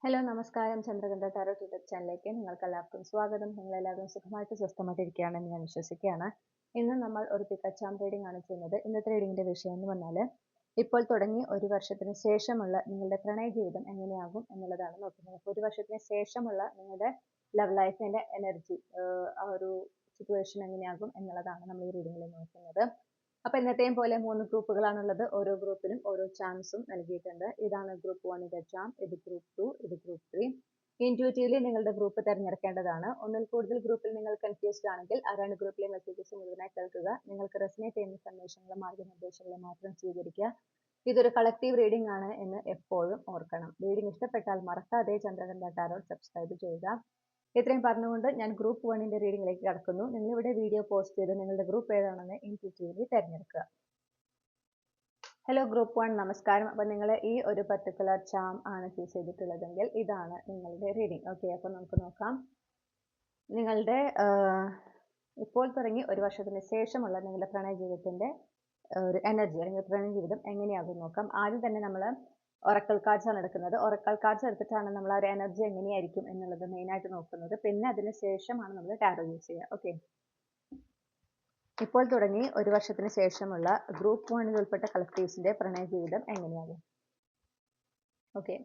Hello നമസ്കാരം Chandrakantha tarot YouTube ചാനലിലേക്ക് നിങ്ങൾക്ക് എല്ലാവർക്കും സ്വാഗതം. നിങ്ങൾ എല്ലാവരും സുഖമായിട്ട് സ്വസ്ഥമായിട്ടിരിക്കുകയാണെന്ന് ഞാൻ വിശ്വസിക്കുകയാണ്. ഇന്ന് നമ്മൾ ഒരു പിക്കച്ചാം റീഡിംഗ് ആണ് ചെയ്യുന്നത്. ഇന്നത്തെ റീഡിങ്ങിന്റെ വിഷയം എന്ന് പറഞ്ഞാൽ ഇപ്പോൾ തുടങ്ങി ഒരു വർഷത്തിന് ശേഷമുള്ള നിങ്ങളുടെ പ്രണയ ജീവിതം എങ്ങനെയാകും എന്നുള്ളതാണ് നോക്കുന്നത്. അപ്പോൾ ഒരു വർഷത്തിന് ശേഷമുള്ള നിങ്ങളുടെ ലവ് ലൈഫിന്റെ എനർജി ആ ഒരു സിറ്റുവേഷൻ എങ്ങനെയാകും എന്നുള്ളതാണ് നമ്മൾ ഈ റീഡിങ്ങിൽ നോക്കുന്നത്. അപ്പൊ എന്നത്തെയും പോലെ 3 ഗ്രൂപ്പുകളാണുള്ളത്. ഓരോ ഗ്രൂപ്പിലും ഓരോ ചാൻസും നൽകിയിട്ടുണ്ട്. ഇതാണ് ഗ്രൂപ്പ് 1 ചാം, ഇത് ഗ്രൂപ്പ് 2, ഇത് ഗ്രൂപ്പ് 3. ഇൻറ്റ്യൂറ്റീവ്ലി നിങ്ങളുടെ ഗ്രൂപ്പ് തിരഞ്ഞെടുക്കേണ്ടതാണ്. ഒന്നിൽ കൂടുതൽ ഗ്രൂപ്പിൽ നിങ്ങൾ കൺഫ്യൂസ്ഡ് ആണെങ്കിൽ ആ 2 ഗ്രൂപ്പിലെ മെസ്സേജസ് മുഴുവനായി കേൾക്കുക. നിങ്ങൾക്ക് റെസനേറ്റ് ചെയ്യുന്ന സന്ദേശങ്ങളും മാർഗ്ഗനിർദ്ദേശങ്ങളും മാത്രം സ്വീകരിക്കുക. ഇതൊരു കളക്റ്റീവ് റീഡിംഗ് ആണ് എന്ന് എപ്പോഴും ഓർക്കണം. റീഡിംഗ് ഇഷ്ടപ്പെട്ടാൽ മറക്കാതെ ചന്ദ്രകണ്ഠ ടാരോ സബ്സ്ക്രൈബ് ചെയ്യുക. ഇത്രയും പറഞ്ഞുകൊണ്ട് ഞാൻ ഗ്രൂപ്പ് 1 റീഡിംഗിലേക്ക് കടക്കുന്നു. നിങ്ങളിവിടെ വീഡിയോ പോസ്റ്റ് ചെയ്ത് നിങ്ങളുടെ ഗ്രൂപ്പ് ഏതാണെന്ന് ഇൻറ്റ്യൂറ്റീവ്ലി തിരഞ്ഞെടുക്കുക. ഹലോ ഗ്രൂപ്പ് 1, നമസ്കാരം. അപ്പം നിങ്ങൾ ഈ ഒരു പർട്ടിക്കുലർ ചാം ആണ് ചൂസ് ചെയ്തിട്ടുള്ളതെങ്കിൽ ഇതാണ് നിങ്ങളുടെ റീഡിംഗ്. ഓക്കെ, അപ്പം നമുക്ക് നോക്കാം. നിങ്ങളുടെ ഇപ്പോൾ തുടങ്ങി ഒരു വർഷത്തിന് ശേഷമുള്ള നിങ്ങളുടെ പ്രണയ ജീവിതത്തിന്റെ ഒരു എനർജി അല്ലെങ്കിൽ പ്രണയ ജീവിതം എങ്ങനെയാകും നോക്കാം. ആദ്യം തന്നെ നമ്മൾ ഒറക്കൽ കാർഡ്സ് ആണ് എടുക്കുന്നത്. ഒറക്കൽ കാർഡ്സ് എടുത്തിട്ടാണ് നമ്മൾ ആ ഒരു എനർജി എങ്ങനെയായിരിക്കും എന്നുള്ളത് മെയിൻ ആയിട്ട് നോക്കുന്നത്. പിന്നെ അതിന് ശേഷമാണ് നമ്മൾ ടാരോ യൂസ് ചെയ്യുക. ഓക്കെ, ഇപ്പോൾ തുടങ്ങി ഒരു വർഷത്തിന് ശേഷമുള്ള ഗ്രൂപ്പ് 1 ഉൾപ്പെട്ട കളക്ടീവ്സിന്റെ പ്രണയ ജീവിതം എങ്ങനെയാകും. Okay,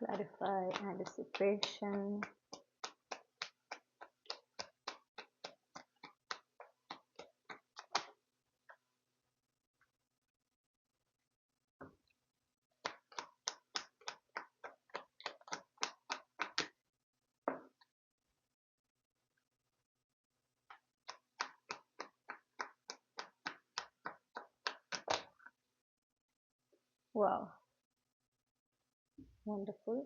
clarify anticipation. Wow, wonderful.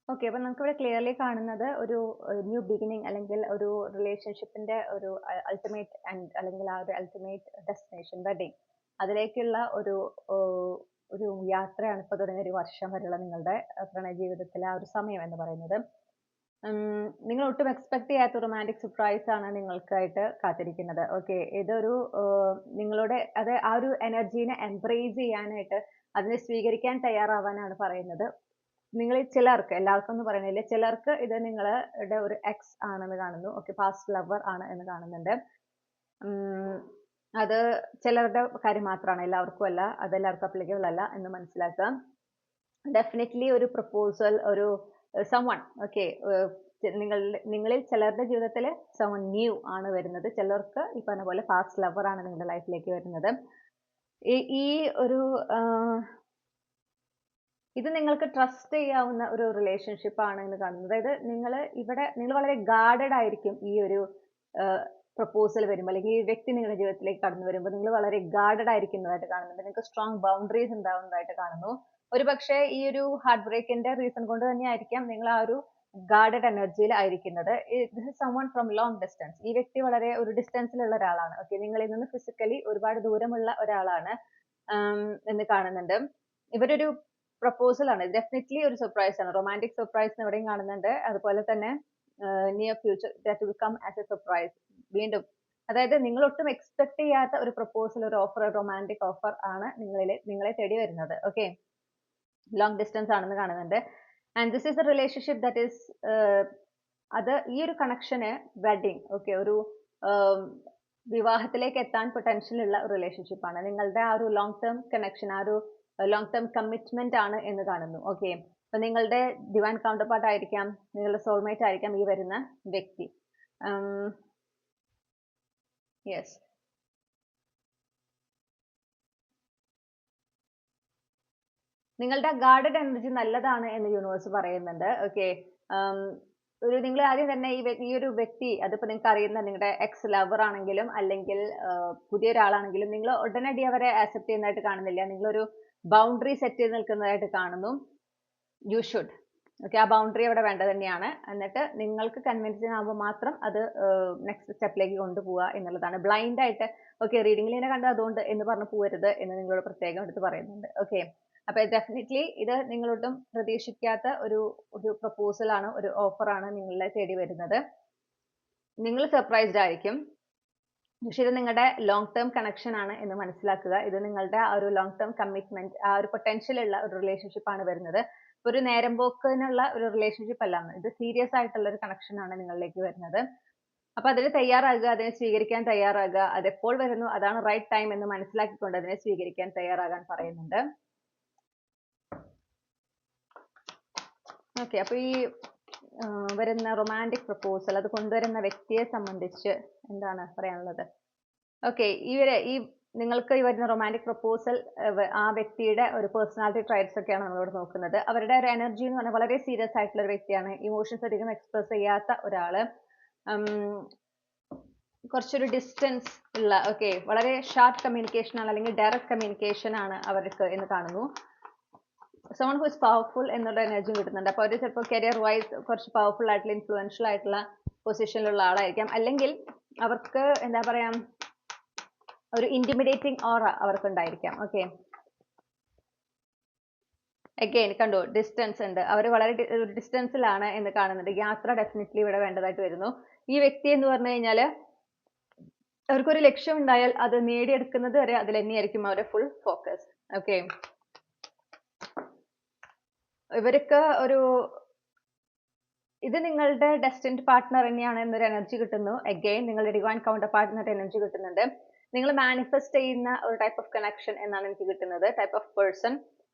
Okay, അപ്പൊ നമുക്കിവിടെ ക്ലിയർലി കാണുന്നത് ഒരു ന്യൂ ബിഗിനിങ് അല്ലെങ്കിൽ ഒരു റിലേഷൻഷിപ്പിന്റെ ഒരു അൾട്ടിമേറ്റ് എൻഡ് അല്ലെങ്കിൽ ആ ഒരു അൾട്ടിമേറ്റ് ഡെസ്റ്റിനേഷൻ വെഡിങ്, അതിലേക്കുള്ള ഒരു യാത്രയാണ് ഇപ്പോൾ തുടങ്ങിയ ഒരു വർഷം വരെയുള്ള നിങ്ങളുടെ പ്രണയ ജീവിതത്തിലെ ആ ഒരു സമയം എന്ന് പറയുന്നത്. നിങ്ങൾ ഒട്ടും എക്സ്പെക്ട് ചെയ്യാത്ത റൊമാൻറ്റിക് സർപ്രൈസ് ആണ് നിങ്ങൾക്കായിട്ട് കാത്തിരിക്കുന്നത്. ഓക്കെ, ഇതൊരു നിങ്ങളുടെ അത് ആ ഒരു എനർജീനെ എംബ്രേസ് ചെയ്യാനായിട്ട് അതിനെ സ്വീകരിക്കാൻ തയ്യാറാവാനാണ് പറയുന്നത്. നിങ്ങളിൽ ചിലർക്ക്, എല്ലാവർക്കും എന്ന് പറയുന്നില്ല, ചിലർക്ക് ഇത് നിങ്ങളുടെ ഒരു എക്സ് ആണെന്ന് കാണുന്നു. ഓക്കെ, പാസ്റ്റ് ലവർ ആണ് എന്ന് കാണുന്നുണ്ട്. അത് ചിലരുടെ കാര്യം മാത്രമാണ്, എല്ലാവർക്കും അല്ല, അതെല്ലാവർക്കും അപ്ലിക്കബിൾ അല്ല എന്ന് മനസ്സിലാക്കുക. ഡെഫിനറ്റ്ലി ഒരു പ്രപ്പോസൽ, ഒരു someone, ഓക്കെ, നിങ്ങളിൽ ചിലരുടെ ജീവിതത്തിൽ someone ന്യൂ ആണ് വരുന്നത്. ചിലർക്ക് ഈ പറഞ്ഞ പോലെ പാസ്റ്റ് ലവർ ആണ് നിങ്ങളുടെ ലൈഫിലേക്ക് വരുന്നത്. ഈ ഒരു ഇത് നിങ്ങൾക്ക് ട്രസ്റ്റ് ചെയ്യാവുന്ന ഒരു റിലേഷൻഷിപ്പ് ആണ് എന്ന് കാണുന്നത്. അതായത് നിങ്ങൾ വളരെ ഗാർഡഡ് ആയിരിക്കും ഈ ഒരു പ്രപ്പോസൽ വരുമ്പോൾ, അല്ലെങ്കിൽ ഈ വ്യക്തി നിങ്ങളുടെ ജീവിതത്തിലേക്ക് കടന്നു വരുമ്പോൾ നിങ്ങൾ വളരെ ഗാർഡഡ് ആയിരിക്കുന്നതായിട്ട് കാണുന്നുണ്ട്. നിങ്ങൾക്ക് സ്ട്രോങ് ബൗണ്ടറീസ് ഉണ്ടാവുന്നതായിട്ട് കാണുന്നു. ഒരു പക്ഷേ ഈ ഒരു ഹാർട്ട് ബ്രേക്കിന്റെ റീസൺ കൊണ്ട് തന്നെ ആയിരിക്കാം നിങ്ങൾ ആ ഒരു ഗാർഡഡ് എനർജിയിൽ ആയിരിക്കുന്നത്. This is someone from long distance. ഈ വ്യക്തി വളരെ ഒരു ഡിസ്റ്റൻസിലുള്ള ഒരാളാണ്. ഓക്കെ, നിങ്ങളിൽ നിന്ന് ഫിസിക്കലി ഒരുപാട് ദൂരമുള്ള ഒരാളാണ് എന്ന് കാണുന്നുണ്ട്. ഇവരൊരു പ്രപ്പോസൽ ആണ്. ഡെഫിനറ്റ്ലി ഒരു സർപ്രൈസ് ആണ്. റൊമാൻറ്റിക് സർപ്രൈസ് എവിടെയും കാണുന്നുണ്ട്. അതുപോലെ തന്നെ near future that will come as a surprise. വീണ്ടും, അതായത് നിങ്ങൾ ഒട്ടും എക്സ്പെക്ട് ചെയ്യാത്ത ഒരു പ്രപ്പോസൽ, ഒരു ഓഫർ, റൊമാൻറ്റിക് ഓഫർ ആണ് നിങ്ങളെ തേടി വരുന്നത്. ഓക്കെ, ലോങ് ഡിസ്റ്റൻസ് ആണെന്ന് കാണുന്നുണ്ട്. And this is A relationship that is അത് ഈ ഒരു കണക്ഷന് വെഡിങ്, ഓക്കെ, ഒരു വിവാഹത്തിലേക്ക് എത്താൻ പൊട്ടൻഷ്യൽ ഉള്ള ഒരു റിലേഷൻഷിപ്പ് ആണ്. നിങ്ങളുടെ ആ ഒരു ലോങ് ടേം കണക്ഷൻ, ആ ഒരു ലോങ് ടേം കമ്മിറ്റ്മെന്റ് ആണ് എന്ന് കാണുന്നു. ഓക്കെ, അപ്പൊ നിങ്ങളുടെ ഡിവൈൻ കൗണ്ടർ പാർട്ട് ആയിരിക്കാം, നിങ്ങളുടെ സോൾമേറ്റ് ആയിരിക്കാം ഈ വരുന്ന വ്യക്തി. യെസ്, നിങ്ങളുടെ ഗാർഡഡ് എനർജി നല്ലതാണ് എന്ന് യൂണിവേഴ്സ് പറയുന്നുണ്ട്. ഓക്കെ, നിങ്ങൾ ആദ്യം തന്നെ ഈ ഒരു വ്യക്തി, അതിപ്പോ നിങ്ങൾക്ക് അറിയുന്ന നിങ്ങളുടെ എക്സ് ലവർ ആണെങ്കിലും അല്ലെങ്കിൽ പുതിയ ഒരാളാണെങ്കിലും, നിങ്ങൾ ഉടനടി അവരെ ആക്സെപ്റ്റ് ചെയ്യുന്നതായിട്ട് കാണുന്നില്ല. നിങ്ങളൊരു ബൗണ്ടറി സെറ്റ് ചെയ്ത് നിൽക്കുന്നതായിട്ട് കാണുന്നു. You should. ഓക്കെ, ആ ബൗണ്ടറി അവിടെ വേണ്ടത് തന്നെയാണ്. എന്നിട്ട് നിങ്ങൾക്ക് കൺവിൻസിങ് ആകുമ്പോൾ മാത്രം അത് നെക്സ്റ്റ് സ്റ്റെപ്പിലേക്ക് കൊണ്ടുപോവുക എന്നുള്ളതാണ്. ബ്ലൈൻഡ് ആയിട്ട് ഓക്കെ റീഡിംഗിൽ ഇങ്ങനെ കണ്ടത് അതുകൊണ്ട് എന്ന് പറഞ്ഞു പോകരുത് എന്ന് നിങ്ങളോട് പ്രത്യേകം എടുത്ത് പറയുന്നുണ്ട്. ഓക്കെ, അപ്പൊ ഡെഫിനറ്റ്ലി ഇത് നിങ്ങളൊട്ടും പ്രതീക്ഷിക്കാത്ത ഒരു പ്രപ്പോസൽ ആണ്, ഒരു ഓഫർ ആണ് നിങ്ങളെ തേടി വരുന്നത്. നിങ്ങൾ സർപ്രൈസ്ഡ് ആയിരിക്കും. പക്ഷെ ഇത് നിങ്ങളുടെ ലോങ് ടേം കണക്ഷൻ ആണ് എന്ന് മനസ്സിലാക്കുക. ഇത് നിങ്ങളുടെ ആ ഒരു ലോങ് ടേം കമ്മിറ്റ്മെന്റ്, ആ ഒരു പൊട്ടൻഷ്യൽ ഉള്ള ഒരു റിലേഷൻഷിപ്പ് ആണ് വരുന്നത്. ഒരു നേരം പോക്കിനുള്ള ഒരു റിലേഷൻഷിപ്പ് അല്ല, ഇത് സീരിയസ് ആയിട്ടുള്ള ഒരു കണക്ഷൻ ആണ് നിങ്ങളിലേക്ക് വരുന്നത്. അപ്പൊ അതിന് തയ്യാറാകുക, അതിനെ സ്വീകരിക്കാൻ തയ്യാറാകുക. അത് എപ്പോൾ വരുന്നു അതാണ് റൈറ്റ് ടൈം എന്ന് മനസ്സിലാക്കിക്കൊണ്ട് അതിനെ സ്വീകരിക്കാൻ തയ്യാറാകാൻ പറയുന്നുണ്ട്. ഓക്കെ, അപ്പൊ ഈ വരുന്ന റൊമാൻറ്റിക് പ്രപ്പോസൽ അത് കൊണ്ടുവരുന്ന വ്യക്തിയെ സംബന്ധിച്ച് എന്താണ് പറയാനുള്ളത്? ഓക്കെ, ഈ നിങ്ങൾക്ക് ഈ വരുന്ന റൊമാൻറ്റിക് പ്രപ്പോസൽ ആ വ്യക്തിയുടെ ഒരു പേഴ്സണാലിറ്റി ട്രൈറ്റ്സ് ഒക്കെയാണ് നമ്മളോട് നോക്കുന്നത്. അവരുടെ ഒരു എനർജി എന്ന് പറഞ്ഞാൽ വളരെ സീരിയസ് ആയിട്ടുള്ള ഒരു വ്യക്തിയാണ്. ഇമോഷൻസ് അധികം എക്സ്പ്രസ് ചെയ്യാത്ത ഒരാള്, കുറച്ചൊരു ഡിസ്റ്റൻസ് ഉള്ള, ഓക്കെ വളരെ ഷാർപ്പ് കമ്മ്യൂണിക്കേഷൻ ആണ് അല്ലെങ്കിൽ ഡയറക്റ്റ് കമ്മ്യൂണിക്കേഷൻ ആണ് അവർക്ക് എന്ന് കാണുന്നു. someone who is powerful എന്നുള്ള എനർജി കിട്ടുന്നുണ്ട്. അപ്പോൾ അവർ ചിലപ്പോൾ കരിയർ വൈസ് കുറച്ച് പവർഫുൾ ആയിട്ടുള്ള ഇൻഫ്ലുവൻഷ്യൽ ആയിട്ടുള്ള പൊസിഷനിലുള്ള ആളായിരിക്കാം. അല്ലെങ്കിൽ അവർക്ക് എന്താ പറയാ ഒരു ഇന്റിമിഡേറ്റിംഗ് ഓറ അവർക്ക് ഉണ്ടായിരിക്കാം. ഓക്കെ, അഗെയിൻ കണ്ടു ഡിസ്റ്റൻസ് ഉണ്ട്, അവർ വളരെ ഡിസ്റ്റൻസിലാണ് എന്ന് കാണുന്നുണ്ട്. യാത്ര ഡെഫിനറ്റ്ലി ഇവിടെ വേണ്ടതായിട്ട് വരുന്നു. ഈ വ്യക്തി എന്ന് പറഞ്ഞു കഴിഞ്ഞാൽ അവർക്കൊരു ലക്ഷ്യം ഉണ്ടായാൽ അത് നേടിയെടുക്കുന്നത് വരെ അതിൽ തന്നെയായിരിക്കും അവരുടെ ഫുൾ ഫോക്കസ്. ഓക്കെ, ഇവർക്ക് ഒരു ഇത് നിങ്ങളുടെ ഡെസ്റ്റിൻഡ് പാർട്ട്ണർ തന്നെയാണ് എന്നൊരു എനർജി കിട്ടുന്നു. അഗെയിൻ നിങ്ങളുടെ ഡിവൈൻ കൗണ്ടർ പാർട്ട്ണർ എനർജി കിട്ടുന്നുണ്ട്. നിങ്ങൾ മാനിഫെസ്റ്റ് ചെയ്യുന്ന ഒരു ടൈപ്പ് ഓഫ് കണക്ഷൻ എന്നാണ് എനിക്ക് കിട്ടുന്നത്. ടൈപ്പ് ഓഫ് പേഴ്സൺ,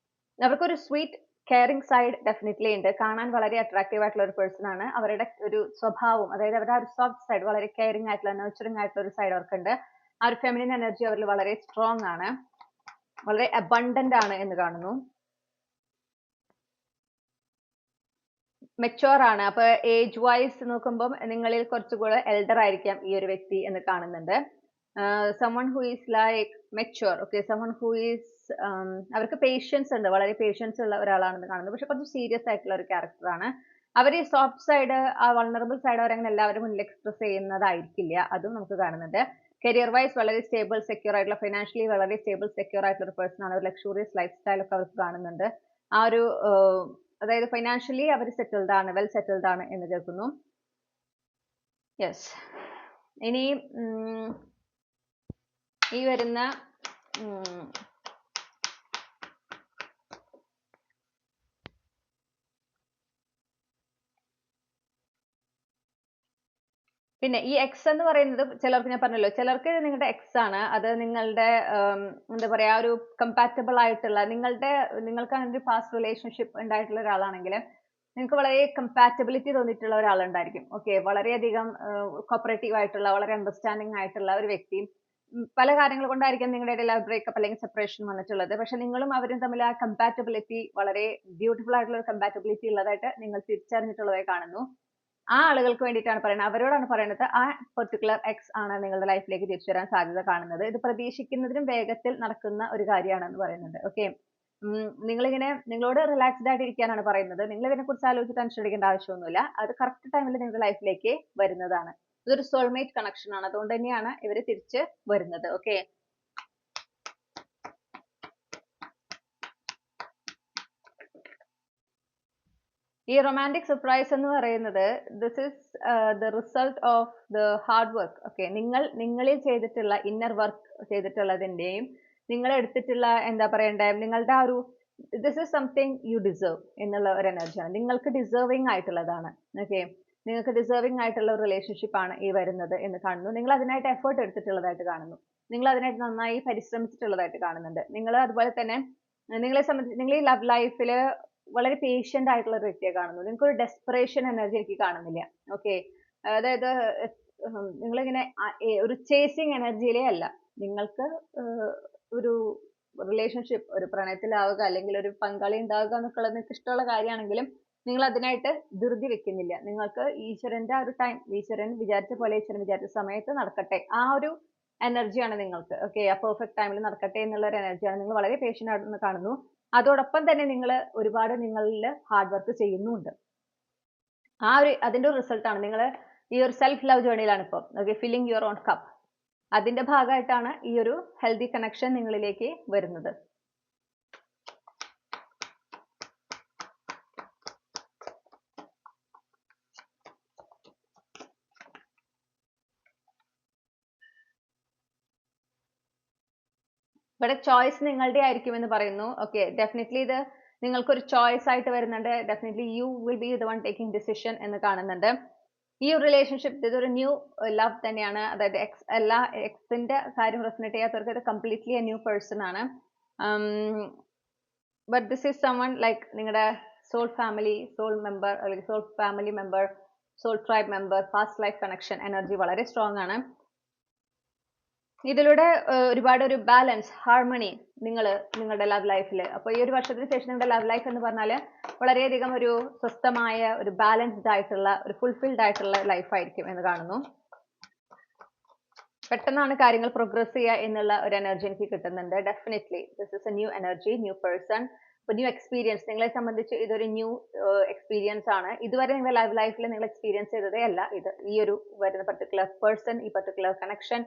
അവർക്കൊരു സ്വീറ്റ് കെയറിംഗ് സൈഡ് ഡെഫിനറ്റ്ലി ഉണ്ട്. കാണാൻ വളരെ അട്രാക്റ്റീവ് ആയിട്ടുള്ള ഒരു പേഴ്സൺ ആണ്. അവരുടെ ഒരു സ്വഭാവം, അതായത് അവരുടെ ആ ഒരു സോഫ്റ്റ് സൈഡ്, വളരെ കെയറിംഗ് ആയിട്ടുള്ള നർച്ചറിംഗ് ആയിട്ടുള്ള ഒരു സൈഡ് അവർക്കുണ്ട്. ആ ഒരു ഫെമിനിൻ എനർജി അവരിൽ വളരെ സ്ട്രോങ് ആണ്, വളരെ അബണ്ടന്റ് ആണ് എന്ന് കാണുന്നു. മെച്ചുവർ ആണ്. അപ്പൊ ഏജ് വൈസ് നോക്കുമ്പോൾ നിങ്ങളിൽ കുറച്ചുകൂടെ എൽഡർ ആയിരിക്കാം ഈ ഒരു വ്യക്തി എന്ന് കാണുന്നുണ്ട്. someone who is like mature. okay, someone who is അവർക്ക് പേഷ്യൻസ് ഉണ്ട്, വളരെ പേഷ്യൻസ് ഉള്ള ഒരാളാണെന്ന് കാണുന്നത്. പക്ഷെ കുറച്ച് സീരിയസ് ആയിട്ടുള്ള ഒരു ക്യാരക്ടർ ആണ്. അവർ ഈ സോഫ്റ്റ് സൈഡ്, ആ വൾണറബിൾ സൈഡ് അവരങ്ങനെ എല്ലാവരും മുന്നിൽ എക്സ്പ്രസ് ചെയ്യുന്നതായിരിക്കില്ല, അതും നമുക്ക് കാണുന്നുണ്ട്. കരിയർ വൈസ് വളരെ സ്റ്റേബിൾ സെക്യൂർ ആയിട്ടുള്ള, ഫൈനാൻഷ്യലി വളരെ സ്റ്റേബിൾ സെക്യൂർ ആയിട്ടുള്ള ഒരു പേഴ്സൺ ആണ്. ഒരു ലക്ഷൂറിയസ് ലൈഫ് സ്റ്റൈൽ ഒക്കെ അവർക്ക് കാണുന്നുണ്ട്. ആ ഒരു അതായത് ഫൈനാൻഷ്യലി അവർ സെറ്റിൽഡ് ആണ്, വെൽ സെറ്റിൽഡ് ആണ് എന്ന് കേൾക്കുന്നു. യെസ്, ഇനി ഈ വരുന്ന പിന്നെ ഈ എക്സ് എന്ന് പറയുന്നത് ചിലർക്ക് ഞാൻ പറഞ്ഞല്ലോ, ചിലർക്ക് നിങ്ങളുടെ എക്സ് ആണ്, അത് നിങ്ങളുടെ എന്താ പറയാ ഒരു കമ്പാറ്റബിൾ ആയിട്ടുള്ള നിങ്ങൾക്ക് അങ്ങനെ ഒരു പാസ്റ്റ് റിലേഷൻഷിപ്പ് ഉണ്ടായിട്ടുള്ള ഒരാളാണെങ്കിൽ നിങ്ങൾക്ക് വളരെ കമ്പാറ്റബിലിറ്റി തോന്നിയിട്ടുള്ള ഒരാളുണ്ടായിരിക്കും. ഓക്കെ, വളരെയധികം കോപ്പറേറ്റീവ് ആയിട്ടുള്ള, വളരെ അണ്ടർസ്റ്റാൻഡിങ് ആയിട്ടുള്ള ഒരു വ്യക്തി. പല കാര്യങ്ങൾ കൊണ്ടായിരിക്കും നിങ്ങളുടെ ഇടയിൽ ബ്രേക്കപ്പ് അല്ലെങ്കിൽ സെപ്പറേഷൻ വന്നിട്ടുള്ളത്. പക്ഷെ നിങ്ങളും അവരും തമ്മിൽ ആ കമ്പാറ്റബിലിറ്റി, വളരെ ബ്യൂട്ടിഫുൾ ആയിട്ടുള്ള ഒരു കമ്പാറ്റബിലിറ്റി ഉള്ളതായിട്ട് നിങ്ങൾ തിരിച്ചറിഞ്ഞിട്ടുള്ളതായി കാണുന്നു. ആ ആളുകൾക്ക് വേണ്ടിയിട്ടാണ് പറയുന്നത്, അവരോടാണ് പറയുന്നത്. ആ പെർട്ടിക്കുലർ എക്സ് ആണ് നിങ്ങളുടെ ലൈഫിലേക്ക് തിരിച്ചു വരാൻ സാധ്യത കാണുന്നത്. ഇത് പ്രതീക്ഷിക്കുന്നതിനും വേഗത്തിൽ നടക്കുന്ന ഒരു കാര്യമാണെന്ന് പറയുന്നുണ്ട്. ഓക്കെ, നിങ്ങളോട് റിലാക്സ്ഡ് ആയിട്ട് ഇരിക്കാനാണ് പറയുന്നത്. നിങ്ങൾ ഇതിനെ കുറിച്ച് ആലോചിച്ച് ടെൻഷൻ അടിക്കേണ്ട ആവശ്യമൊന്നുമില്ല. അത് കറക്റ്റ് ടൈമിൽ നിങ്ങളുടെ ലൈഫിലേക്ക് വരുന്നതാണ്. ഇതൊരു സോൾമേറ്റ് കണക്ഷൻ ആണ്, അതുകൊണ്ട് തന്നെയാണ് ഇവര് തിരിച്ച് വരുന്നത്. ഓക്കെ, ഈ റൊമാൻറ്റിക് സർപ്രൈസ് എന്ന് പറയുന്നത് this is the result of the hard work. Okay, നിങ്ങളിൽ ചെയ്തിട്ടുള്ള ഇന്നർ വർക്ക് ചെയ്തിട്ടുള്ളതിന്റെയും നിങ്ങൾ എടുത്തിട്ടുള്ള എന്താ പറയണ്ടേ, നിങ്ങളുടെ ആ ഒരു this is something you deserve എന്നുള്ള ഒരു എനർജിയാണ്. നിങ്ങൾക്ക് ഡിസേർവിംഗ് ആയിട്ടുള്ളതാണ്. ഓക്കെ, നിങ്ങൾക്ക് ഡിസേർവിംഗ് ആയിട്ടുള്ള ഒരു റിലേഷൻഷിപ്പ് ആണ് ഈ വരുന്നത് എന്ന് കാണുന്നു. നിങ്ങൾ അതിനായിട്ട് എഫേർട്ട് എടുത്തിട്ടുള്ളതായിട്ട് കാണുന്നു. നിങ്ങൾ അതിനായിട്ട് നന്നായി പരിശ്രമിച്ചിട്ടുള്ളതായിട്ട് കാണുന്നുണ്ട്. നിങ്ങൾ അതുപോലെ തന്നെ നിങ്ങളെ സംബന്ധിച്ച് നിങ്ങൾ ഈ ലവ് ലൈഫിൽ വളരെ പേഷ്യന്റ് ആയിട്ടുള്ള ഒരു വ്യക്തിയെ കാണുന്നു. നിങ്ങൾക്ക് ഒരു ഡെസ്പറേഷൻ എനർജി എനിക്ക് കാണുന്നില്ല. ഓക്കെ, അതായത് നിങ്ങളിങ്ങനെ ഒരു ചേസിങ് എനർജിയിലേ അല്ല. നിങ്ങൾക്ക് ഒരു റിലേഷൻഷിപ്പ്, ഒരു പ്രണയത്തിലാവുക അല്ലെങ്കിൽ ഒരു പങ്കാളി ഉണ്ടാവുക എന്നൊക്കെ ഉള്ളത് നിങ്ങൾക്ക് ഇഷ്ടമുള്ള കാര്യമാണെങ്കിലും നിങ്ങൾ അതിനായിട്ട് ധൃതി വെക്കുന്നില്ല. നിങ്ങൾക്ക് ഈശ്വരന്റെ ആ ഒരു ടൈം, ഈശ്വരൻ വിചാരിച്ച പോലെ ഈശ്വരൻ വിചാരിച്ച സമയത്ത് നടക്കട്ടെ, ആ ഒരു എനർജിയാണ് നിങ്ങൾക്ക്. ഓക്കെ, ആ പെർഫെക്റ്റ് ടൈമിൽ നടക്കട്ടെ എന്നുള്ള ഒരു എനർജിയാണ്. നിങ്ങൾ വളരെ പേഷ്യന്റ് ആണെന്ന് കാണുന്നു. അതോടൊപ്പം തന്നെ നിങ്ങൾ ഒരുപാട് നിങ്ങളിൽ ഹാർഡ് വർക്ക് ചെയ്യുന്നുണ്ട്. ആ ഒരു അതിന്റെ ഒരു റിസൾട്ടാണ് നിങ്ങൾ ഈ ഒരു സെൽഫ് ലവ് ജേർണിയിലാണ് ഇപ്പോൾ. Okay, filling your own cup, അതിന്റെ ഭാഗമായിട്ടാണ് ഈ ഒരു ഹെൽത്തി കണക്ഷൻ നിങ്ങളിലേക്ക് വരുന്നത്. ഇവിടെ ചോയ്സ് നിങ്ങളുടെ ആയിരിക്കും എന്ന് പറയുന്നു. ഓക്കെ, ഡെഫിനറ്റ്ലി ഇത് നിങ്ങൾക്കൊരു ചോയ്സ് ആയിട്ട് വരുന്നുണ്ട്. Definitely you will be the one taking decision എന്ന് കാണുന്നുണ്ട്. ഈ ഒരു റിലേഷൻഷിപ്പ് ഇതൊരു ന്യൂ ലവ് തന്നെയാണ്. അതായത് എല്ലാ എക്സിന്റെ കാര്യം റെസനേറ്റ് ചെയ്യാത്തവർക്ക് ഇത് കംപ്ലീറ്റ്ലി എ ന്യൂ പേഴ്സൺ ആണ്. But this is someone like നിങ്ങളുടെ സോൾ ഫാമിലി, സോൾ മെമ്പർ അല്ലെങ്കിൽ soul family member, soul tribe member, past life connection energy വളരെ സ്ട്രോങ് ആണ്. ഇതിലൂടെ ഒരുപാട് ഒരു ബാലൻസ്, ഹാർമണി നിങ്ങളുടെ ലവ് ലൈഫിൽ. അപ്പോൾ ഈ ഒരു വർഷത്തിന് ശേഷം നിങ്ങളുടെ ലവ് ലൈഫ് എന്ന് പറഞ്ഞാൽ വളരെയധികം ഒരു സ്വസ്ഥമായ, ഒരു ബാലൻസ്ഡ് ആയിട്ടുള്ള, ഒരു ഫുൾഫിൽഡ് ആയിട്ടുള്ള ലൈഫ് ആയിരിക്കും എന്ന് കാണുന്നു. പെട്ടെന്നാണ് കാര്യങ്ങൾ പ്രോഗ്രസ് ചെയ്യുക എന്നുള്ള ഒരു എനർജി എനിക്ക് കിട്ടുന്നുണ്ട്. Definitely this is A new energy, new person, new experience. നിങ്ങളെ സംബന്ധിച്ച് ഇതൊരു ന്യൂ എക്സ്പീരിയൻസ് ആണ്. ഇതുവരെ നിങ്ങളുടെ ലൈഫ് ലൈഫിൽ നിങ്ങൾ എക്സ്പീരിയൻസ് ചെയ്തതേ അല്ല ഇത്. ഈ ഒരു വരുന്ന പർട്ടിക്കുലർ പേഴ്സൺ, ഈ പർട്ടിക്കുലർ കണക്ഷൻ,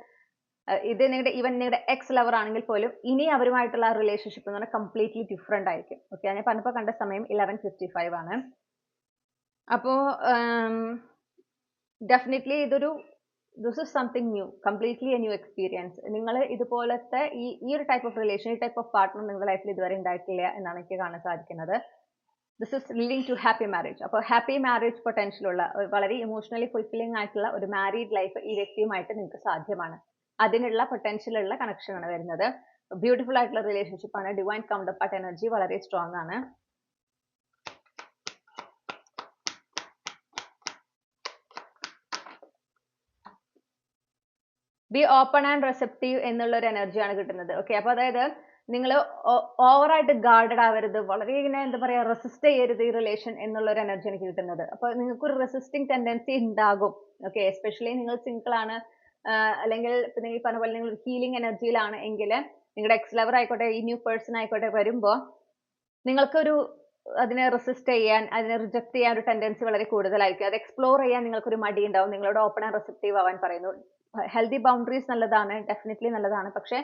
ഇത് നിങ്ങളുടെ എക്സ് ലവർ ആണെങ്കിൽ പോലും ഇനി അവരുമായിട്ടുള്ള റിലേഷൻഷിപ്പ് എന്ന് പറഞ്ഞാൽ കംപ്ലീറ്റ്ലി ഡിഫറെന്റ് ആയിരിക്കും. ഓക്കെ, ഞാൻ പറഞ്ഞപ്പോൾ കണ്ട സമയം 11:55 ആണ്. അപ്പോൾ definitely this is something new, completely a new experience. നിങ്ങൾ ഇതുപോലത്തെ ഈ ഒരു ടൈപ്പ് ഓഫ് റിലേഷൻ, ഈ ടൈപ്പ് ഓഫ് പാർട്ട്ണർ നിങ്ങളുടെ ലൈഫിൽ ഇതുവരെ ഉണ്ടായിട്ടില്ല എന്നാണ് എനിക്ക് കാണാൻ സാധിക്കുന്നത്. This is leading to happy marriage. അപ്പോൾ ഹാപ്പി മാരേജ് പൊട്ടൻഷ്യൽ ഉള്ള, വളരെ ഇമോഷണലി ഫുൾഫില്ലിംഗ് ആയിട്ടുള്ള ഒരു മാരീഡ് ലൈഫ് ഈ വ്യക്തിയുമായിട്ട് നിങ്ങൾക്ക് സാധ്യമാണ്. അതിനുള്ള പൊട്ടൻഷ്യൽ ഉള്ള കണക്ഷൻ ആണ് വരുന്നത്. ബ്യൂട്ടിഫുൾ ആയിട്ടുള്ള റിലേഷൻഷിപ്പ് ആണ്. ഡിവൈൻ കൗണ്ടർ പാർട്ട് എനർജി വളരെ സ്ട്രോങ് ആണ്. ബി ഓപ്പൺ ആൻഡ് റെസെപ്റ്റീവ് എന്നുള്ള ഒരു എനർജിയാണ് കിട്ടുന്നത്. ഓക്കെ, അപ്പൊ അതായത് നിങ്ങൾ ഓവറായിട്ട് ഗാർഡഡ് ആവരുത്, വളരെ ഇങ്ങനെ എന്താ പറയാ, റെസിസ്റ്റ് ചെയ്യരുത് ഈ റിലേഷൻ എന്നുള്ള ഒരു എനർജി എനിക്ക് കിട്ടുന്നത്. അപ്പൊ നിങ്ങൾക്ക് ഒരു റെസിസ്റ്റിംഗ് ടെൻഡൻസി ഉണ്ടാകും. ഓക്കെ, എസ്പെഷ്യലി നിങ്ങൾ സിംഗിൾ ആണ്, അല്ലെങ്കിൽ പിന്നെ ഈ പറഞ്ഞ പോലെ നിങ്ങൾ ഹീലിംഗ് എനർജിയിലാണ് എങ്കിൽ, നിങ്ങളുടെ എക്സ് ലവർ ആയിക്കോട്ടെ, ഈ ന്യൂ പേഴ്സൺ ആയിക്കോട്ടെ വരുമ്പോൾ നിങ്ങൾക്കൊരു അതിനെ റെസിസ്റ്റ് ചെയ്യാൻ, അതിനെ റിജക്ട് ചെയ്യാൻ ഒരു ടെൻഡൻസി വളരെ കൂടുതലായിരിക്കും. അത് എക്സ്പ്ലോർ ചെയ്യാൻ നിങ്ങൾക്കൊരു മടി ഉണ്ടാവും. നിങ്ങളോട് ഓപ്പൺ ആൻഡ് റെസെപ്റ്റീവ് ആവാൻ പറയുന്നു. ഹെൽത്തി ബൗണ്ടറീസ് നല്ലതാണ്, ഡെഫിനറ്റ്ലി നല്ലതാണ്. പക്ഷെ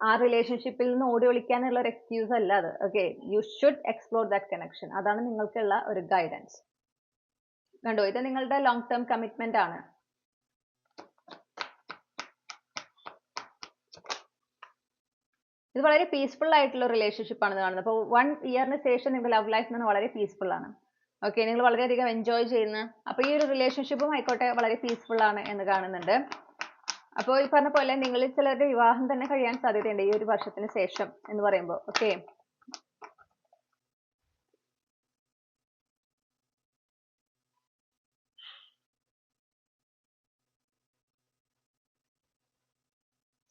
ആ റിലേഷൻഷിപ്പിൽ നിന്ന് ഓടി ഒളിക്കാനുള്ള ഒരു എക്സ്ക്യൂസ് അല്ല അത്. Okay, you should explore that connection. അതാണ് നിങ്ങൾക്കുള്ള ഒരു ഗൈഡൻസ്. കണ്ടോ, ഇത് നിങ്ങളുടെ ലോങ് ടേം കമ്മിറ്റ്മെന്റ് ആണ്. ഇത് വളരെ പീസ്ഫുൾ ആയിട്ടുള്ള റിലേഷൻഷിപ്പ് ആണ് കാണുന്നത്. അപ്പോൾ 1 ഇയറിന് ശേഷം നിങ്ങളുടെ ലവ് ലൈഫ് എന്ന് വളരെ പീസ്ഫുൾ ആണ്. ഓക്കെ, നിങ്ങൾ വളരെയധികം എൻജോയ് ചെയ്യുന്ന, അപ്പോൾ ഈ ഒരു റിലേഷൻഷിപ്പും ആയിക്കോട്ടെ വളരെ പീസ്ഫുൾ ആണ് എന്ന് കാണുന്നുണ്ട്. അപ്പോൾ ഈ പറഞ്ഞ പോലെ നിങ്ങളിൽ ചിലരുടെ വിവാഹം തന്നെ കഴിയാൻ സാധ്യതയുണ്ട് ഈ ഒരു വർഷത്തിന് ശേഷം എന്ന് പറയുമ്പോൾ. ഓക്കെ,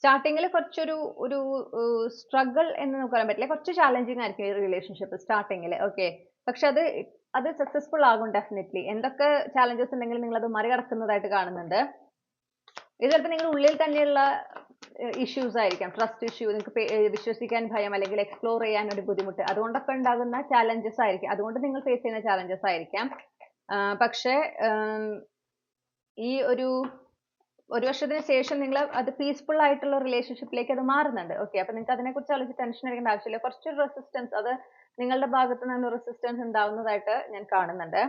സ്റ്റാർട്ടിങ്ങിൽ കുറച്ചൊരു സ്ട്രഗിൾ എന്ന് നമുക്ക് പറയാൻ പറ്റില്ല, കുറച്ച് ചാലഞ്ചിങ് ആയിരിക്കും ഈ റിലേഷൻഷിപ്പ് സ്റ്റാർട്ടിങ്ങിൽ. ഓക്കെ, പക്ഷെ അത് സക്സസ്ഫുൾ ആകും ഡെഫിനറ്റ്ലി. എന്തൊക്കെ ചാലഞ്ചസ് ഉണ്ടെങ്കിലും നിങ്ങൾ അത് മറികടക്കുന്നതായിട്ട് കാണുന്നുണ്ട്. ഇത് ചിലപ്പോൾ നിങ്ങളുടെ ഉള്ളിൽ തന്നെയുള്ള ഇഷ്യൂസ് ആയിരിക്കാം, ട്രസ്റ്റ് ഇഷ്യൂ, നിങ്ങൾക്ക് വിശ്വസിക്കാൻ ഭയം അല്ലെങ്കിൽ എക്സ്പ്ലോർ ചെയ്യാൻ ഒരു ബുദ്ധിമുട്ട്, അതുകൊണ്ടൊക്കെ ഉണ്ടാകുന്ന ചാലഞ്ചസ് ആയിരിക്കും, അതുകൊണ്ട് നിങ്ങൾ ഫേസ് ചെയ്യുന്ന ചാലഞ്ചസ് ആയിരിക്കാം. പക്ഷേ ഈ ഒരു വർഷത്തിന് ശേഷം നിങ്ങൾ അത് പീസ്ഫുൾ ആയിട്ടുള്ള റിലേഷൻഷിപ്പിലേക്ക് അത് മാറുന്നുണ്ട്. ഓക്കെ, അപ്പൊ നിങ്ങൾക്ക് അതിനെക്കുറിച്ച് ആലോചിച്ച് ടെൻഷൻ അടിക്കേണ്ട ആവശ്യമില്ല. കുറച്ചൊരു റെസിസ്റ്റൻസ്, അത് നിങ്ങളുടെ ഭാഗത്ത് നിന്ന് റെസിസ്റ്റൻസ് ഉണ്ടാവുന്നതായിട്ട് ഞാൻ കാണുന്നുണ്ട്.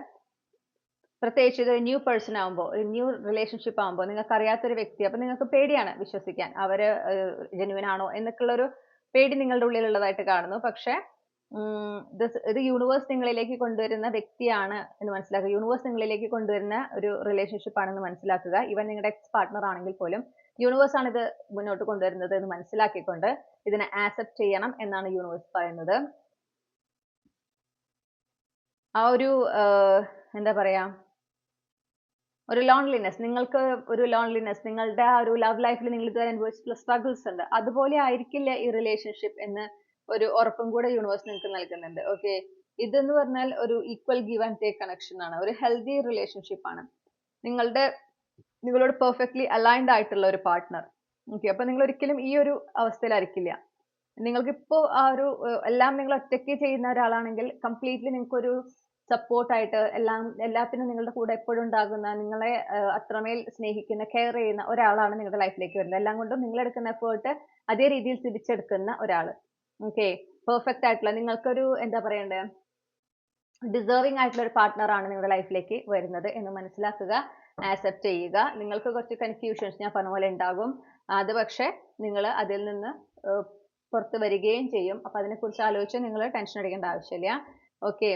പ്രത്യേകിച്ച് ഇത് ന്യൂ പേഴ്സൺ ആകുമ്പോൾ, ഒരു ന്യൂ റിലേഷൻഷിപ്പ് ആകുമ്പോൾ, നിങ്ങൾക്ക് അറിയാത്തൊരു വ്യക്തി, അപ്പൊ നിങ്ങൾക്ക് പേടിയാണ് വിശ്വസിക്കാൻ, അവര് ജെന്യുവൻ ആണോ എന്നൊക്കെയുള്ളൊരു പേടി നിങ്ങളുടെ ഉള്ളിലുള്ളതായിട്ട് കാണുന്നു. പക്ഷെ ഇത് യൂണിവേഴ്സ് നിങ്ങളിലേക്ക് കൊണ്ടുവരുന്ന വ്യക്തിയാണ് എന്ന് മനസ്സിലാക്കുക. യൂണിവേഴ്സ് നിങ്ങളിലേക്ക് കൊണ്ടുവരുന്ന ഒരു റിലേഷൻഷിപ്പ് ആണെന്ന് മനസ്സിലാക്കുക. ഇവൻ നിങ്ങളുടെ എക്സ് പാർട്ട്ണർ ആണെങ്കിൽ പോലും യൂണിവേഴ്സ് ആണ് ഇത് മുന്നോട്ട് കൊണ്ടുവരുന്നത് എന്ന് മനസ്സിലാക്കിക്കൊണ്ട് ഇതിനെ ആക്സെപ്റ്റ് ചെയ്യണം എന്നാണ് യൂണിവേഴ്സ് പറയുന്നത്. ആ ഒരു എന്താ പറയാ, ഒരു ലോൺലിനെസ്, നിങ്ങൾക്ക് ഒരു ലോൺലിനെസ്, നിങ്ങളുടെ ആ ഒരു ലവ് ലൈഫിൽ നിങ്ങൾ ഇതുവരെ അനുഭവിച്ചിട്ടുള്ള സ്ട്രഗിൾസ് ഉണ്ട്, അതുപോലെ ആയിരിക്കില്ല ഈ റിലേഷൻഷിപ്പ് എന്ന് ഒരു ഉറപ്പും കൂടെ യൂണിവേഴ്സ് നിങ്ങൾക്ക് നൽകുന്നുണ്ട്. ഓക്കെ, ഇതെന്ന് പറഞ്ഞാൽ ഒരു equal give and take connection ആണ്, ഒരു ഹെൽത്തി റിലേഷൻഷിപ്പ് ആണ്, നിങ്ങളോട് പെർഫെക്റ്റ്ലി അലൈൻഡ് ആയിട്ടുള്ള ഒരു പാർട്ട്ണർ. ഓക്കെ, അപ്പൊ നിങ്ങൾ ഒരിക്കലും ഈ ഒരു അവസ്ഥയിലായിരിക്കില്ല. നിങ്ങൾക്ക് ഇപ്പോൾ ആ ഒരു എല്ലാം നിങ്ങൾ ഒറ്റയ്ക്ക് ചെയ്യുന്ന ഒരാളാണെങ്കിൽ കംപ്ലീറ്റ്ലി നിങ്ങൾക്കൊരു സപ്പോർട്ടായിട്ട് എല്ലാത്തിനും നിങ്ങളുടെ കൂടെ എപ്പോഴും ഉണ്ടാകുന്ന, നിങ്ങളെ അത്രമേൽ സ്നേഹിക്കുന്ന, കെയർ ചെയ്യുന്ന ഒരാളാണ് നിങ്ങളുടെ ലൈഫിലേക്ക് വരുന്നത്. എല്ലാം കൊണ്ടും നിങ്ങൾ എടുക്കുന്ന എഫേർട്ട് അതേ രീതിയിൽ തിരിച്ചെടുക്കുന്ന ഒരാൾ. ഓക്കെ, പെർഫെക്റ്റ് ആയിട്ടുള്ള, നിങ്ങൾക്കൊരു എന്താ പറയണ്ടേ, ഡിസേർവിംഗ് ആയിട്ടുള്ള ഒരു പാർട്ട്ണർ ആണ് നിങ്ങളുടെ ലൈഫിലേക്ക് വരുന്നത് എന്ന് മനസ്സിലാക്കുക, ആക്സെപ്റ്റ് ചെയ്യുക. നിങ്ങൾക്ക് കുറച്ച് കൺഫ്യൂഷൻസ് ഞാൻ പറഞ്ഞ പോലെ ഉണ്ടാകും, അത് പക്ഷേ നിങ്ങൾ അതിൽ നിന്ന് പുറത്ത് വരികയും ചെയ്യും. അപ്പൊ അതിനെക്കുറിച്ച് ആലോചിച്ച് നിങ്ങൾ ടെൻഷൻ അടിക്കേണ്ട ആവശ്യമില്ല. ഓക്കെ,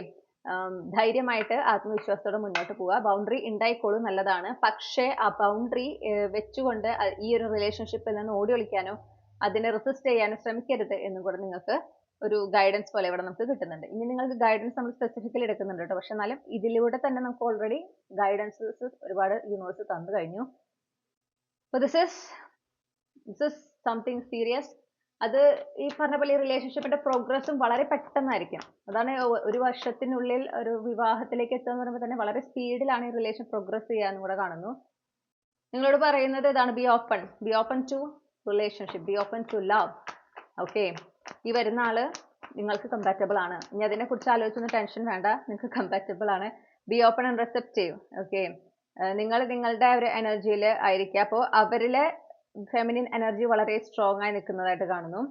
ധൈര്യമായിട്ട് ആത്മവിശ്വാസത്തോടെ മുന്നോട്ട് പോവുക. ബൗണ്ടറി ഉണ്ടായിക്കോളും, നല്ലതാണ്. പക്ഷേ ആ ബൗണ്ടറി വെച്ചുകൊണ്ട് ഈ ഒരു റിലേഷൻഷിപ്പിൽ നിന്ന് ഓടി ഒളിക്കാനോ അതിനെ റെസിസ്റ്റ് ചെയ്യാനോ ശ്രമിക്കരുത് എന്നും കൂടെ നിങ്ങൾക്ക് ഒരു ഗൈഡൻസ് പോലെ ഇവിടെ നമുക്ക് കിട്ടുന്നുണ്ട്. ഇനി നിങ്ങൾക്ക് ഗൈഡൻസ് നമ്മൾ സ്പെസിഫിക്കലി എടുക്കുന്നുണ്ട് കേട്ടോ, പക്ഷെ എന്നാലും ഇതിലൂടെ തന്നെ നമുക്ക് ഓൾറെഡി ഗൈഡൻസസ് ഒരുപാട് യൂണിവേഴ്സ് തന്നു കഴിഞ്ഞു. അപ്പോൾ ദിസ് ഇസ് സംതിങ് സീരിയസ്. അത് ഈ പറഞ്ഞ പോലെ റിലേഷൻഷിപ്പിന്റെ പ്രോഗ്രസ്സും വളരെ പെട്ടെന്നായിരിക്കും. അതാണ് ഒരു വർഷത്തിനുള്ളിൽ ഒരു വിവാഹത്തിലേക്ക് എത്തുക എന്ന് പറയുമ്പോൾ തന്നെ വളരെ സ്പീഡിലാണ് ഈ റിലേഷൻ പ്രോഗ്രസ് ചെയ്യാന്ന് കൂടെ കാണുന്നു. നിങ്ങളോട് പറയുന്നത് ഇതാണ്, be open to relationship, be open to love. Okay, ഈ വരുന്ന ആള് നിങ്ങൾക്ക് കമ്പാറ്റബിൾ ആണ്. ഇനി അതിനെ കുറിച്ച് ആലോചിച്ചൊന്നും ടെൻഷൻ വേണ്ട, നിങ്ങൾക്ക് കമ്പാറ്റബിൾ ആണ്. B open and റെസെപ്റ്റീവ്. ഓക്കെ, നിങ്ങൾ നിങ്ങളുടെ ഒരു എനർജിയിൽ ആയിരിക്കുക. അപ്പോൾ അവരിലെ ഫെമിനിൻ എനർജി വളരെ സ്ട്രോങ് ആയി നിൽക്കുന്നതായിട്ട് കാണുന്നു.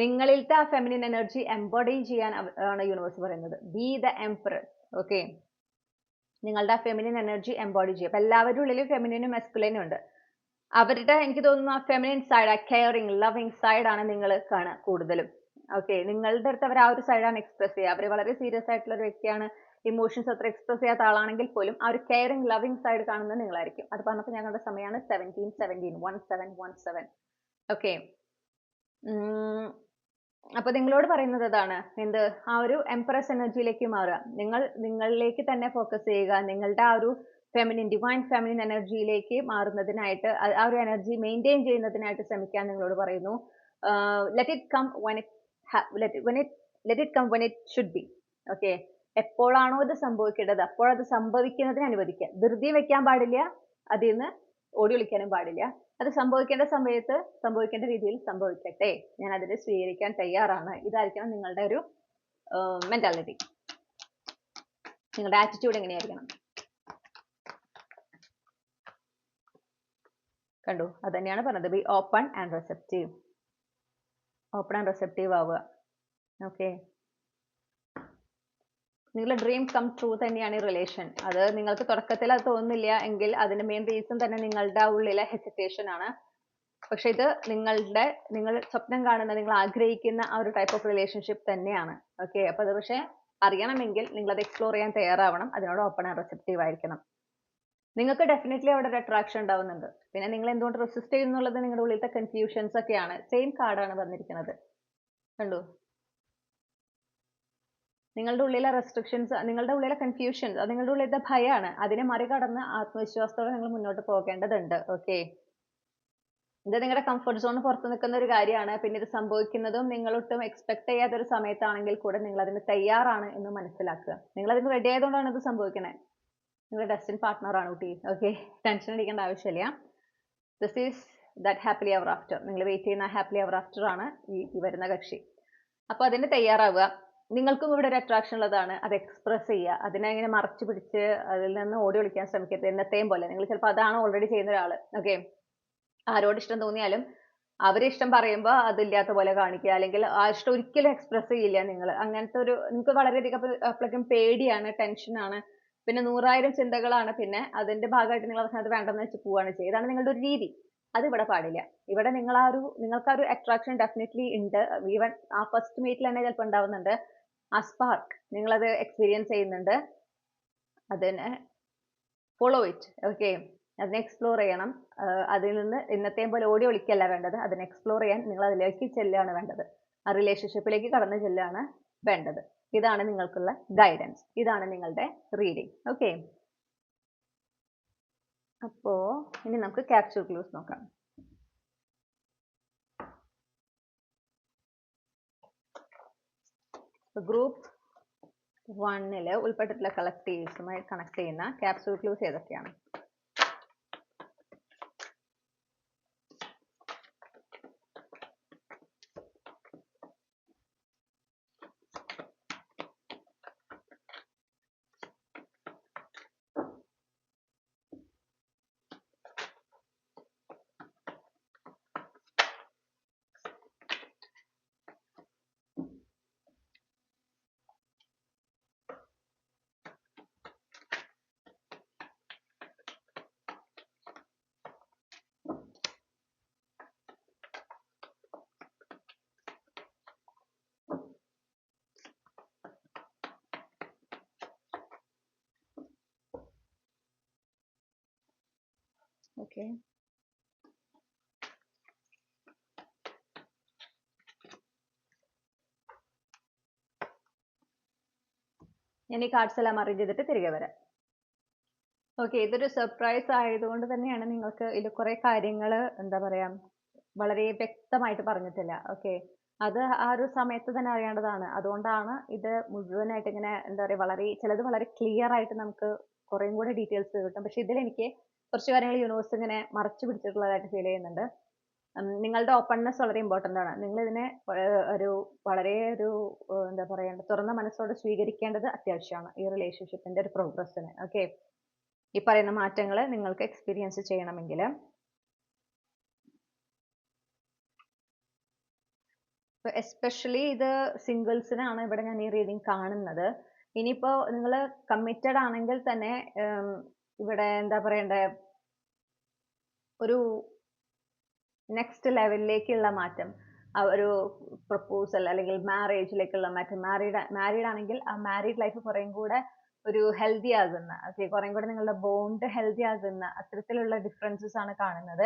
നിങ്ങളിലത്തെ ആ ഫെമിനിൻ എനർജി എംബോഡി ചെയ്യാൻ ആണ് യൂണിവേഴ്സ് പറയുന്നത്. B the എംപറസ്. ഓക്കെ, നിങ്ങളുടെ ആ ഫെമിനിൻ എനർജി എംബോഡി ചെയ്യുക. അപ്പൊ എല്ലാവരുടെ ഉള്ളിലും ഫെമിനിനും മെസ്കുലിനും ഉണ്ട്. അവരുടെ, എനിക്ക് തോന്നുന്നു, ആ ഫെമിനിൻ സൈഡ്, ആ കെയറിങ് ലവിങ് സൈഡാണ് നിങ്ങൾ കാണുക കൂടുതലും. ഓക്കെ, നിങ്ങളുടെ അടുത്ത് അവർ ആ ഒരു സൈഡാണ് എക്സ്പ്രസ് ചെയ്യുക. അവർ വളരെ സീരിയസ് ആയിട്ടുള്ള ഒരു വ്യക്തിയാണ്, ഇമോഷൻസ് അത്ര എക്സ്പ്രസ് ചെയ്യാത്ത ആളാണെങ്കിൽ പോലും ആ ഒരു കെയറിങ് ലവിങ് സൈഡ് കാണുന്നത് നിങ്ങളായിരിക്കും. അത് പറഞ്ഞപ്പോൾ ഞങ്ങളുടെ സമയമാണ് 17. ഓക്കെ, അപ്പൊ നിങ്ങളോട് പറയുന്നത് അതാണ്, എന്ത്, ആ ഒരു എംപ്രസ് എനർജിയിലേക്ക് മാറുക. നിങ്ങളിലേക്ക് തന്നെ ഫോക്കസ് ചെയ്യുക. നിങ്ങളുടെ ആ ഒരു ഡിവൈൻ ഫെമിനിൻ എനർജിയിലേക്ക് മാറുന്നതിനായിട്ട്, ആ ഒരു എനർജി മെയിൻറ്റെയിൻ ചെയ്യുന്നതിനായിട്ട് ശ്രമിക്കാൻ നിങ്ങളോട് പറയുന്നു. Let it come when it should be. Okay, എപ്പോഴാണോ ഇത് സംഭവിക്കേണ്ടത് അപ്പോഴത് സംഭവിക്കുന്നതിന് അനുവദിക്കുക. ധൃതി വെക്കാൻ പാടില്ല, അതിൽ നിന്ന് ഓടി ഒളിക്കാനും പാടില്ല. അത് സംഭവിക്കേണ്ട സമയത്ത് സംഭവിക്കേണ്ട രീതിയിൽ സംഭവിക്കട്ടെ, ഞാൻ അതിനെ സ്വീകരിക്കാൻ തയ്യാറാണ്. ഇതായിരിക്കണം നിങ്ങളുടെ ഒരു മെന്റാലിറ്റി. നിങ്ങളുടെ ആറ്റിറ്റ്യൂഡ് എങ്ങനെയായിരിക്കണം? കണ്ടു, അത് തന്നെയാണ് പറഞ്ഞത്. B open and റെസെപ്റ്റീവ്. Open and റെസെപ്റ്റീവ് ആവുക. ഓക്കെ, നിങ്ങളുടെ ഡ്രീം കം ട്രൂ തന്നെയാണ് ഈ റിലേഷൻ. അത് നിങ്ങൾക്ക് തുടക്കത്തിൽ അത് തോന്നുന്നില്ല എങ്കിൽ അതിന്റെ മെയിൻ റീസൺ തന്നെ നിങ്ങളുടെ ഉള്ളിലെ ഹെസിറ്റേഷൻ ആണ്. പക്ഷെ ഇത് നിങ്ങൾ സ്വപ്നം കാണുന്ന, നിങ്ങൾ ആഗ്രഹിക്കുന്ന ആ ഒരു ടൈപ്പ് ഓഫ് റിലേഷൻഷിപ്പ് തന്നെയാണ്. ഓക്കെ, അപ്പൊ അത് പക്ഷെ അറിയണമെങ്കിൽ നിങ്ങൾ അത് എക്സ്പ്ലോർ ചെയ്യാൻ തയ്യാറാവണം. അതിനോട് ഓപ്പൺ ആൻഡ് റെസെപ്റ്റീവ് ആയിരിക്കണം. നിങ്ങൾക്ക് ഡെഫിനറ്റ്ലി അവിടെ ഒരു അട്രാക്ഷൻ ഉണ്ടാവുന്നുണ്ട്. പിന്നെ നിങ്ങൾ എന്തുകൊണ്ട് റെസിസ്റ്റ് ചെയ്യുന്നുള്ളത് നിങ്ങളുടെ ഉള്ളിലത്തെ കൺഫ്യൂഷൻസ് ഒക്കെയാണ്. സെയിം കാർഡാണ് വന്നിരിക്കുന്നത്, കണ്ടു. നിങ്ങളുടെ ഉള്ളിലെ റെസ്ട്രിക്ഷൻസ്, നിങ്ങളുടെ ഉള്ളിലെ കൺഫ്യൂഷൻസ്, അത് നിങ്ങളുടെ ഉള്ളിലത്തെ ഭയമാണ്. അതിനെ മറികടന്ന് ആത്മവിശ്വാസത്തോടെ നിങ്ങൾ മുന്നോട്ട് പോകേണ്ടതുണ്ട്. ഓക്കെ, ഇത് നിങ്ങളുടെ കംഫർട്ട് സോണിന് പുറത്ത് നിൽക്കുന്ന ഒരു കാര്യമാണ്. പിന്നെ ഇത് സംഭവിക്കുന്നതും നിങ്ങൾ ഒട്ടും എക്സ്പെക്ട് ചെയ്യാത്ത ഒരു സമയത്താണെങ്കിൽ കൂടെ നിങ്ങൾ അതിന് തയ്യാറാണ് എന്ന് മനസ്സിലാക്കുക. നിങ്ങൾ അതിന് റെഡി ആയതുകൊണ്ടാണ് ഇത് സംഭവിക്കുന്നത്. നിങ്ങളുടെ ഡെസ്റ്റിൻ പാർട്ട്ണർ ആണ് കുട്ടി. ഓക്കെ, ടെൻഷൻ അടിക്കേണ്ട ആവശ്യമില്ല. This is that happily ever after. നിങ്ങൾ വെയിറ്റ് ചെയ്യുന്ന ഹാപ്പിലി എവർ ആഫ്റ്റർ ആണ് ഈ വരുന്ന കക്ഷി. അപ്പൊ അതിന് തയ്യാറാവുക. നിങ്ങൾക്കും ഇവിടെ ഒരു അട്രാക്ഷൻ ഉള്ളതാണ്, അത് എക്സ്പ്രസ് ചെയ്യുക. അതിനെ ഇങ്ങനെ മറച്ചു പിടിച്ച് അതിൽ നിന്ന് ഓടി ഒളിക്കാൻ ശ്രമിക്കരുത്. എന്നത്തെയും പോലെ നിങ്ങൾ ചിലപ്പോൾ അതാണ് ഓൾറെഡി ചെയ്യുന്ന ഒരാൾ. ഓക്കെ, ആരോട് ഇഷ്ടം തോന്നിയാലും അവരെ ഇഷ്ടം പറയുമ്പോൾ അതില്ലാത്ത പോലെ കാണിക്കുക, അല്ലെങ്കിൽ ആ ഇഷ്ടം ഒരിക്കലും എക്സ്പ്രസ് ചെയ്യില്ല നിങ്ങൾ. അങ്ങനത്തെ ഒരു, നിങ്ങൾക്ക് വളരെയധികം അപ്പോഴേക്കും പേടിയാണ്, ടെൻഷനാണ്, പിന്നെ 100,000 ചിന്തകളാണ്. പിന്നെ അതിന്റെ ഭാഗമായിട്ട് നിങ്ങൾ അവസാനം അത് വേണ്ടെന്ന് വെച്ച് പോവുകയാണ് ചെയ്യുക. ഇതാണ് നിങ്ങളുടെ ഒരു രീതി. അത് ഇവിടെ പാടില്ല. ഇവിടെ നിങ്ങൾക്ക് ആ ഒരു അട്രാക്ഷൻ ഡെഫിനറ്റ്ലി ഉണ്ട്. ഈവൻ ആ ഫസ്റ്റ് മീറ്റിൽ തന്നെ ചിലപ്പോൾ ഉണ്ടാവുന്നുണ്ട് ആ സ്പാർക്ക്. നിങ്ങളത് എക്സ്പീരിയൻസ് ചെയ്യുന്നുണ്ട്. അതിനെ ഫോളോ ഇറ്റ്. ഓക്കെ, അതിനെ എക്സ്പ്ലോർ ചെയ്യണം. അതിൽ നിന്ന് ഇന്നത്തെയും പോലെ ഓടി ഒളിക്കല്ല വേണ്ടത്. അതിനെ എക്സ്പ്ലോർ ചെയ്യാൻ നിങ്ങൾ അതിലേക്ക് ചെല്ലുകയാണ് വേണ്ടത്. ആ റിലേഷൻഷിപ്പിലേക്ക് കടന്നു ചെല്ലുകയാണ് വേണ്ടത്. ഇതാണ് നിങ്ങൾക്കുള്ള ഗൈഡൻസ്. ഇതാണ് നിങ്ങളുടെ റീഡിംഗ്. ഓക്കെ, അപ്പോ ഇനി നമുക്ക് ക്യാപ്സ്യൂൾ ക്ലൂസ് നോക്കാം. ഗ്രൂപ്പ് 1 ഉൾപ്പെട്ടിട്ടുള്ള കളക്ടീവ്സുമായി കണക്ട് ചെയ്യുന്ന ക്യാപ്സ്യൂൾ ക്ലൂസ് ഏതൊക്കെയാണ്? ഓക്കെ, ഞാൻ ഈ കാർഡ്സ് എല്ലാം അറേഞ്ച് ചെയ്തിട്ട് തിരികെ വരാം. ഓക്കെ, ഇതൊരു സർപ്രൈസ് ആയതുകൊണ്ട് തന്നെയാണ് നിങ്ങൾക്ക് ഇതിൽ കുറെ കാര്യങ്ങൾ എന്താ പറയാ വളരെ വ്യക്തമായിട്ട് പറഞ്ഞിട്ടില്ല. ഓക്കെ, അത് ആ ഒരു സമയത്ത് തന്നെ അറിയേണ്ടതാണ്. അതുകൊണ്ടാണ് ഇത് മുഴുവനായിട്ട് ഇങ്ങനെ എന്താ പറയാ ചിലത് വളരെ ക്ലിയർ ആയിട്ട് നമുക്ക് കുറേം കൂടെ ഡീറ്റെയിൽസ് കിട്ടും. പക്ഷെ ഇതിൽ എനിക്ക് കുറച്ച് കാര്യങ്ങൾ യൂണിവേഴ്സ് ഇങ്ങനെ മറച്ചു പിടിച്ചിട്ടുള്ളതായിട്ട് ഫീൽ ചെയ്യുന്നുണ്ട്. നിങ്ങളുടെ ഓപ്പൺനെസ് വളരെ ഇമ്പോർട്ടൻ്റ് ആണ്. നിങ്ങൾ ഇതിനെ വളരെ എന്താ പറയണ്ട തുറന്ന മനസ്സോടെ സ്വീകരിക്കേണ്ടത് അത്യാവശ്യമാണ് ഈ റിലേഷൻഷിപ്പിന്റെ ഒരു പ്രോഗ്രസ്സിന്. ഓക്കെ, ഈ പറയുന്ന മാറ്റങ്ങൾ നിങ്ങൾക്ക് എക്സ്പീരിയൻസ് ചെയ്യണമെങ്കിൽ. എസ്പെഷ്യലി ഇത് സിംഗിൾസിനാണ് ഇവിടെ ഞാൻ ഈ റീഡിംഗ് കാണുന്നത്. ഇനിയിപ്പോ നിങ്ങൾ കമ്മിറ്റഡ് ആണെങ്കിൽ തന്നെ ഇവിടെ എന്താ പറയണ്ടേ ഒരു നെക്സ്റ്റ് ലെവലിലേക്കുള്ള മാറ്റം, ഒരു പ്രപ്പോസൽ അല്ലെങ്കിൽ മാരേജിലേക്കുള്ള മാറ്റം, മാരീഡ് ആണെങ്കിൽ ആ മാരീഡ് ലൈഫ് കുറേം കൂടെ ഒരു ഹെൽത്തി ആകുന്ന, ഓക്കെ, കുറേം കൂടെ നിങ്ങളുടെ ബോണ്ട് ഹെൽത്തി ആകുന്ന അത്തരത്തിലുള്ള ഡിഫറൻസസ് ആണ് കാണുന്നത്.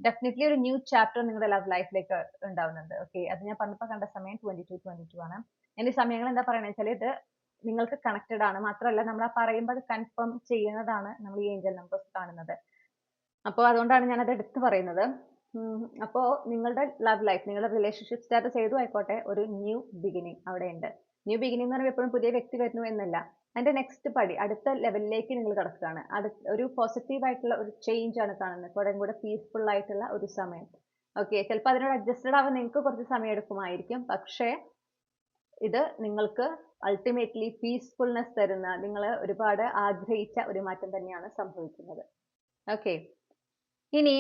ഡെഫിനറ്റ്ലി ഒരു ന്യൂ ചാപ്റ്റർ നിങ്ങളുടെ ലവ് ലൈഫിലേക്ക് ഉണ്ടാവുന്നുണ്ട്. ഓക്കെ, അത് ഞാൻ പറഞ്ഞപ്പോൾ കണ്ട സമയം 22 ആണ്. ഈ സമയങ്ങൾ എന്താ പറയണെന്ന് വെച്ചാൽ ഇത് നിങ്ങൾക്ക് കണക്റ്റഡ് ആണ്. മാത്രമല്ല നമ്മൾ ആ പറയുമ്പോൾ അത് കൺഫേം ചെയ്യുന്നതാണ് നമ്മൾ ഈ ഏഞ്ചൽ നമ്പേഴ്സ് കാണുന്നത്. അപ്പോൾ അതുകൊണ്ടാണ് ഞാൻ അത് എടുത്തു പറയുന്നത്. അപ്പോൾ നിങ്ങളുടെ ലവ് ലൈഫ്, നിങ്ങളുടെ റിലേഷൻഷിപ്പ് സ്റ്റാറ്റസ് ഏതും ആയിക്കോട്ടെ, ഒരു ന്യൂ ബിഗിനിങ് അവിടെ ഉണ്ട്. ന്യൂ ബിഗിനിങ് എന്ന് പറയുമ്പോൾ എപ്പോഴും പുതിയ വ്യക്തി വരുന്നു എന്നല്ല, അതിന്റെ നെക്സ്റ്റ് പടി, അടുത്ത ലെവലിലേക്ക് നിങ്ങൾ കിടക്കുകയാണ്. ഒരു പോസിറ്റീവ് ആയിട്ടുള്ള ഒരു ചേഞ്ച് ആണ് കാണുന്നത്. കുറേ കൂടെ പീസ്ഫുൾ ആയിട്ടുള്ള ഒരു സമയം. ഓക്കെ, ചിലപ്പോൾ അതിനോട് അഡ്ജസ്റ്റഡ് ആവാൻ നിങ്ങൾക്ക് കുറച്ച് സമയം എടുക്കുമായിരിക്കും. പക്ഷേ ഇത് നിങ്ങൾക്ക് അൾട്ടിമേറ്റ്ലി പീസ്ഫുൾനെസ് തരുന്ന, നിങ്ങൾ ഒരുപാട് ആഗ്രഹിച്ച ഒരു മാറ്റം തന്നെയാണ് സംഭവിക്കുന്നത്. ഓക്കെ, ഇനി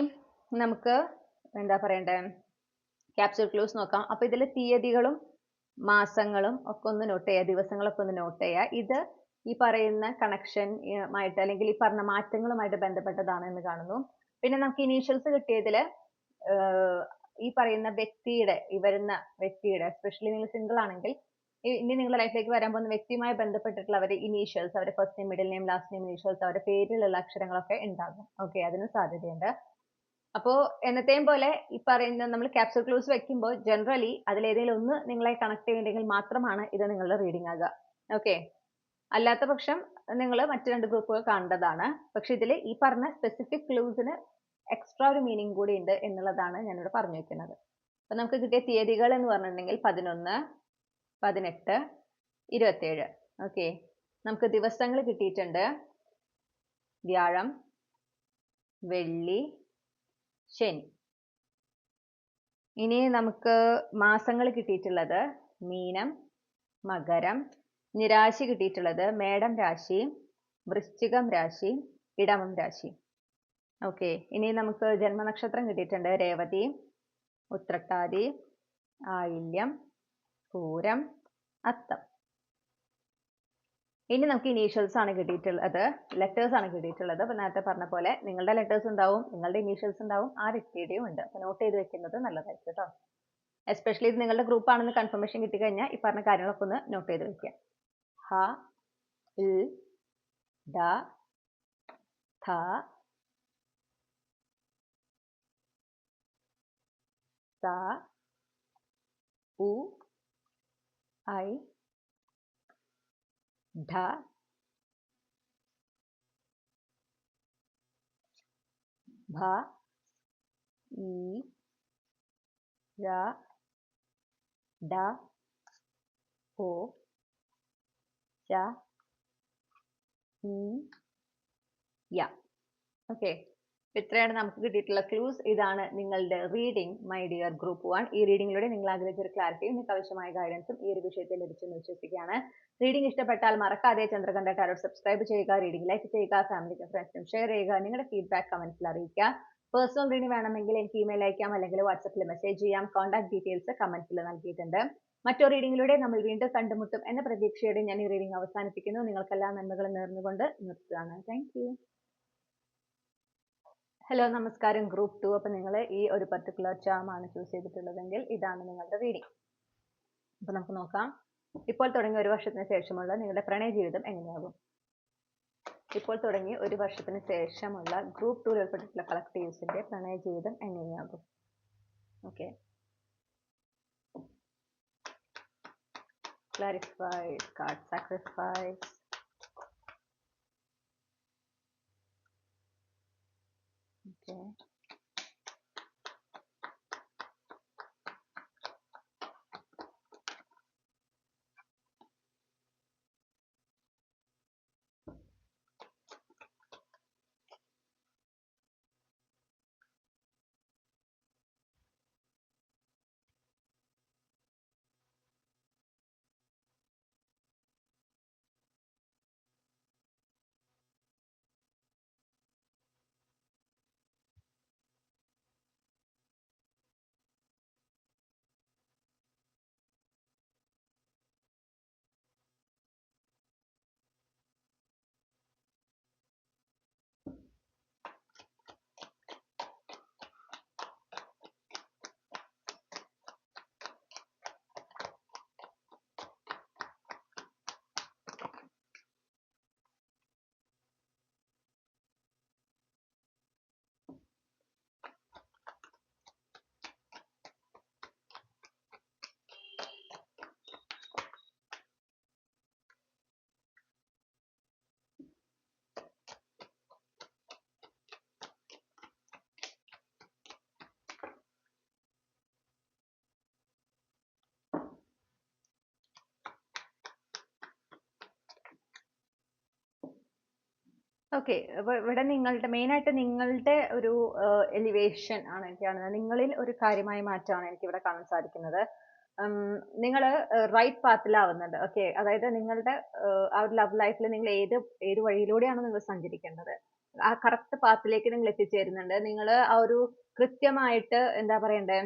നമുക്ക് എന്താ പറയണ്ടേ ക്യാപ്സ്യൂൾ ക്ലൂസ് നോക്കാം. അപ്പൊ ഇതിൽ തീയതികളും മാസങ്ങളും ഒക്കെ ഒന്ന് നോട്ട് ചെയ്യുക, ദിവസങ്ങളൊക്കെ ഒന്ന് നോട്ട് ചെയ്യുക. ഇത് ഈ പറയുന്ന കണക്ഷൻ ആയിട്ട് അല്ലെങ്കിൽ ഈ പറഞ്ഞ മാറ്റങ്ങളുമായിട്ട് ബന്ധപ്പെട്ടതാണ് എന്ന് കാണുന്നു. പിന്നെ നമുക്ക് ഇനീഷ്യൽസ് കിട്ടിയതിൽ ഈ പറയുന്ന വ്യക്തിയുടെ, ഈ വരുന്ന വ്യക്തിയുടെ, എസ്പെഷ്യലി നിങ്ങൾ സിംഗിൾ ആണെങ്കിൽ ഇനി നിങ്ങളുടെ ലൈഫിലേക്ക് വരാൻ പോകുന്ന വ്യക്തിയുമായി ബന്ധപ്പെട്ടിട്ടുള്ള അവരുടെ ഇനീഷ്യൽസ്, അവരുടെ first name, middle name, last name initials, അവരുടെ പേരിലുള്ള അക്ഷരങ്ങളൊക്കെ ഉണ്ടാകും. ഓക്കെ, അതിന് സാധ്യതയുണ്ട്. അപ്പോൾ എന്നത്തെയും പോലെ ഈ പറയുന്ന നമ്മൾ ക്യാപ്സ്യൂൾ ക്ലൂസ് വെക്കുമ്പോൾ ജനറലി അതിലേതെങ്കിലും ഒന്ന് നിങ്ങളെ കണക്ട് ചെയ്യുന്നുണ്ടെങ്കിൽ മാത്രമാണ് ഇത് നിങ്ങളുടെ റീഡിംഗ് ആകുക. ഓക്കെ, അല്ലാത്ത പക്ഷം നിങ്ങൾ മറ്റു 2 ഗ്രൂപ്പുകൾ കാണേണ്ടതാണ്. പക്ഷെ ഇതിൽ ഈ പറഞ്ഞ സ്പെസിഫിക് ക്ലൂസിന് എക്സ്ട്രാ ഒരു മീനിങ് കൂടി ഉണ്ട് എന്നുള്ളതാണ് ഞാനിവിടെ പറഞ്ഞു വെക്കുന്നത്. അപ്പൊ നമുക്ക് കിട്ടിയ തീയതികൾ എന്ന് പറഞ്ഞിട്ടുണ്ടെങ്കിൽ 11, 18, 27. ഓക്കെ, നമുക്ക് ദിവസങ്ങൾ കിട്ടിയിട്ടുണ്ട് വ്യാഴം, വെള്ളി, ശനി. ഇനി നമുക്ക് മാസങ്ങൾ കിട്ടിയിട്ടുള്ളത് മീനം, മകരം, നിരാശി കിട്ടിയിട്ടുള്ളത് മേടം രാശി, വൃശ്ചികം രാശി, ഇടവം രാശി. ഓക്കെ, ഇനി നമുക്ക് ജന്മനക്ഷത്രം കിട്ടിയിട്ടുണ്ട് രേവതി, ഉത്രട്ടാതി, ആയില്യം, പൂരം, അത്തം. ഇനി നമുക്ക് ഇനീഷ്യൽസ് ആണ് കിട്ടിയിട്ടുള്ളത്, ലെറ്റേഴ്സ് ആണ് കിട്ടിയിട്ടുള്ളത്. അപ്പൊ നേരത്തെ പറഞ്ഞ പോലെ നിങ്ങളുടെ ലെറ്റേഴ്സ് ഉണ്ടാവും, നിങ്ങളുടെ ഇനീഷ്യൽസ് ഉണ്ടാവും, ആ വ്യക്തിയുടെയും ഉണ്ട്. അപ്പൊ നോട്ട് ചെയ്ത് വെക്കുന്നത് നല്ലതായിരിക്കും കേട്ടോ. എസ്പെഷ്യലി ഇത് നിങ്ങളുടെ ഗ്രൂപ്പ് ആണെന്ന് കൺഫർമേഷൻ കിട്ടിക്കഴിഞ്ഞാൽ ഈ പറഞ്ഞ കാര്യങ്ങളൊക്കെ ഒന്ന് നോട്ട് ചെയ്ത് വെക്കുക. ഹ, ഇ, ഡ, ഥ, sa, u, I, dha, bha, i, ra, da, o, cha, ya. Okay, ഇത്രയാണ് നമുക്ക് കിട്ടിയിട്ടുള്ള ക്ലൂസ്. ഇതാണ് നിങ്ങളുടെ റീഡിംഗ് മൈ ഡിയർ ഗ്രൂപ്പ് 1. ഈ റീഡിംഗിലൂടെ നിങ്ങൾ ആഗ്രഹിച്ച ഒരു ക്ലാരിറ്റിയും നിങ്ങൾക്ക് ആവശ്യമായ ഗൈഡൻസും ഈ ഒരു വിഷയത്തിൽ ലഭിച്ചെന്ന് വിശ്വസിക്കുകയാണ്. റീഡിംഗ് ഇഷ്ടപ്പെട്ടാൽ മറക്കാതെ ചന്ദ്രകണ്ഠ ടാരോട്ട് സബ്സ്ക്രൈബ് ചെയ്യുക, റീഡിംഗ് ലൈക്ക് ചെയ്യുക, ഫാമിലിക്കും ഫ്രണ്ട്സിനും ഷെയർ ചെയ്യുക, നിങ്ങളുടെ ഫീഡ്ബാക്ക് കമന്റ്സിൽ അറിയിക്കുക. പേഴ്സണൽ റീഡിംഗ് വേണമെങ്കിൽ എനിക്ക് ഇമെയിൽ അയക്കാം, അല്ലെങ്കിൽ വാട്സപ്പിൽ മെസ്സേജ് ചെയ്യാം. കോൺടാക്ട് ഡീറ്റെയിൽസ് കമന്റ്സിൽ നൽകിയിട്ടുണ്ട്. മറ്റൊരു റീഡിംഗിലൂടെ നമ്മൾ വീണ്ടും കണ്ടുമുട്ടും എന്ന പ്രതീക്ഷയോടെ ഞാൻ ഈ റീഡിംഗ് അവസാനിപ്പിക്കുന്നു. നിങ്ങൾക്കെല്ലാം നന്മകളും നേർന്നുകൊണ്ട് നിർത്തുകയാണ്. Thank you. ഹലോ, നമസ്കാരം ഗ്രൂപ്പ് 2. അപ്പം നിങ്ങൾ ഈ ഒരു പർട്ടിക്കുലർ ചാം ആണ് ചൂസ് ചെയ്തിട്ടുള്ളതെങ്കിൽ ഇതാണ് നിങ്ങളുടെ റീഡിംഗ്. അപ്പം നമുക്ക് നോക്കാം, ഇപ്പോൾ തുടങ്ങി ഒരു വർഷത്തിന് ശേഷമുള്ള നിങ്ങളുടെ പ്രണയ ജീവിതം എങ്ങനെയാകും. ഇപ്പോൾ തുടങ്ങി ഒരു വർഷത്തിന് ശേഷമുള്ള ഗ്രൂപ്പ് 2 ഉൾപ്പെട്ടിട്ടുള്ള കളക്ടീവ്സിന്റെ പ്രണയ ജീവിതം എങ്ങനെയാകും. Okay, clarified card sacrifice. Okay, okay. അപ്പൊ ഇവിടെ നിങ്ങളുടെ മെയിൻ ആയിട്ട് നിങ്ങളുടെ ഒരു എലിവേഷൻ ആണ് എനിക്ക് കാണുന്നത്. നിങ്ങളിൽ ഒരു കാര്യമായ മാറ്റമാണ് എനിക്ക് ഇവിടെ കാണാൻ സാധിക്കുന്നത്. നിങ്ങൾ റൈറ്റ് പാത്തിലാവുന്നുണ്ട്. ഓക്കെ, അതായത് നിങ്ങളുടെ ആ ഒരു ലവ് ലൈഫിൽ നിങ്ങൾ ഏത് വഴിയിലൂടെയാണ് നിങ്ങൾ സഞ്ചരിക്കേണ്ടത്, ആ കറക്റ്റ് പാത്തിലേക്ക് നിങ്ങൾ എത്തിച്ചേരുന്നുണ്ട്. നിങ്ങൾ ആ ഒരു കൃത്യമായിട്ട് എന്താ പറയണ്ടേ,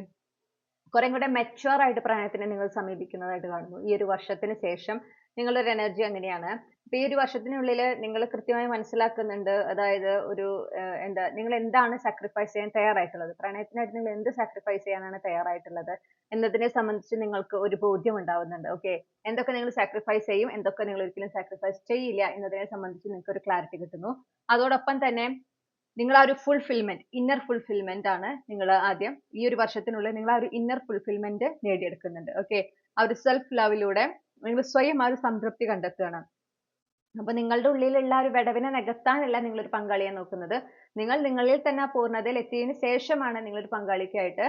കുറെ കൂടെ മെച്ചുവർ ആയിട്ട് പ്രണയത്തിനെ നിങ്ങൾ സമീപിക്കുന്നതായിട്ട് കാണുന്നു. ഈ ഒരു വർഷത്തിന് ശേഷം നിങ്ങളുടെ ഒരു എനർജി അങ്ങനെയാണ്. അപ്പൊ ഈ ഒരു വർഷത്തിനുള്ളിൽ നിങ്ങൾ കൃത്യമായി മനസ്സിലാക്കുന്നുണ്ട്, അതായത് ഒരു നിങ്ങൾ എന്താണ് സാക്രിഫൈസ് ചെയ്യാൻ തയ്യാറായിട്ടുള്ളത്, പ്രണയത്തിനായിട്ട് നിങ്ങൾ എന്ത് സാക്രിഫൈസ് ചെയ്യാനാണ് തയ്യാറായിട്ടുള്ളത് എന്നതിനെ സംബന്ധിച്ച് നിങ്ങൾക്ക് ഒരു ബോധ്യം ഉണ്ടാവുന്നുണ്ട്. ഓക്കെ, എന്തൊക്കെ നിങ്ങൾ സാക്രിഫൈസ് ചെയ്യും, എന്തൊക്കെ നിങ്ങൾ ഒരിക്കലും സാക്രിഫൈസ് ചെയ്യില്ല എന്നതിനെ സംബന്ധിച്ച് നിങ്ങൾക്ക് ഒരു ക്ലാരിറ്റി കിട്ടുന്നു. അതോടൊപ്പം തന്നെ നിങ്ങൾ ആ ഒരു ഫുൾഫിൽമെന്റ്, ഇന്നർ ഫുൾഫിൽമെന്റ് ആണ് നിങ്ങൾ ആദ്യം ഈ ഒരു വർഷത്തിനുള്ളിൽ നിങ്ങൾ ആ ഒരു ഇന്നർ ഫുൾഫിൽമെന്റ് നേടിയെടുക്കുന്നുണ്ട്. ഓക്കെ, ആ ഒരു സെൽഫ് ലവിലൂടെ നിങ്ങൾ സ്വയം ആ ഒരു സംതൃപ്തി കണ്ടെത്തുകയാണ്. അപ്പൊ നിങ്ങളുടെ ഉള്ളിലുള്ള ഒരു വിടവിനെ നികത്താനല്ല നിങ്ങൾ ഒരു പങ്കാളിയെ നോക്കുന്നത്. നിങ്ങൾ നിങ്ങളിൽ തന്നെ ആ പൂർണ്ണതയിൽ എത്തിയതിനു ശേഷമാണ് നിങ്ങൾ ഒരു പങ്കാളിക്കായിട്ട്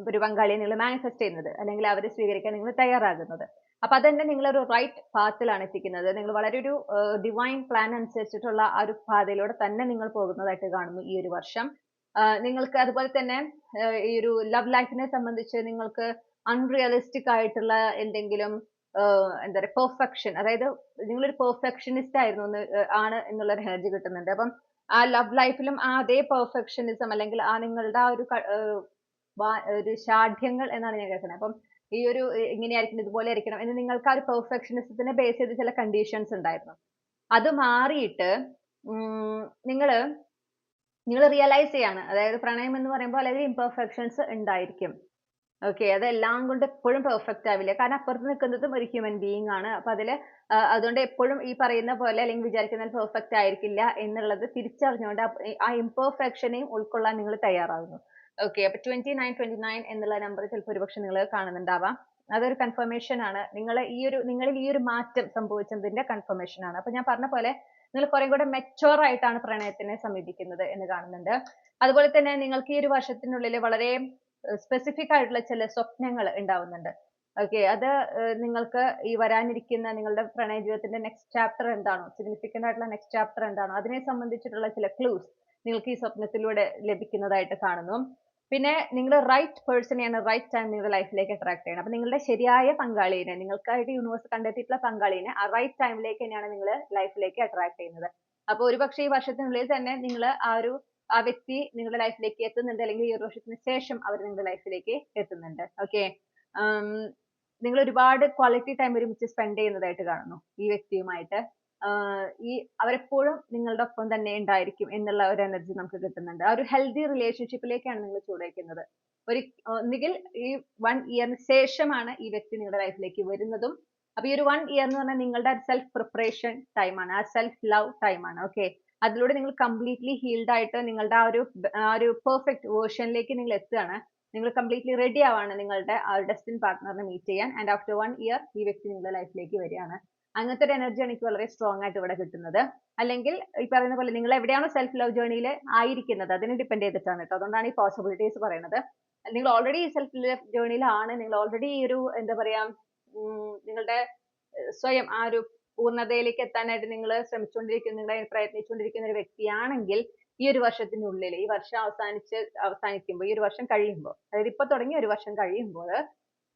ഒരു പങ്കാളിയെ നിങ്ങൾ മാനിഫെസ്റ്റ് ചെയ്യുന്നത്, അല്ലെങ്കിൽ അവരെ സ്വീകരിക്കാൻ നിങ്ങൾ തയ്യാറാകുന്നത്. അപ്പൊ അതന്നെ നിങ്ങളൊരു റൈറ്റ് പാത്തിലാണ് എത്തിക്കുന്നത്. നിങ്ങൾ വളരെ ഒരു ഡിവൈൻ പ്ലാൻ അനുസരിച്ചിട്ടുള്ള ആ ഒരു പാതയിലൂടെ തന്നെ നിങ്ങൾ പോകുന്നതായിട്ട് കാണുന്നു ഈ ഒരു വർഷം. നിങ്ങൾക്ക് അതുപോലെ തന്നെ ഈ ഒരു ലവ് ലൈഫിനെ സംബന്ധിച്ച് നിങ്ങൾക്ക് അൺറിയലിസ്റ്റിക് ആയിട്ടുള്ള എന്തെങ്കിലും എന്താ പറയുക പെർഫെക്ഷൻ, അതായത് നിങ്ങളൊരു പെർഫെക്ഷനിസ്റ്റ് ആയിരുന്നു ആണ് എന്നുള്ള ഒരു എനർജി കിട്ടുന്നുണ്ട്. അപ്പം ആ ലവ് ലൈഫിലും ആ അതേ പെർഫെക്ഷനിസം, അല്ലെങ്കിൽ ആ നിങ്ങളുടെ ആ ഒരു ഷാഠ്യങ്ങൾ എന്നാണ് ഞാൻ കേൾക്കുന്നത്. അപ്പം ഈ ഒരു ഇങ്ങനെയായിരിക്കണം, ഇതുപോലെ ആയിരിക്കണം എന്ന് നിങ്ങൾക്ക് ആ ഒരു പെർഫെക്ഷനിസത്തിനെ ബേസ് ചെയ്ത് ചില കണ്ടീഷൻസ് ഉണ്ടായിരുന്നു. അത് മാറിയിട്ട് നിങ്ങൾ റിയലൈസ് ചെയ്യാണ്, അതായത് പ്രണയം എന്ന് പറയുമ്പോൾ അല്ലെങ്കിൽ ഇംപെർഫെക്ഷൻസ് ഉണ്ടായിരിക്കും. ഓക്കെ, അതെല്ലാം കൊണ്ട് എപ്പോഴും പെർഫെക്റ്റ് ആവില്ല, കാരണം അപ്പുറത്ത് നിൽക്കുന്നതും ഒരു ഹ്യൂമൻ ബീയിങ് ആണ്. അപ്പൊ അതുകൊണ്ട് എപ്പോഴും ഈ പറയുന്ന പോലെ അല്ലെങ്കിൽ വിചാരിക്കുന്ന പെർഫെക്റ്റ് ആയിരിക്കില്ല എന്നുള്ളത് തിരിച്ചറിഞ്ഞുകൊണ്ട് ആ ഇംപെർഫെക്ഷനെയും ഉൾക്കൊള്ളാൻ നിങ്ങൾ തയ്യാറാകുന്നു. ഓക്കെ, അപ്പൊ 29 എന്നുള്ള നമ്പർ ചിലപ്പോൾ ഒരുപക്ഷെ നിങ്ങൾ കാണുന്നുണ്ടാവാം. അതൊരു കൺഫർമേഷൻ ആണ്. നിങ്ങളിൽ ഈ ഒരു മാറ്റം സംഭവിച്ചതിന്റെ കൺഫർമേഷൻ ആണ്. അപ്പൊ ഞാൻ പറഞ്ഞ പോലെ നിങ്ങൾ കുറെ കൂടെ മെച്ചോർ ആയിട്ടാണ് പ്രണയത്തിനെ സമീപിക്കുന്നത് എന്ന് കാണുന്നുണ്ട്. അതുപോലെ തന്നെ നിങ്ങൾക്ക് ഈ ഒരു വർഷത്തിനുള്ളിൽ വളരെ സ്പെസിഫിക് ആയിട്ടുള്ള ചില സ്വപ്നങ്ങൾ ഉണ്ടാവുന്നുണ്ട്. ഓക്കെ, അത് നിങ്ങൾക്ക് ഈ വരാനിരിക്കുന്ന നിങ്ങളുടെ പ്രണയ ജീവിതത്തിന്റെ നെക്സ്റ്റ് ചാപ്റ്റർ എന്താണോ, സിഗ്നിഫിക്കന്റ് ആയിട്ടുള്ള നെക്സ്റ്റ് ചാപ്റ്റർ എന്താണോ, അതിനെ സംബന്ധിച്ചിട്ടുള്ള ചില ക്ലൂസ് നിങ്ങൾക്ക് ഈ സ്വപ്നത്തിലൂടെ ലഭിക്കുന്നതായിട്ട് കാണുന്നു. പിന്നെ നിങ്ങൾ റൈറ്റ് പേഴ്സണെയാണ് റൈറ്റ് ടൈം നിങ്ങളുടെ ലൈഫിലേക്ക് അട്രാക്ട് ചെയ്യണം. അപ്പൊ നിങ്ങളുടെ ശരിയായ പങ്കാളിയെ, നിങ്ങൾക്കായിട്ട് യൂണിവേഴ്സ് കണ്ടെത്തിയിട്ടുള്ള പങ്കാളിയെ ആ റൈറ്റ് ടൈമിലേക്ക് തന്നെയാണ് നിങ്ങൾ ലൈഫിലേക്ക് അട്രാക്ട് ചെയ്യുന്നത്. അപ്പൊ ഒരുപക്ഷെ ഈ വർഷത്തിനുള്ളിൽ തന്നെ നിങ്ങൾ ആ വ്യക്തി നിങ്ങളുടെ ലൈഫിലേക്ക് എത്തുന്നുണ്ട്, അല്ലെങ്കിൽ ഈ ഒരു വർഷത്തിന് ശേഷം അവർ നിങ്ങളുടെ ലൈഫിലേക്ക് എത്തുന്നുണ്ട്. ഓക്കെ, നിങ്ങൾ ഒരുപാട് ക്വാളിറ്റി ടൈം ഒരുമിച്ച് സ്പെൻഡ് ചെയ്യുന്നതായിട്ട് കാണുന്നു ഈ വ്യക്തിയുമായിട്ട്. അവരെപ്പോഴും നിങ്ങളുടെ ഒപ്പം തന്നെ ഉണ്ടായിരിക്കും എന്നുള്ള ഒരു എനർജി നമുക്ക് കിട്ടുന്നുണ്ട്. ആ ഒരു ഹെൽത്തി റിലേഷൻഷിപ്പിലേക്കാണ് നിങ്ങൾ ചൂടേക്കുന്നത്. ഒന്നുകിൽ ഈ 1 ഇയറിന് ശേഷമാണ് ഈ വ്യക്തി നിങ്ങളുടെ ലൈഫിലേക്ക് വരുന്നതും. അപ്പൊ ഈ ഒരു 1 ഇയർ എന്ന് പറഞ്ഞാൽ നിങ്ങളുടെ സെൽഫ് പ്രിപ്പറേഷൻ ടൈമാണ്, ആ സെൽഫ് ലവ് ടൈമാണ്. ഓക്കെ, അതിലൂടെ നിങ്ങൾ കംപ്ലീറ്റ്ലി ഹീൽഡ് ആയിട്ട് നിങ്ങളുടെ ആ ഒരു പെർഫെക്റ്റ് വേർഷനിലേക്ക് നിങ്ങൾ എത്തുകയാണ്. നിങ്ങൾ കംപ്ലീറ്റ്ലി റെഡി ആവാണ് നിങ്ങളുടെ ആ ഒരു ഡെസ്റ്റിൻ പാർട്ട്ണറിനെ മീറ്റ് ചെയ്യാൻ. ആൻഡ് ആഫ്റ്റർ 1 ഇയർ ഈ വ്യക്തി നിങ്ങളുടെ ലൈഫിലേക്ക് വരികയാണ്. അങ്ങനത്തെ ഒരു എനർജിയാണ് എനിക്ക് വളരെ സ്ട്രോങ് ആയിട്ട് ഇവിടെ കിട്ടുന്നത്. അല്ലെങ്കിൽ ഈ പറയുന്ന പോലെ നിങ്ങൾ എവിടെയാണോ സെൽഫ് ലവ് ജേർണിയിൽ ആയിരിക്കുന്നത് അതിനെ ഡിപ്പെൻഡ് ചെയ്തിട്ടാണ് കേട്ടോ. അതുകൊണ്ടാണ് ഈ പോസിബിലിറ്റീസ് പറയുന്നത്. നിങ്ങൾ ഓൾറെഡി സെൽഫ് ലവ് ജേർണിയിലാണ്, നിങ്ങൾ ഓൾറെഡി ഈ ഒരു എന്താ പറയാ നിങ്ങളുടെ സ്വയം ആ ഒരു പൂർണ്ണതയിലേക്ക് എത്താനായിട്ട് നിങ്ങൾ ശ്രമിച്ചുകൊണ്ടിരിക്കുന്ന, നിങ്ങളെ പ്രയത്നിച്ചുകൊണ്ടിരിക്കുന്ന ഒരു വ്യക്തിയാണെങ്കിൽ ഈ ഒരു വർഷത്തിനുള്ളിൽ, ഈ വർഷം അവസാനിക്കുമ്പോൾ, ഈ ഒരു വർഷം കഴിയുമ്പോൾ, അതായത് ഇപ്പൊ തുടങ്ങി ഒരു വർഷം കഴിയുമ്പോൾ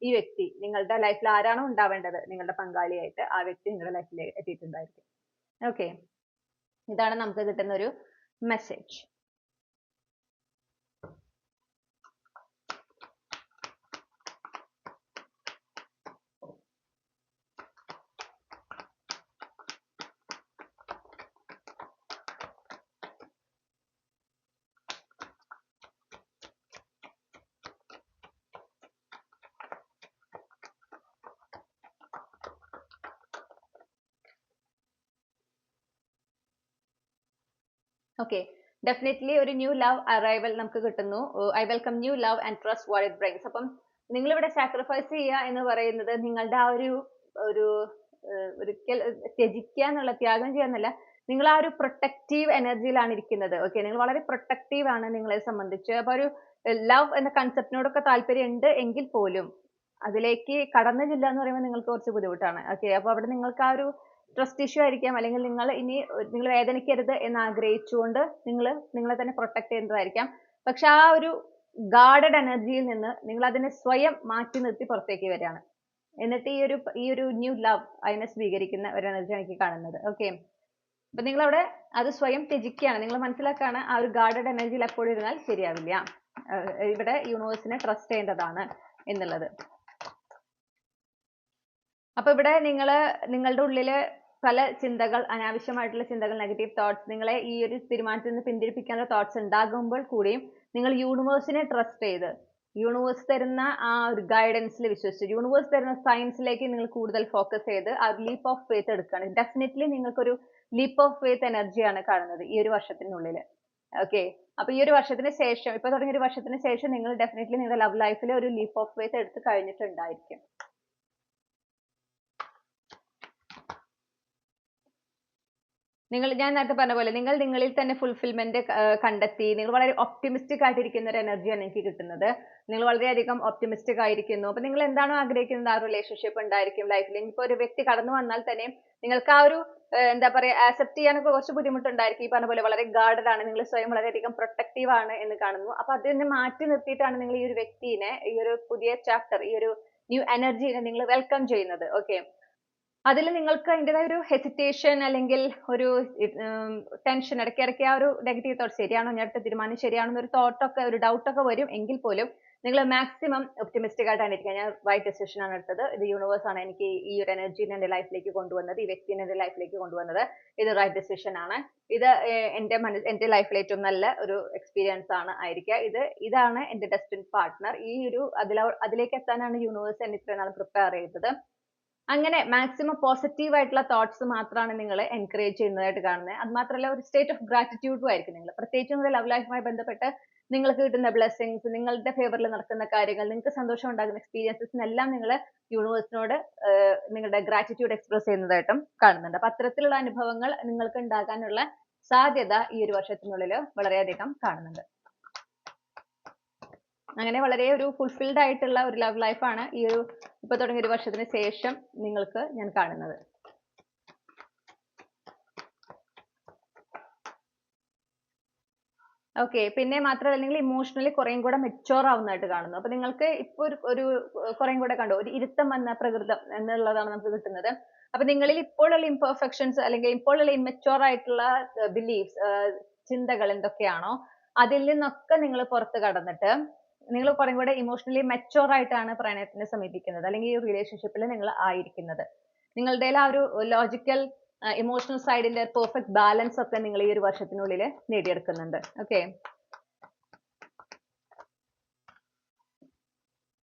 ഈ വ്യക്തി നിങ്ങളുടെ ലൈഫിൽ ആരാണോ ഉണ്ടാവേണ്ടത് നിങ്ങളുടെ പങ്കാളിയായിട്ട്, ആ വ്യക്തി നിങ്ങളുടെ ലൈഫിൽ എത്തിയിട്ടുണ്ടായിരിക്കും. ഓക്കെ, ഇതാണ് നമുക്ക് കിട്ടുന്ന ഒരു മെസ്സേജ്. ഓക്കെ, ഡെഫിനറ്റ്ലി ഒരു ന്യൂ ലവ് അറൈവൽ നമുക്ക് കിട്ടുന്നു. I welcome new love and trust what it brings. അപ്പം നിങ്ങൾ ഇവിടെ സാക്രിഫൈസ് ചെയ്യുക എന്ന് പറയുന്നത് നിങ്ങളുടെ ആ ഒരു ഒരിക്കൽ ത്യജിക്കുക എന്നുള്ള, ത്യാഗം ചെയ്യാന്നല്ല, നിങ്ങൾ ആ ഒരു പ്രൊട്ടക്റ്റീവ് എനർജിയിലാണ് ഇരിക്കുന്നത്. ഓക്കെ, നിങ്ങൾ വളരെ പ്രൊട്ടക്റ്റീവ് ആണ് നിങ്ങളെ സംബന്ധിച്ച്. അപ്പൊ ഒരു ലവ് എന്ന കൺസെപ്റ്റിനോടൊക്കെ താല്പര്യം ഉണ്ട് എങ്കിൽ പോലും അതിലേക്ക് കടന്നു ചെല്ലുക എന്ന് പറയുമ്പോൾ നിങ്ങൾക്ക് കുറച്ച് ബുദ്ധിമുട്ടാണ്. ഓക്കെ, അപ്പൊ അവിടെ നിങ്ങൾക്ക് ആ ഒരു ട്രസ്റ്റ് ഇഷ്യൂ ആയിരിക്കാം, അല്ലെങ്കിൽ നിങ്ങൾ വേദനിക്കരുത് എന്ന് ആഗ്രഹിച്ചുകൊണ്ട് നിങ്ങളെ തന്നെ പ്രൊട്ടക്ട് ചെയ്യുന്നതായിരിക്കാം. പക്ഷെ ആ ഒരു ഗാർഡഡ് എനർജിയിൽ നിന്ന് നിങ്ങൾ അതിനെ സ്വയം മാറ്റി നിർത്തി പുറത്തേക്ക് വരികയാണ്. എന്നിട്ട് ഈ ഒരു ന്യൂ ലവ് അതിനെ സ്വീകരിക്കുന്ന ഒരു എനർജിയാണ് എനിക്ക് കാണുന്നത്. ഓക്കെ, അപ്പൊ നിങ്ങൾ അവിടെ അത് സ്വയം ത്യജിക്കുകയാണ്. നിങ്ങൾ മനസ്സിലാക്കുകയാണ് ആ ഒരു ഗാർഡഡ് എനർജിയിൽ എപ്പോഴും ഇരുന്നാൽ ശരിയാവില്ല. ഇവിടെ യൂണിവേഴ്സിനെ ട്രസ്റ്റ് ചെയ്യേണ്ടതാണ് എന്നുള്ളത്. അപ്പൊ ഇവിടെ നിങ്ങളുടെ ഉള്ളില് പല ചിന്തകൾ, അനാവശ്യമായിട്ടുള്ള ചിന്തകൾ, നെഗറ്റീവ് തോട്ട്സ്, നിങ്ങളെ ഈ ഒരു തീരുമാനത്തിൽ നിന്ന് പിന്തിരിപ്പിക്കാനുള്ള തോട്ട്സ് ഉണ്ടാകുമ്പോൾ കൂടിയും നിങ്ങൾ യൂണിവേഴ്സിനെ ട്രസ്റ്റ് ചെയ്ത്, യൂണിവേഴ്സ് തരുന്ന ആ ഒരു ഗൈഡൻസിൽ വിശ്വസിച്ച്, യൂണിവേഴ്സ് തരുന്ന സയൻസിലേക്ക് നിങ്ങൾ കൂടുതൽ ഫോക്കസ് ചെയ്ത് ആ ലീപ്പ് ഓഫ് ഫെയ്ത്ത് എടുക്കുകയാണ്. ഡെഫിനറ്റ്ലി നിങ്ങൾക്കൊരു ലീപ്പ് ഓഫ് ഫെയ്ത്ത് എനർജിയാണ് കാണുന്നത് ഈ ഒരു വർഷത്തിനുള്ളിൽ. ഓക്കെ, അപ്പൊ ഈ ഒരു വർഷത്തിന് ശേഷം, ഇപ്പൊ തുടങ്ങിയ ഒരു വർഷത്തിന് ശേഷം നിങ്ങൾ ഡെഫിനറ്റ്ലി നിങ്ങളുടെ ലവ് ലൈഫിൽ ഒരു ലീപ്പ് ഓഫ് ഫെയ്ത്ത് എടുത്ത് കഴിഞ്ഞിട്ടുണ്ടായിരിക്കും. ഞാൻ നേരത്തെ പറഞ്ഞ പോലെ നിങ്ങളിൽ തന്നെ ഫുൾഫിൽമെന്റ് കണ്ടെത്തി നിങ്ങൾ വളരെ ഒപ്റ്റിമിസ്റ്റിക് ആയിട്ടിരിക്കുന്ന ഒരു എനർജിയാണ് എനിക്ക് കിട്ടുന്നത്. നിങ്ങൾ വളരെയധികം ഒപ്റ്റിമിസ്റ്റിക് ആയിരിക്കുന്നു. അപ്പൊ നിങ്ങൾ എന്താണോ ആഗ്രഹിക്കുന്നത് ആ റിലേഷൻഷിപ്പ് ഉണ്ടായിരിക്കും ലൈഫിൽ. ഇനിയിപ്പോ ഒരു വ്യക്തി കടന്നു വന്നാൽ തന്നെ നിങ്ങൾക്ക് ആ ഒരു എന്താ പറയാ ആക്സെപ്റ്റ് ചെയ്യാനൊക്കെ കുറച്ച് ബുദ്ധിമുട്ടുണ്ടായിരിക്കും. ഈ പറഞ്ഞ പോലെ വളരെ ഗാർഡഡ് ആണ്, നിങ്ങൾ സ്വയം വളരെയധികം പ്രൊട്ടക്റ്റീവ് ആണ് എന്ന് കാണുന്നു. അപ്പൊ അതിനെ മാറ്റി നിർത്തിയിട്ടാണ് നിങ്ങൾ ഈ ഒരു വ്യക്തിനെ, ഈ ഒരു പുതിയ ചാപ്റ്റർ, ഈ ഒരു ന്യൂ എനർജിനെ നിങ്ങൾ വെൽക്കം ചെയ്യുന്നത്. ഓക്കെ, അതിൽ നിങ്ങൾക്ക് അതിൻ്റെതായ ഒരു ഹെസിറ്റേഷൻ അല്ലെങ്കിൽ ഒരു ടെൻഷൻ, ഇടയ്ക്കിടയ്ക്ക് ആ ഒരു നെഗറ്റീവ് തോട്ട്, ശരിയാണോ ഞാൻ എടുത്ത തീരുമാനം ശരിയാണോ എന്നൊരു തോട്ടൊക്കെ, ഒരു ഡൗട്ടൊക്കെ വരും. എങ്കിൽ പോലും നിങ്ങൾ മാക്സിമം ഒപ്റ്റിമിസ്റ്റിക് ആയിട്ടാണ് ഇരിക്കുക. ഞാൻ റൈറ്റ് ഡെസിഷൻ ആണ് എടുത്തത്, ഇത് യൂണിവേഴ്സ് ആണ് എനിക്ക് ഈ ഒരു എനർജിനെ എൻ്റെ ലൈഫിലേക്ക് കൊണ്ടുവന്നത്, ഈ വ്യക്തിനെ എൻ്റെ ലൈഫിലേക്ക് കൊണ്ടുവന്നത്, ഇത് റൈറ്റ് ഡെസിഷൻ ആണ്, ഇത് എൻ്റെ ലൈഫിൽ ഏറ്റവും നല്ല ഒരു എക്സ്പീരിയൻസ് ആണ് ആയിരിക്കുക, ഇതാണ് എൻ്റെ ഡെസ്റ്റിൻ പാർട്ട്ണർ, അതിലേക്ക് എത്താനാണ് യൂണിവേഴ്സ് എന്നെ ഇത്രയും നാൾ പ്രിപ്പയർ ചെയ്തത്. അങ്ങനെ മാക്സിമം പോസിറ്റീവ് ആയിട്ടുള്ള തോട്ട്സ് മാത്രമാണ് നിങ്ങൾ എൻകറേജ് ചെയ്യുന്നതായിട്ട് കാണുന്നത്. അത് മാത്രമല്ല ഒരു സ്റ്റേറ്റ് ഓഫ് ഗ്രാറ്റിറ്റ്യൂഡും ആയിരിക്കും നിങ്ങൾ. പ്രത്യേകിച്ചും നിങ്ങളുടെ ലവ് ലൈഫുമായി ബന്ധപ്പെട്ട് നിങ്ങൾക്ക് കിട്ടുന്ന ബ്ലെസ്സിങ്സ്, നിങ്ങളുടെ ഫേവറിൽ നടക്കുന്ന കാര്യങ്ങൾ, നിങ്ങൾക്ക് സന്തോഷം ഉണ്ടാകുന്ന എക്സ്പീരിയൻസസിനെല്ലാം നിങ്ങൾ യൂണിവേഴ്സിനോട് നിങ്ങളുടെ ഗ്രാറ്റിറ്റ്യൂഡ് എക്സ്പ്രസ് ചെയ്യുന്നതായിട്ടും കാണുന്നുണ്ട്. അപ്പൊ അത്തരത്തിലുള്ള അനുഭവങ്ങൾ നിങ്ങൾക്ക് ഉണ്ടാകാനുള്ള സാധ്യത ഈ ഒരു വർഷത്തിനുള്ളിൽ വളരെയധികം കാണുന്നുണ്ട്. അങ്ങനെ വളരെ ഒരു ഫുൾഫിൽഡ് ആയിട്ടുള്ള ഒരു ലവ് ലൈഫാണ് ഈ ഒരു ഇപ്പൊ തുടങ്ങിയ ഒരു വർഷത്തിന് ശേഷം നിങ്ങൾക്ക് ഞാൻ കാണുന്നത്. ഓക്കെ, പിന്നെ മാത്രമല്ല നിങ്ങൾ ഇമോഷണലി കുറേം കൂടെ മെച്ചുവർ ആവുന്നതായിട്ട് കാണുന്നു. അപ്പൊ നിങ്ങൾക്ക് ഇപ്പൊ ഒരു കുറേം കൂടെ കണ്ടോ ഒരു ഇരുത്തം വന്ന പ്രകൃതം എന്നുള്ളതാണ് നമുക്ക് കിട്ടുന്നത്. അപ്പൊ നിങ്ങളിൽ ഇപ്പോഴുള്ള ഇംപെർഫെക്ഷൻസ് അല്ലെങ്കിൽ ഇപ്പോഴുള്ള ഇമ്മച്ചുവർ ആയിട്ടുള്ള ബിലീഫ്സ്, ചിന്തകൾ എന്തൊക്കെയാണോ അതിൽ നിന്നൊക്കെ നിങ്ങൾ പുറത്ത് കടന്നിട്ട് നിങ്ങൾ കുറേം കൂടെ ഇമോഷണലി മെച്ചുവർ ആയിട്ടാണ് പ്രണയത്തിനെ സമീപിക്കുന്നത് അല്ലെങ്കിൽ ഈ റിലേഷൻഷിപ്പിൽ നിങ്ങൾ ആയിരിക്കുന്നത്. നിങ്ങളുടെ ആ ഒരു ലോജിക്കൽ ഇമോഷണൽ സൈഡിന്റെ പെർഫെക്റ്റ് ബാലൻസ് ഒക്കെ നിങ്ങൾ ഈ ഒരു വർഷത്തിനുള്ളിൽ നേടിയെടുക്കുന്നുണ്ട്. ഓക്കെ,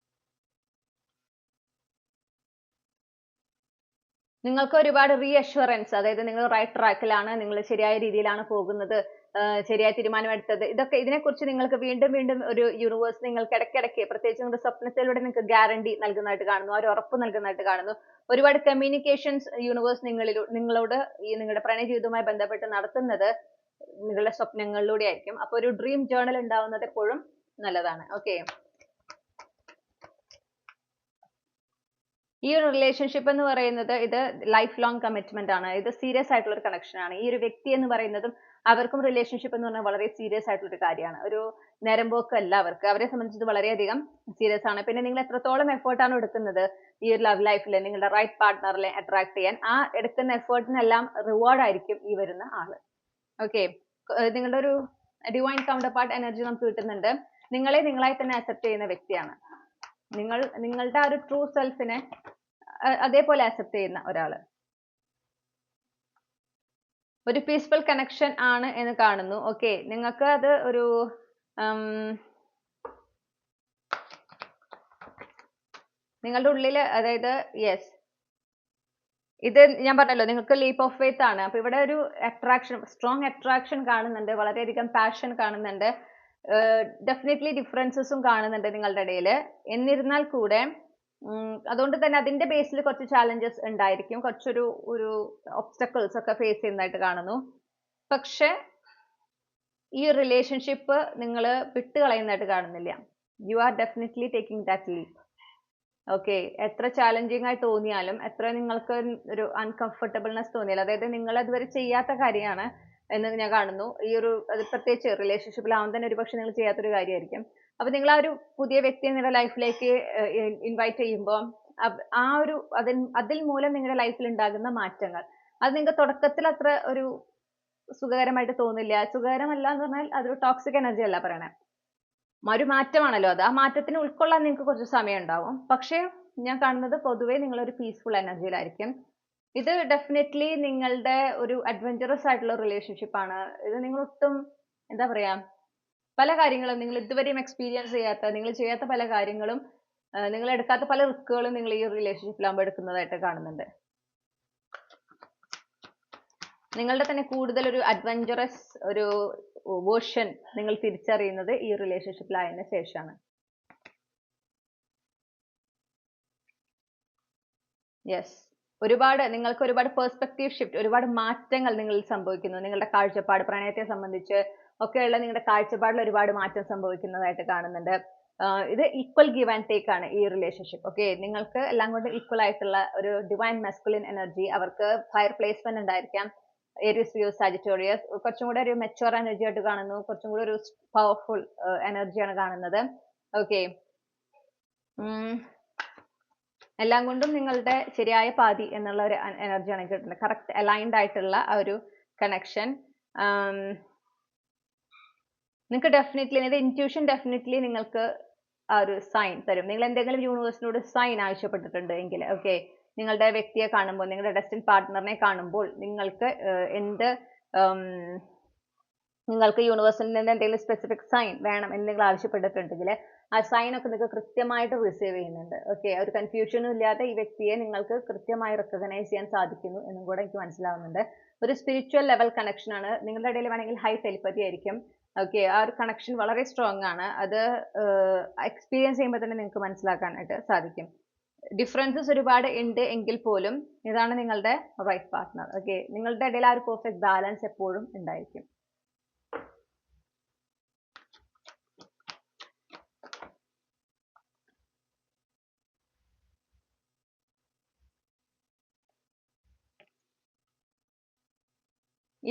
നിങ്ങൾക്ക് ഒരുപാട് റീഅഷ്വറൻസ്, അതായത് നിങ്ങൾ റൈറ്റ് ട്രാക്കിലാണ്, നിങ്ങൾ ശരിയായ രീതിയിലാണ് പോകുന്നത്, ശരിയായ തീരുമാനമെടുത്തത്, ഇതൊക്കെ ഇതിനെക്കുറിച്ച് നിങ്ങൾക്ക് വീണ്ടും വീണ്ടും ഒരു യൂണിവേഴ്സ് നിങ്ങൾക്ക് ഇടയ്ക്കിടയ്ക്ക് പ്രത്യേകിച്ച് നിങ്ങളുടെ സ്വപ്നത്തിലൂടെ നിങ്ങൾക്ക് ഗ്യാരണ്ടി നൽകുന്നതായിട്ട് കാണുന്നു, ഒരു ഉറപ്പ് നൽകുന്നതായിട്ട് കാണുന്നു. ഒരുപാട് കമ്മ്യൂണിക്കേഷൻസ് യൂണിവേഴ്സ് നിങ്ങളോട് ഈ നിങ്ങളുടെ പ്രണയ ജീവിതവുമായി ബന്ധപ്പെട്ട് നടത്തുന്നത് നിങ്ങളുടെ സ്വപ്നങ്ങളിലൂടെ ആയിരിക്കും. അപ്പൊ ഒരു ഡ്രീം ജേർണൽ ഉണ്ടാവുന്നത് എപ്പോഴും നല്ലതാണ്. ഓക്കെ, ഈ ഒരു റിലേഷൻഷിപ്പ് എന്ന് പറയുന്നത് ഇത് ലൈഫ് ലോങ് കമ്മിറ്റ്മെന്റ് ആണ്. ഇത് സീരിയസ് ആയിട്ടുള്ള ഒരു കണക്ഷൻ ആണ്. ഈ ഒരു വ്യക്തി എന്ന് പറയുന്നതും അവർക്കും റിലേഷൻഷിപ്പ് എന്ന് പറഞ്ഞാൽ വളരെ സീരിയസ് ആയിട്ടുള്ള ഒരു കാര്യമാണ്. ഒരു നേരമ്പോക്കല്ല അവർക്ക്. അവരെ സംബന്ധിച്ച് വളരെയധികം സീരിയസ് ആണ്. പിന്നെ നിങ്ങൾ എത്രത്തോളം എഫേർട്ടാണ് എടുക്കുന്നത് ഈ ഒരു ലവ് ലൈഫിൽ നിങ്ങളുടെ റൈറ്റ് പാർട്ട്ണറിനെ അട്രാക്ട് ചെയ്യാൻ, ആ എടുക്കുന്ന എഫേർട്ടിനെല്ലാം റിവാർഡ് ആയിരിക്കും ഈ വരുന്ന ആള്. ഓക്കെ, നിങ്ങളുടെ ഒരു ഡിവൈൻ കൗണ്ടർ പാർട്ട് എനർജി നമുക്ക് കിട്ടുന്നുണ്ട്. നിങ്ങളെ നിങ്ങളായി തന്നെ അക്സെപ്റ്റ് ചെയ്യുന്ന വ്യക്തിയാണ്. നിങ്ങളുടെ ആ ഒരു ട്രൂ സെൽഫിനെ അതേപോലെ അക്സെപ്റ്റ് ചെയ്യുന്ന ഒരാള്. ഒരു പീസ്ഫുൾ കണക്ഷൻ ആണ് എന്ന് കാണുന്നു. ഓക്കെ, നിങ്ങൾക്ക് അത് ഒരു നിങ്ങളുടെ ഉള്ളില്, അതായത് യെസ്, ഇത് ഞാൻ പറഞ്ഞല്ലോ നിങ്ങൾക്ക് ലീപ്പ് ഓഫ് ഫെയ്ത്ത് ആണ്. അപ്പൊ ഇവിടെ ഒരു അട്രാക്ഷൻ, സ്ട്രോങ് അട്രാക്ഷൻ കാണുന്നുണ്ട്, വളരെയധികം പാഷൻ കാണുന്നുണ്ട്, ഡെഫിനറ്റ്ലി ഡിഫറൻസസും കാണുന്നുണ്ട് നിങ്ങളുടെ ഇടയിൽ. എന്നിരുന്നാൽ കൂടെ അതുകൊണ്ട് തന്നെ അതിന്റെ ബേസിൽ കുറച്ച് ചാലഞ്ചസ് ഉണ്ടായിരിക്കും, കുറച്ചൊരു ഒബ്സ്റ്റക്കിൾസ് ഒക്കെ ഫേസ് ചെയ്യുന്നതായിട്ട് കാണുന്നു. പക്ഷെ ഈ റിലേഷൻഷിപ്പ് നിങ്ങൾ വിട്ടുകളയുന്നതായിട്ട് കാണുന്നില്ല. You are definitely taking that leap. Okay, എത്ര ചാലഞ്ചിങ് ആയി തോന്നിയാലും, എത്ര നിങ്ങൾക്ക് ഒരു അൺകംഫർട്ടബിൾനെസ് തോന്നിയാലും, അതായത് നിങ്ങൾ അതുവരെ ചെയ്യാത്ത കാര്യമാണ് എന്ന് ഞാൻ കാണുന്നു. ഈ ഒരു അത് പ്രത്യേകിച്ച് റിലേഷൻഷിപ്പിലാവാൻ തന്നെ ഒരു പക്ഷെ നിങ്ങൾ ചെയ്യാത്തൊരു കാര്യമായിരിക്കും. അപ്പൊ നിങ്ങൾ ആ ഒരു പുതിയ വ്യക്തിയെ നിങ്ങളുടെ ലൈഫിലേക്ക് ഇൻവൈറ്റ് ചെയ്യുമ്പോൾ ആ ഒരു അതിൽ മൂലം നിങ്ങളുടെ ലൈഫിൽ ഉണ്ടാകുന്ന മാറ്റങ്ങൾ അത് നിങ്ങൾക്ക് തുടക്കത്തിൽ അത്ര ഒരു സുഖകരമായിട്ട് തോന്നില്ല. സുഖകരമല്ല എന്ന് പറഞ്ഞാൽ അതൊരു ടോക്സിക് എനർജി അല്ല പറയണേ, ഒരു മാറ്റമാണല്ലോ അത്. ആ മാറ്റത്തിന് ഉൾക്കൊള്ളാൻ നിങ്ങൾക്ക് കുറച്ച് സമയം ഉണ്ടാവും. പക്ഷെ ഞാൻ കാണുന്നത് പൊതുവേ നിങ്ങളൊരു പീസ്ഫുൾ എനർജിയിലായിരിക്കും. ഇത് ഡെഫിനറ്റ്ലി നിങ്ങളുടെ ഒരു അഡ്വഞ്ചറസ് ആയിട്ടുള്ള റിലേഷൻഷിപ്പ് ആണ്. ഇത് നിങ്ങൾ ഒട്ടും എന്താ പറയാ, പല കാര്യങ്ങളും നിങ്ങൾ ഇതുവരെയും എക്സ്പീരിയൻസ് ചെയ്യാത്ത, നിങ്ങൾ ചെയ്യാത്ത പല കാര്യങ്ങളും, നിങ്ങൾ എടുക്കാത്ത പല റിസ്കുകളും നിങ്ങൾ ഈ റിലേഷൻഷിപ്പിലാകുമ്പോൾ എടുക്കുന്നതായിട്ട് കാണുന്നുണ്ട്. നിങ്ങളുടെ തന്നെ കൂടുതൽ ഒരു അഡ്വഞ്ചറസ് ഒരു വേർഷൻ നിങ്ങൾ തിരിച്ചറിയുന്നത് ഈ റിലേഷൻഷിപ്പിലായതിനു ശേഷമാണ്. യെസ്, നിങ്ങൾക്ക് ഒരുപാട് പെർസ്പെക്റ്റീവ് ഷിഫ്റ്റ്, ഒരുപാട് മാറ്റങ്ങൾ നിങ്ങളിൽ സംഭവിക്കുന്നു. നിങ്ങളുടെ കാഴ്ചപ്പാട്, പ്രണയത്തെ സംബന്ധിച്ച് ഒക്കെയുള്ള നിങ്ങളുടെ കാഴ്ചപ്പാടിൽ ഒരുപാട് മാറ്റം സംഭവിക്കുന്നതായിട്ട് കാണുന്നുണ്ട്. ഇത് ഈക്വൽ ഗിവ് ആൻഡ് ടേക്ക് ആണ് ഈ റിലേഷൻഷിപ്പ്. ഓക്കെ, നിങ്ങൾക്ക് എല്ലാം കൊണ്ട് ഈക്വൽ ആയിട്ടുള്ള ഒരു ഡിവൈൻ മസ്കുലിൻ എനർജി, അവർക്ക് ഫയർ പ്ലേസ്മെന്റ് ഉണ്ടായിരിക്കാം, ഏരിയസ്, ലിയോ, സാജിറ്റോറിയസ്, കുറച്ചും കൂടെ ഒരു മെച്ചുവർ എനർജി ആയിട്ട് കാണുന്നു, കുറച്ചും കൂടെ ഒരു പവർഫുൾ എനർജിയാണ് കാണുന്നത്. ഓക്കെ, എല്ലാം കൊണ്ടും നിങ്ങളുടെ ശരിയായ പാതി എന്നുള്ള ഒരു എനർജിയാണ് കിട്ടുന്നത്. കറക്റ്റ് അലൈൻഡ് ആയിട്ടുള്ള ആ ഒരു കണക്ഷൻ നിങ്ങൾക്ക് ഡെഫിനറ്റ്ലി, നിങ്ങളുടെ ഇൻറ്റ്യൂഷൻ ഡെഫിനറ്റ്ലി നിങ്ങൾക്ക് ആ ഒരു സൈൻ തരും. നിങ്ങൾ എന്തെങ്കിലും യൂണിവേഴ്സിനോട് സൈൻ ആവശ്യപ്പെട്ടിട്ടുണ്ട് എങ്കിൽ, ഓക്കെ, നിങ്ങളുടെ വ്യക്തിയെ കാണുമ്പോൾ, നിങ്ങളുടെ ഡെസ്റ്റിൻ പാർട്ട്ണറിനെ കാണുമ്പോൾ നിങ്ങൾക്ക് നിങ്ങൾക്ക് യൂണിവേഴ്സിൽ നിന്ന് എന്തെങ്കിലും സ്പെസിഫിക് സൈൻ വേണം എന്ന് നിങ്ങൾ ആവശ്യപ്പെട്ടിട്ടുണ്ടെങ്കിൽ ആ സൈൻ ഒക്കെ നിങ്ങൾക്ക് കൃത്യമായിട്ട് റിസീവ് ചെയ്യുന്നുണ്ട്. ഓക്കെ, ഒരു കൺഫ്യൂഷനും ഇല്ലാതെ ഈ വ്യക്തിയെ നിങ്ങൾക്ക് കൃത്യമായി റെക്കഗ്നൈസ് ചെയ്യാൻ സാധിക്കുന്നു എന്നും കൂടെ എനിക്ക് മനസ്സിലാവുന്നുണ്ട്. ഒരു സ്പിരിച്വൽ ലെവൽ കണക്ഷൻ ആണ്. നിങ്ങളുടെ ഇടയിൽ വേണമെങ്കിൽ ഹൈ ടെലിപ്പതി ആയിരിക്കും. ഓക്കെ, ആ ഒരു കണക്ഷൻ വളരെ സ്ട്രോങ് ആണ്. അത് എക്സ്പീരിയൻസ് ചെയ്യുമ്പോൾ തന്നെ നിങ്ങൾക്ക് മനസ്സിലാക്കാനായിട്ട് സാധിക്കും. ഡിഫറൻസസ് ഒരുപാട് ഉണ്ട് എങ്കിൽ പോലും ഇതാണ് നിങ്ങളുടെ റൈറ്റ് പാർട്ട്ണർ. ഓക്കെ, നിങ്ങളുടെ ഇടയിൽ ആ ഒരു പെർഫെക്റ്റ് ബാലൻസ് എപ്പോഴും ഉണ്ടായിരിക്കും.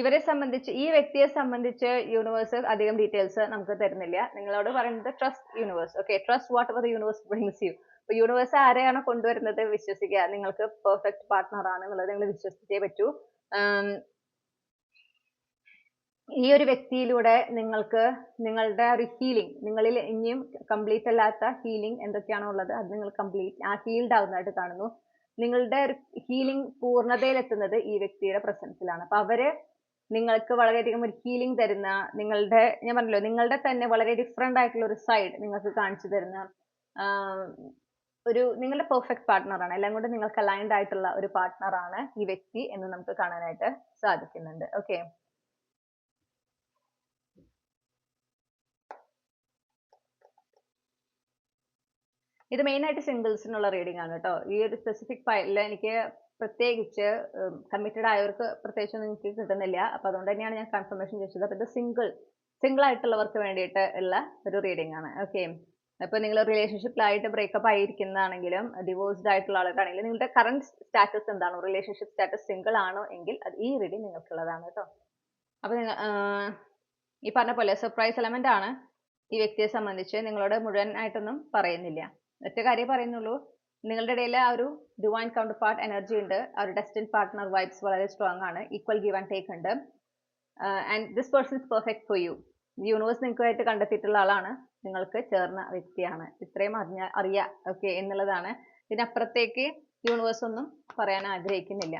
ഇവരെ സംബന്ധിച്ച്, ഈ വ്യക്തിയെ സംബന്ധിച്ച് യൂണിവേഴ്സ് അധികം ഡീറ്റെയിൽസ് നമുക്ക് തരുന്നില്ല. നിങ്ങളോട് പറയുന്നത് trust universe. Okay, trust what ever universe brings U. അപ്പൊ യൂണിവേഴ്സ് ആരെയാണോ കൊണ്ടുവരുന്നത് വിശ്വസിക്കുക. നിങ്ങൾക്ക് പെർഫെക്റ്റ് പാർട്ട്ണർ ആണ് എന്നുള്ളത് നിങ്ങൾ വിശ്വസിച്ചേ പറ്റൂ. ഈ ഒരു വ്യക്തിയിലൂടെ നിങ്ങൾക്ക് നിങ്ങളുടെ ഒരു ഹീലിംഗ്, നിങ്ങളിൽ ഇനിയും കംപ്ലീറ്റ് അല്ലാത്ത ഹീലിംഗ് എന്തൊക്കെയാണോ ഉള്ളത് അത് നിങ്ങൾ കംപ്ലീറ്റ് ഹീൽഡ് ആവുന്നതായിട്ട് കാണുന്നു. നിങ്ങളുടെ ഒരു ഹീലിംഗ് പൂർണ്ണതയിലെത്തുന്നത് ഈ വ്യക്തിയുടെ പ്രസൻസിലാണ്. അപ്പൊ അവര് നിങ്ങൾക്ക് വളരെയധികം ഒരു ഹീലിംഗ് തരുന്ന, നിങ്ങളുടെ, ഞാൻ പറഞ്ഞല്ലോ, നിങ്ങളുടെ തന്നെ വളരെ ഡിഫറെന്റ് ആയിട്ടുള്ള ഒരു സൈഡ് നിങ്ങൾക്ക് കാണിച്ചു തരുന്ന ഒരു നിങ്ങളുടെ പെർഫെക്റ്റ് പാർട്ട്ണറാണ്. എല്ലാം കൊണ്ട് നിങ്ങൾക്ക് അലൈൻഡ് ആയിട്ടുള്ള ഒരു പാർട്ട്ണറാണ് ഈ വ്യക്തി എന്ന് നമുക്ക് കാണാനായിട്ട് സാധിക്കുന്നുണ്ട്. ഓക്കെ, ഇത് മെയിൻ ആയിട്ട് സിംഗിൾസിനുള്ള റീഡിംഗ് ആണ് കേട്ടോ. ഈ ഒരു സ്പെസിഫിക് ഫയലിൽ എനിക്ക് പ്രത്യേകിച്ച് കമ്മിറ്റഡ് ആയവർക്ക് പ്രത്യേകിച്ചൊന്നും എനിക്ക് കിട്ടുന്നില്ല. അപ്പൊ അതുകൊണ്ട് തന്നെയാണ് ഞാൻ കൺഫർമേഷൻ ചോദിച്ചത്. അപ്പൊ ഇത് സിംഗിൾ ആയിട്ടുള്ളവർക്ക് വേണ്ടിയിട്ട് ഉള്ള ഒരു റീഡിംഗ് ആണ്. ഓക്കെ, അപ്പൊ നിങ്ങൾ റിലേഷൻഷിപ്പിലായിട്ട് ബ്രേക്കപ്പ് ആയിരിക്കുന്നതാണെങ്കിലും ഡിവോഴ്സ്ഡ് ആയിട്ടുള്ള ആളുകളാണെങ്കിലും നിങ്ങളുടെ കറന്റ് സ്റ്റാറ്റസ് എന്താണോ, റിലേഷൻഷിപ്പ് സ്റ്റാറ്റസ് സിംഗിൾ ആണോ എങ്കിൽ അത് ഈ റീഡിംഗ് നിങ്ങൾക്കുള്ളതാണ് കേട്ടോ. അപ്പൊ നിങ്ങൾ ഈ പറഞ്ഞ പോലെ സർപ്രൈസ് എലമെന്റ് ആണ് ഈ വ്യക്തിയെ സംബന്ധിച്ച്. നിങ്ങളോട് മുഴുവനായിട്ടൊന്നും പറയുന്നില്ല. ഒറ്റ കാര്യം പറയുന്നുള്ളൂ, നിങ്ങളുടെ ഇടയിൽ ആ ഒരു ഡിവൈൻ കൗണ്ടർ പാർട്ട് എനർജി ഉണ്ട്. ആ ഒരു ഡെസ്റ്റിൻ പാർട്ട്ണർ വൈബ്സ് വളരെ സ്ട്രോങ് ആണ്. ഈക്വൽ ഗീവ് ആൻഡ് ടേക്ക് ഉണ്ട്. And this person is perfect for you. Universe നിങ്ങൾക്കായിട്ട് കണ്ടെത്തിയിട്ടുള്ള ആളാണ്, നിങ്ങൾക്ക് ചേർന്ന വ്യക്തിയാണ്. ഇത്രയും അറിയാം ഓക്കെ എന്നുള്ളതാണ്. ഇതിനപ്പുറത്തേക്ക് യൂണിവേഴ്സ് ഒന്നും പറയാൻ ആഗ്രഹിക്കുന്നില്ല.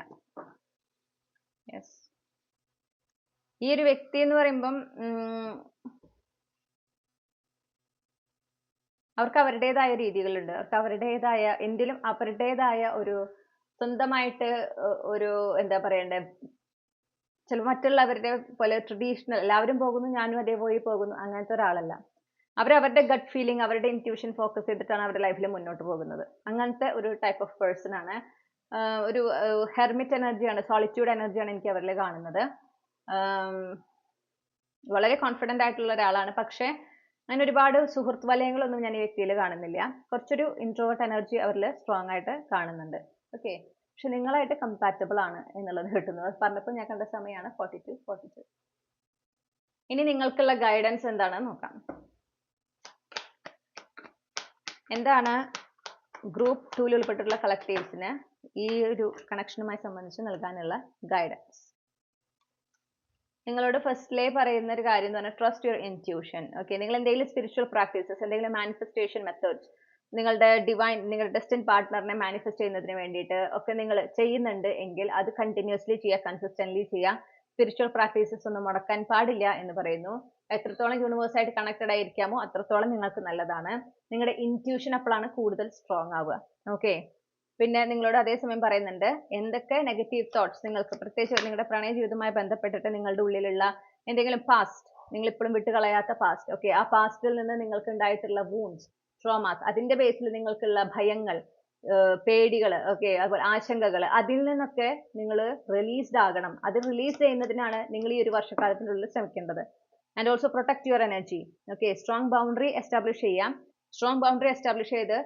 യെസ്, ഈ ഒരു വ്യക്തി എന്ന് പറയുമ്പം അവർക്ക് അവരുടേതായ രീതികളുണ്ട്. അവർക്ക് അവരുടേതായ എന്തിലും അവരുടേതായ ഒരു സ്വന്തമായിട്ട് ഒരു എന്താ പറയണ്ടേ, ചില മറ്റുള്ളവരുടെ പോലെ ട്രഡീഷണൽ എല്ലാവരും പോകുന്നു ഞാനും അതേപോലെ പോകുന്നു അങ്ങനത്തെ ഒരാളല്ല. അവരവരുടെ ഗട്ട് ഫീലിംഗ്, അവരുടെ ഇൻറ്റ്യൂഷൻ ഫോക്കസ് ചെയ്തിട്ടാണ് അവരുടെ ലൈഫിൽ മുന്നോട്ട് പോകുന്നത്. അങ്ങനത്തെ ഒരു ടൈപ്പ് ഓഫ് പേഴ്സൺ ആണ്. ഒരു ഹെർമിറ്റ് എനർജിയാണ്, സോളിറ്റ്യൂഡ് എനർജിയാണ് എനിക്ക് അവരിൽ കാണുന്നത്. വളരെ കോൺഫിഡന്റ് ആയിട്ടുള്ള ഒരാളാണ്. പക്ഷെ അങ്ങനെ ഒരുപാട് സുഹൃത്ത് വലയങ്ങളൊന്നും ഞാൻ ഈ വ്യക്തിയിൽ കാണുന്നില്ല. കുറച്ചൊരു ഇൻട്രോവേർട്ട് എനർജി അവരിൽ സ്ട്രോങ് ആയിട്ട് കാണുന്നുണ്ട്. ഓക്കെ, പക്ഷെ നിങ്ങളായിട്ട് കമ്പാറ്റബിൾ ആണ് എന്നുള്ളത് കിട്ടുന്നത്. പറഞ്ഞപ്പോൾ ഞാൻ കണ്ട സമയമാണ് 42. ഇനി നിങ്ങൾക്കുള്ള ഗൈഡൻസ് എന്താണെന്ന് നോക്കാം. എന്താണ് ഗ്രൂപ്പ് 2 ഉൾപ്പെട്ടിട്ടുള്ള കളക്ടീവ്സിന് ഈ ഒരു കണക്ഷനുമായി സംബന്ധിച്ച് നൽകാനുള്ള ഗൈഡൻസ്? നിങ്ങളോട് ഫസ്റ്റിലേ പറയുന്ന ഒരു കാര്യം എന്ന് പറഞ്ഞാൽ ട്രസ്റ്റ് യുവർ ഇൻറ്റ്യൂഷൻ. ഓക്കെ, നിങ്ങൾ എന്തെങ്കിലും സ്പിരിച്വൽ പ്രാക്ടീസസ്, എന്തെങ്കിലും മാനിഫെസ്റ്റേഷൻ മെത്തേഡ്സ് നിങ്ങളുടെ നിങ്ങളുടെ ഡെസ്റ്റിൻ പാർട്ട്ണറിനെ മാനിഫെസ്റ്റ് ചെയ്യുന്നതിന് വേണ്ടിയിട്ട് ഒക്കെ നിങ്ങൾ ചെയ്യുന്നുണ്ട് എങ്കിൽ അത് കണ്ടിന്യൂസ്ലി ചെയ്യുക, കൺസിസ്റ്റന്റ്ലി ചെയ്യുക. സ്പിരിച്വൽ പ്രാക്ടീസസ് ഒന്നും മുടക്കാൻ പാടില്ല എന്ന് പറയുന്നു. എത്രത്തോളം യൂണിവേഴ്സ് ആയിട്ട് കണക്റ്റഡ് ആയിരിക്കാമോ അത്രത്തോളം നിങ്ങൾക്ക് നല്ലതാണ്. നിങ്ങളുടെ ഇൻറ്റ്യൂഷൻ അപ്പോഴാണ് കൂടുതൽ സ്ട്രോങ് ആവുക. ഓക്കെ, പിന്നെ നിങ്ങളോട് അതേസമയം പറയുന്നുണ്ട്, എന്തൊക്കെ നെഗറ്റീവ് തോട്ട്സ് നിങ്ങൾക്ക് പ്രത്യേകിച്ച് നിങ്ങളുടെ പ്രണയ ജീവിതവുമായി ബന്ധപ്പെട്ടിട്ട് നിങ്ങളുടെ ഉള്ളിലുള്ള എന്തെങ്കിലും പാസ്റ്റ്, നിങ്ങൾ ഇപ്പോഴും വിട്ടുകളയാത്ത പാസ്റ്റ്, ഓക്കെ, ആ പാസ്റ്റിൽ നിന്ന് നിങ്ങൾക്ക് ഉണ്ടായിട്ടുള്ള വൂൺസ്, ട്രോമാസ്, അതിന്റെ ബേസിൽ നിങ്ങൾക്കുള്ള ഭയങ്ങൾ, പേടികൾ, ഓക്കെ, അതുപോലെ ആശങ്കകൾ, അതിൽ നിന്നൊക്കെ നിങ്ങൾ റിലീസ്ഡ് ആകണം. അത് റിലീസ് ചെയ്യുന്നതിനാണ് നിങ്ങൾ ഈ ഒരു വർഷക്കാലത്തിനുള്ളിൽ ശ്രമിക്കേണ്ടത്. And also protect your energy. Okay, strong boundary establish ചെയ്യാം. സ്ട്രോങ് ബൗണ്ടറി എസ്റ്റാബ്ലിഷ് ചെയ്ത്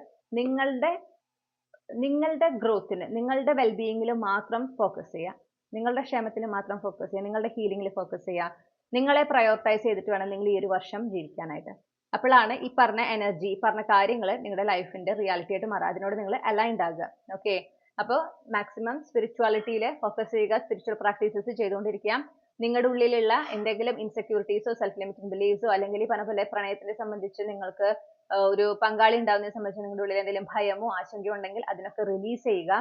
നിങ്ങളുടെ ഗ്രോത്തിന്, നിങ്ങളുടെ വെൽബീയിങ്ങിൽ മാത്രം ഫോക്കസ് ചെയ്യുക. നിങ്ങളുടെ ക്ഷേമത്തിൽ മാത്രം ഫോക്കസ് ചെയ്യുക. നിങ്ങളുടെ ഹീലിംഗിൽ ഫോക്കസ് ചെയ്യുക. നിങ്ങളെ പ്രയോറിറ്റൈസ് ചെയ്തിട്ട് വേണം നിങ്ങൾ ഈ ഒരു വർഷം ജീവിക്കാനായിട്ട്. അപ്പോഴാണ് ഈ പറഞ്ഞ എനർജി, ഈ പറഞ്ഞ കാര്യങ്ങൾ നിങ്ങളുടെ ലൈഫിന്റെ റിയാലിറ്റി ആയിട്ട് മാറുക. അതിനോട് നിങ്ങൾ അലൈൻഡ് ആകുക. ഓക്കെ, അപ്പോൾ മാക്സിമം സ്പിരിച്വാലിറ്റിയിൽ ഫോക്കസ് ചെയ്യുക. സ്പിരിച്വൽ പ്രാക്ടീസസ് ചെയ്തുകൊണ്ടിരിക്കുക. നിങ്ങളുടെ ഉള്ളിലുള്ള എന്തെങ്കിലും ഇൻസെക്യൂരിറ്റീസോ സെൽഫ് ലിമിറ്റിംഗ് ബിലീഫ്സോ അല്ലെങ്കിൽ ഈ പറഞ്ഞ പോലെ പ്രണയത്തിനെ സംബന്ധിച്ച് നിങ്ങൾക്ക് ഒരു പങ്കാളി ഉണ്ടാവുന്നതിനെ സംബന്ധിച്ച് നിങ്ങളുടെ ഉള്ളിൽ എന്തെങ്കിലും ഭയമോ ആശങ്കയോ ഉണ്ടെങ്കിൽ അതിനൊക്കെ റിലീസ് ചെയ്യുക.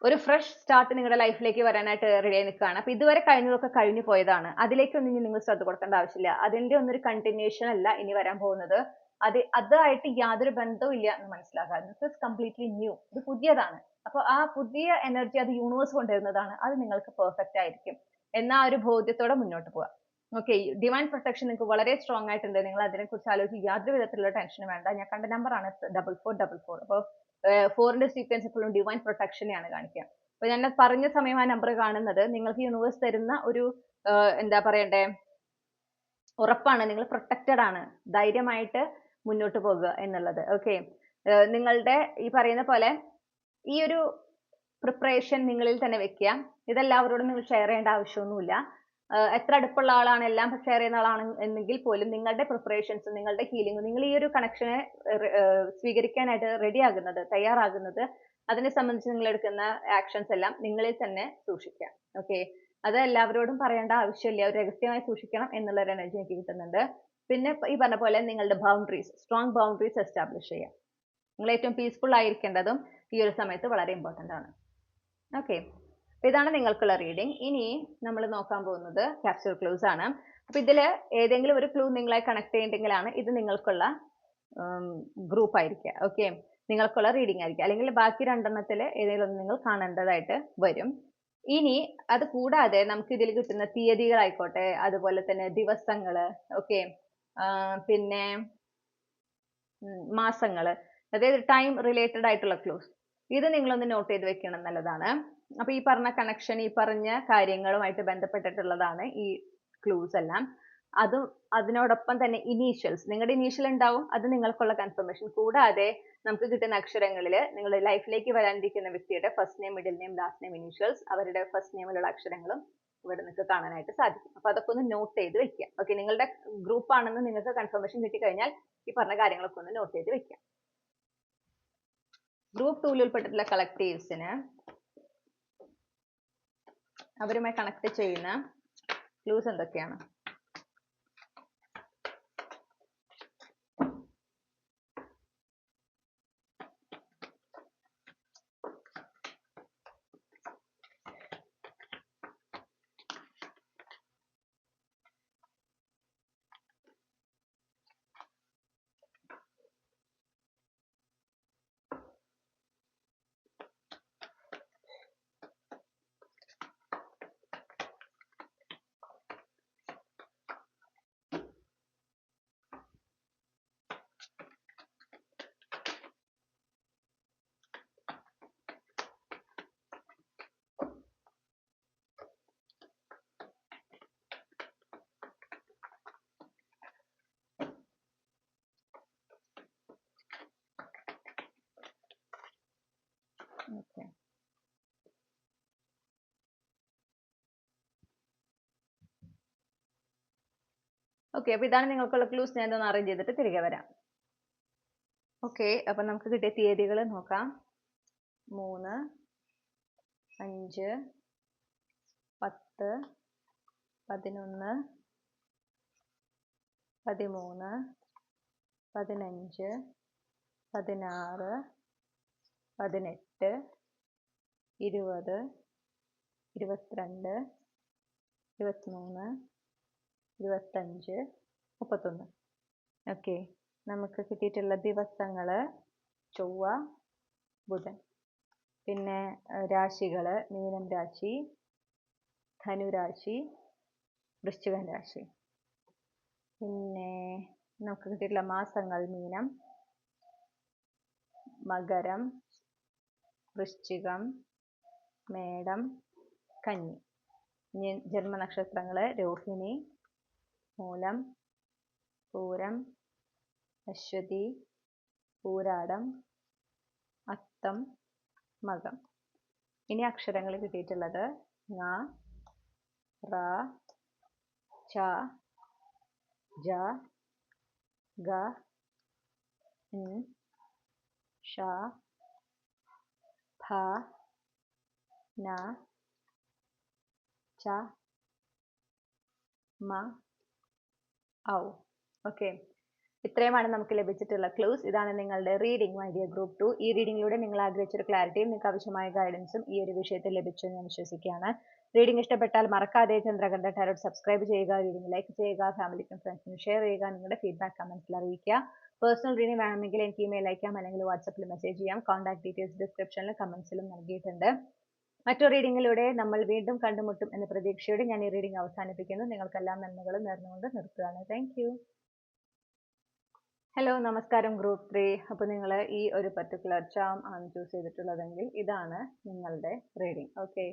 ഒരു ഫ്രഷ് സ്റ്റാർട്ട് നിങ്ങളുടെ ലൈഫിലേക്ക് വരാനായിട്ട് റെഡി ആയി നിൽക്കുകയാണ്. അപ്പൊ ഇതുവരെ കഴിഞ്ഞതൊക്കെ കഴിഞ്ഞു പോയതാണ്. അതിലേക്കൊന്നും ഇനി നിങ്ങൾ ശ്രദ്ധ കൊടുക്കേണ്ട ആവശ്യമില്ല. അതിന്റെ ഒന്നൊരു കണ്ടിന്യൂഷൻ അല്ല ഇനി വരാൻ പോകുന്നത്. അതായിട്ട് യാതൊരു ബന്ധവും ഇല്ല എന്ന് മനസ്സിലാക്കുക. This is completely new. ഇത് പുതിയതാണ്. അപ്പോൾ ആ പുതിയ എനർജി അത് യൂണിവേഴ്സ് കൊണ്ടുവരുന്നതാണ്. അത് നിങ്ങൾക്ക് പെർഫെക്റ്റ് ആയിരിക്കും എന്ന ആ ഒരു ബോധ്യത്തോടെ മുന്നോട്ട് പോവുക. ഓക്കെ, ഡിവൈൻ പ്രൊട്ടക്ഷൻ നിങ്ങൾക്ക് വളരെ സ്ട്രോങ് ആയിട്ടുണ്ട്. നിങ്ങൾ അതിനെക്കുറിച്ച് ആലോചിച്ച് യാതൊരു വിധത്തിലുള്ള ടെൻഷനും വേണ്ട. ഞാൻ കണ്ട നമ്പർ ആണ് 4444. അപ്പോൾ 4ന്റെ സീക്വൻസ് എപ്പോഴും ഡിവൈൻ പ്രൊട്ടക്ഷനെയാണ് കാണിക്കുക. അപ്പൊ ഞാൻ പറഞ്ഞ സമയം ആ നമ്പർ കാണുന്നത് നിങ്ങൾക്ക് യൂണിവേഴ്സ് തരുന്ന ഒരു എന്താ പറയണ്ടേ, ഉറപ്പാണ്. നിങ്ങൾ പ്രൊട്ടക്റ്റഡ് ആണ്. ധൈര്യമായിട്ട് മുന്നോട്ട് പോകുക എന്നുള്ളത്. ഓക്കെ, നിങ്ങളുടെ ഈ പറയുന്ന പോലെ ഈ ഒരു പ്രിപ്പറേഷൻ നിങ്ങളിൽ തന്നെ വെക്കുക. ഇതെല്ലാവരോടും നിങ്ങൾ ഷെയർ ചെയ്യേണ്ട ആവശ്യമൊന്നുമില്ല. എത്ര അടുപ്പുള്ള ആളാണ്, എല്ലാം ഷെയർ ചെയ്യുന്ന ആളാണ് എന്നെങ്കിൽ പോലും നിങ്ങളുടെ പ്രിപ്പറേഷൻസ്, നിങ്ങളുടെ ഹീലിംഗ്, നിങ്ങൾ ഈ ഒരു കണക്ഷനെ സ്വീകരിക്കാനായിട്ട് റെഡി ആകുന്നത്, തയ്യാറാകുന്നത്, അതിനെ സംബന്ധിച്ച് നിങ്ങൾ എടുക്കുന്ന ആക്ഷൻസ് എല്ലാം നിങ്ങളിൽ തന്നെ സൂക്ഷിക്കുക. ഓക്കെ, അത് എല്ലാവരോടും പറയേണ്ട ആവശ്യമില്ല. ഒരു രഹസ്യമായി സൂക്ഷിക്കണം എന്നുള്ള ഒരു എനർജി എനിക്ക് കിട്ടുന്നുണ്ട്. പിന്നെ ഈ പറഞ്ഞ പോലെ നിങ്ങളുടെ ബൗണ്ടറീസ്, സ്ട്രോങ് ബൗണ്ടറീസ് എസ്റ്റാബ്ലിഷ് ചെയ്യുക. നിങ്ങൾ ഏറ്റവും പീസ്ഫുൾ ആയിരിക്കേണ്ടതും ഈ ഒരു സമയത്ത് വളരെ ഇമ്പോർട്ടൻ്റ് ആണ്. ഓക്കെ, ഇതാണ് നിങ്ങൾക്കുള്ള റീഡിംഗ്. ഇനി നമ്മൾ നോക്കാൻ പോകുന്നത് ക്യാപ്സ്യൂൾ ക്ലൂസ് ആണ്. അപ്പൊ ഇതിൽ ഏതെങ്കിലും ഒരു ക്ലൂ നിങ്ങളെ കണക്ട് ചെയ്യുന്നുണ്ടെങ്കിലാണ് ഇത് നിങ്ങൾക്കുള്ള ഗ്രൂപ്പ് ആയിരിക്കുക. ഓക്കെ, നിങ്ങൾക്കുള്ള റീഡിംഗ് ആയിരിക്കും. അല്ലെങ്കിൽ ബാക്കി രണ്ടെണ്ണത്തിൽ ഏതെങ്കിലും ഒന്ന് നിങ്ങൾ കാണേണ്ടതായിട്ട് വരും. ഇനി അത് കൂടാതെ നമുക്ക് ഇതിൽ കിട്ടുന്ന തീയതികളായിക്കോട്ടെ, അതുപോലെ തന്നെ ദിവസങ്ങള്, ഓക്കെ, പിന്നെ മാസങ്ങള്, അതായത് ടൈം റിലേറ്റഡ് ആയിട്ടുള്ള ക്ലൂസ്, ഇത് നിങ്ങളൊന്ന് നോട്ട് ചെയ്ത് വെക്കണം എന്നുള്ളതാണ്. അപ്പൊ ഈ പറഞ്ഞ കണക്ഷൻ, ഈ പറഞ്ഞ കാര്യങ്ങളുമായിട്ട് ബന്ധപ്പെട്ടിട്ടുള്ളതാണ് ഈ ക്ലൂസ് എല്ലാം. അതിനോടൊപ്പം തന്നെ ഇനീഷ്യൽസ്, നിങ്ങളുടെ ഇനീഷ്യൽ ഉണ്ടാവും, അത് നിങ്ങൾക്കുള്ള കൺഫർമേഷൻ. കൂടാതെ നമുക്ക് കിട്ടുന്ന അക്ഷരങ്ങളിൽ നിങ്ങളുടെ ലൈഫിലേക്ക് വരാനിരിക്കുന്ന വ്യക്തിയുടെ first name, middle name, last name, initials, അവരുടെ ഫസ്റ്റ് നെയിമിലുള്ള അക്ഷരങ്ങളും ഇവിടെ നിങ്ങൾക്ക് കാണാനായിട്ട് സാധിക്കും. അപ്പൊ അതൊക്കെ ഒന്ന് നോട്ട് ചെയ്ത് വെക്കുക. ഓക്കെ, നിങ്ങളുടെ ഗ്രൂപ്പ് ആണെന്ന് നിങ്ങൾക്ക് കൺഫർമേഷൻ കിട്ടിക്കഴിഞ്ഞാൽ ഈ പറഞ്ഞ കാര്യങ്ങളൊക്കെ ഒന്ന് നോട്ട് ചെയ്ത് വെക്കുക. ഗ്രൂപ്പ് 2 ഉൾപ്പെട്ടിട്ടുള്ള കളക്ടീവ്സിന് അവരുമായി കണക്ട് ചെയ്യുന്ന ക്ലൂസ് എന്തൊക്കെയാണ്? ഓക്കെ, അപ്പൊ ഇതാണ് നിങ്ങൾക്കുള്ള ക്ലൂസ്. ഞാൻ ഇതൊന്ന് അറേഞ്ച് ചെയ്തിട്ട് തിരികെ വരാം. ഓക്കെ, അപ്പൊ നമുക്ക് കിട്ടിയ തീയതികൾ നോക്കാം. 3, 5, 10, 11, 13, 15, 16, 18, 20, 22, 23, 25, 31. ഓക്കെ, നമുക്ക് കിട്ടിയിട്ടുള്ള ദിവസങ്ങള് ചൊവ്വ, ബുധൻ. പിന്നെ രാശികള് മീനം രാശി, ധനുരാശി, വൃശ്ചികം രാശി. പിന്നെ നമുക്ക് കിട്ടിയിട്ടുള്ള മാസങ്ങൾ മീനം, മകരം, വൃശ്ചികം, മേടം, കന്നി. ഇനി ജന്മനക്ഷത്രങ്ങള് രോഹിണി, മൂലം, പൂരം, അശ്വതി, പൂരാടം, അത്തം, മകം. ഇനി അക്ഷരങ്ങൾ കിട്ടിയിട്ടുള്ളത് ങ, റ, ച, ജ, ഗ, ഷ, ഭ, ന, ച, മ, ഔ. ഓക്കെ, ഇത്രയുമാണ് നമുക്ക് ലഭിച്ചിട്ടുള്ള ക്ലൂസ്. ഇതാണ് നിങ്ങളുടെ റീഡിംഗ് മൈ ഡിയർ ഗ്രൂപ്പ് 2. ഈ റീഡിംഗിലൂടെ നിങ്ങൾ ആഗ്രഹിച്ചൊരു ക്ലാരിറ്റിയും നിങ്ങൾക്ക് ആവശ്യമായ ഗൈഡൻസും ഈ ഒരു വിഷയത്തിൽ ലഭിച്ചു എന്ന് ഞാൻ വിശ്വസിക്കുകയാണ്. റീഡിംഗ് ഇഷ്ടപ്പെട്ടാൽ മറക്കാതെ ചന്ദ്രകണ്ഠ ടാരോട്ട് സബ്സ്ക്രൈബ് ചെയ്യുക, റീഡിംഗ് ലൈക്ക് ചെയ്യുക, ഫാമിലിക്കും ഫ്രണ്ട്സിനും ഷെയർ ചെയ്യുക, നിങ്ങളുടെ ഫീഡ്ബാക്ക് കമന്റ്സിൽ അറിയിക്കുക. പേഴ്സണൽ റീഡിംഗ് വേണമെങ്കിൽ എനിക്ക് ഇമെയിൽ അയക്കാം അല്ലെങ്കിൽ വാട്സപ്പിൽ മെസ്സേജ് ചെയ്യാം. കോൺടാക്ട് ഡീറ്റെയിൽസ് ഡിസ്ക്രിപ്ഷനിലും കമന്റ്സിലും നൽകിയിട്ടുണ്ട്. മറ്റൊരു റീഡിങ്ങിലൂടെ നമ്മൾ വീണ്ടും കണ്ടുമുട്ടും എന്ന പ്രതീക്ഷയോടെ ഞാൻ ഈ റീഡിംഗ് അവസാനിപ്പിക്കുന്നു. നിങ്ങൾക്കെല്ലാം നന്മകളും നേർന്നുകൊണ്ട് നിർത്തുകയാണ്. Thank you. ഹലോ, നമസ്കാരം ഗ്രൂപ്പ് 3. അപ്പോൾ നിങ്ങൾ ഈ ഒരു പർട്ടിക്കുലർ ചാം ആണ് ചൂസ് ചെയ്തിട്ടുള്ളതെങ്കിൽ ഇതാണ് നിങ്ങളുടെ റീഡിംഗ്. ഓക്കെ,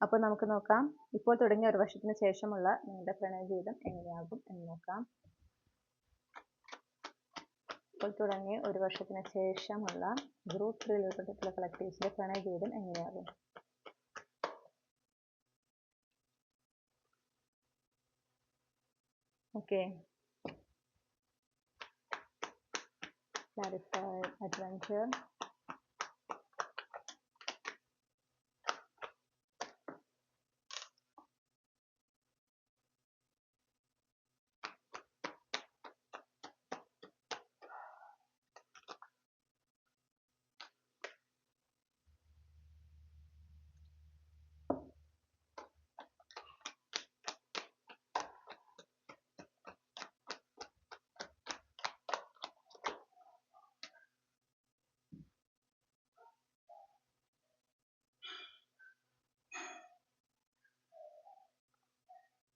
അപ്പോൾ നമുക്ക് നോക്കാം ഇപ്പോൾ തുടങ്ങിയ ഒരു വർഷത്തിന് ശേഷമുള്ള നിങ്ങളുടെ പ്രണയ ജീവിതം എങ്ങനെയാകും എന്ന് നോക്കാം. ഇപ്പോൾ തുടങ്ങിയ ഒരു വർഷത്തിന് ശേഷമുള്ള ഗ്രൂപ്പ് 3 ഉൾപ്പെട്ടിട്ടുള്ള കളക്ടീവ്സിന്റെ പ്രണയ ജീവിതം എങ്ങനെയാകും. Okay, clarified adventure,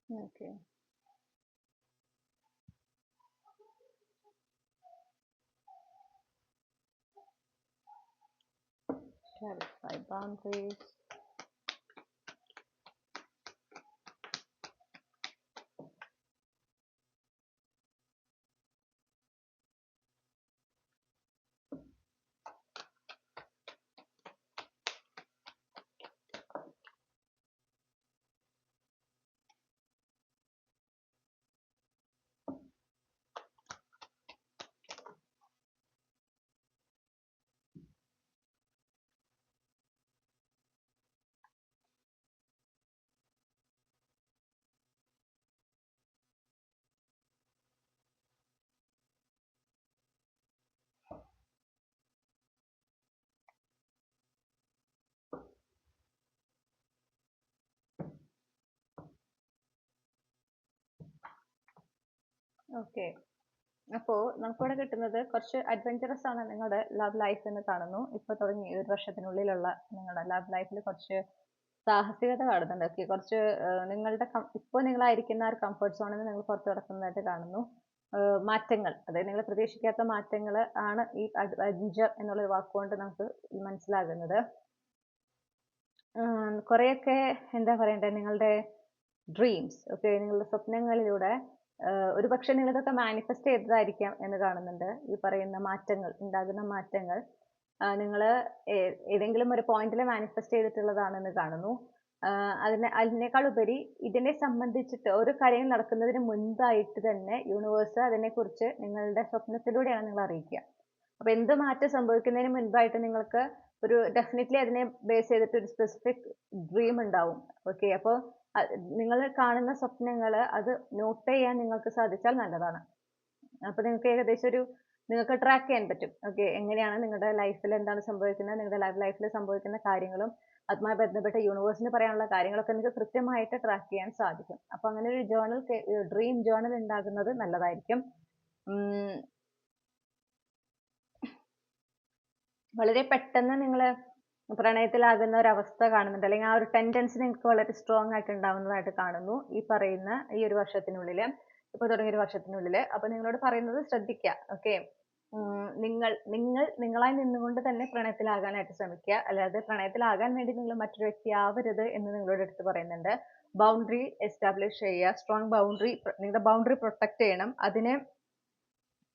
okay, clarify boundaries, okay. അപ്പോൾ നമുക്കിവിടെ കിട്ടുന്നത് കുറച്ച് അഡ്വഞ്ചറസ് ആണ് നിങ്ങളുടെ ലവ് ലൈഫ് എന്ന് കാണുന്നു. ഇപ്പോൾ തുടങ്ങി ഒരു വർഷത്തിനുള്ളിലുള്ള നിങ്ങളുടെ ലവ് ലൈഫിൽ കുറച്ച് സാഹസികത കാണുന്നുണ്ട്. ഓക്കെ, കുറച്ച് നിങ്ങളുടെ ഇപ്പോൾ നിങ്ങളായിരിക്കുന്ന ഒരു കംഫർട്ട് സോണിൽ നിന്ന് നിങ്ങൾ പുറത്ത് കിടക്കുന്നതായിട്ട് കാണുന്നു. മാറ്റങ്ങൾ, അതായത് നിങ്ങൾ പ്രതീക്ഷിക്കാത്ത മാറ്റങ്ങൾ ആണ് ഈ അഡ്വഞ്ചർ എന്നുള്ള വാക്കുകൊണ്ട് നമുക്ക് മനസ്സിലാകുന്നത്. കുറേയൊക്കെ എന്താ പറയണ്ടേ, നിങ്ങളുടെ ഡ്രീംസ്, ഓക്കെ, നിങ്ങളുടെ സ്വപ്നങ്ങളിലൂടെ ഒരു പക്ഷെ നിങ്ങൾ ഇതൊക്കെ മാനിഫെസ്റ്റ് ചെയ്തതായിരിക്കാം എന്ന് കാണുന്നുണ്ട്. ഈ പറയുന്ന മാറ്റങ്ങൾ, ഉണ്ടാകുന്ന മാറ്റങ്ങൾ നിങ്ങൾ ഏതെങ്കിലും ഒരു പോയിന്റിൽ മാനിഫെസ്റ്റ് ചെയ്തിട്ടുള്ളതാണെന്ന് കാണുന്നു. അതിനേക്കാൾ ഉപരി ഇതിനെ സംബന്ധിച്ചിട്ട് ഓരോ കാര്യങ്ങൾ നടക്കുന്നതിന് മുൻപായിട്ട് തന്നെ യൂണിവേഴ്സ് അതിനെക്കുറിച്ച് നിങ്ങളുടെ സ്വപ്നത്തിലൂടെയാണ് നിങ്ങൾ അറിയിക്കുക. അപ്പൊ എന്ത് മാറ്റം സംഭവിക്കുന്നതിന് മുൻപായിട്ട് നിങ്ങൾക്ക് ഒരു ഡെഫിനറ്റ്ലി അതിനെ ബേസ് ചെയ്തിട്ട് ഒരു സ്പെസിഫിക് ഡ്രീം ഉണ്ടാവും. ഓക്കെ, അപ്പോൾ നിങ്ങൾ കാണുന്ന സ്വപ്നങ്ങൾ അത് നോട്ട് ചെയ്യാൻ നിങ്ങൾക്ക് സാധിച്ചാൽ നല്ലതാണ്. അപ്പൊ നിങ്ങൾക്ക് ഏകദേശം നിങ്ങൾക്ക് ട്രാക്ക് ചെയ്യാൻ പറ്റും. ഓക്കെ, എങ്ങനെയാണ് നിങ്ങളുടെ ലൈഫിൽ എന്താണ് സംഭവിക്കുന്നത്, നിങ്ങളുടെ ലൈഫിൽ സംഭവിക്കുന്ന കാര്യങ്ങളും അതുമായി ബന്ധപ്പെട്ട യൂണിവേഴ്സിന് പറയാനുള്ള കാര്യങ്ങളൊക്കെ നിങ്ങൾക്ക് കൃത്യമായിട്ട് ട്രാക്ക് ചെയ്യാൻ സാധിക്കും. അപ്പൊ അങ്ങനെ ഒരു ജേർണൽ, ഡ്രീം ജേർണൽ ഉണ്ടാകുന്നത് നല്ലതായിരിക്കും. വളരെ പെട്ടെന്ന് നിങ്ങൾ പ്രണയത്തിലാകുന്ന ഒരു അവസ്ഥ കാണുന്നുണ്ട്, അല്ലെങ്കിൽ ആ ഒരു ടെൻഡൻസി നിങ്ങൾക്ക് വളരെ സ്ട്രോങ് ആയിട്ട് ഉണ്ടാവുന്നതായിട്ട് കാണുന്നു ഈ പറയുന്ന ഈ ഒരു വർഷത്തിനുള്ളിൽ, ഇപ്പൊ തുടങ്ങിയ ഒരു വർഷത്തിനുള്ളിൽ. അപ്പൊ നിങ്ങളോട് പറയുന്നത് ശ്രദ്ധിക്കുക. ഓക്കെ, നിങ്ങളായി നിന്നുകൊണ്ട് തന്നെ പ്രണയത്തിലാകാനായിട്ട് ശ്രമിക്കുക. അല്ലാതെ പ്രണയത്തിലാകാൻ വേണ്ടി നിങ്ങൾ മറ്റൊരു വ്യക്തി ആവരുത് എന്ന് നിങ്ങളോട് എടുത്ത് പറയുന്നുണ്ട്. ബൗണ്ടറി എസ്റ്റാബ്ലിഷ് ചെയ്യുക, സ്ട്രോങ് ബൗണ്ടറി, നിങ്ങളുടെ ബൗണ്ടറി പ്രൊട്ടക്ട് ചെയ്യണം. അതിനെ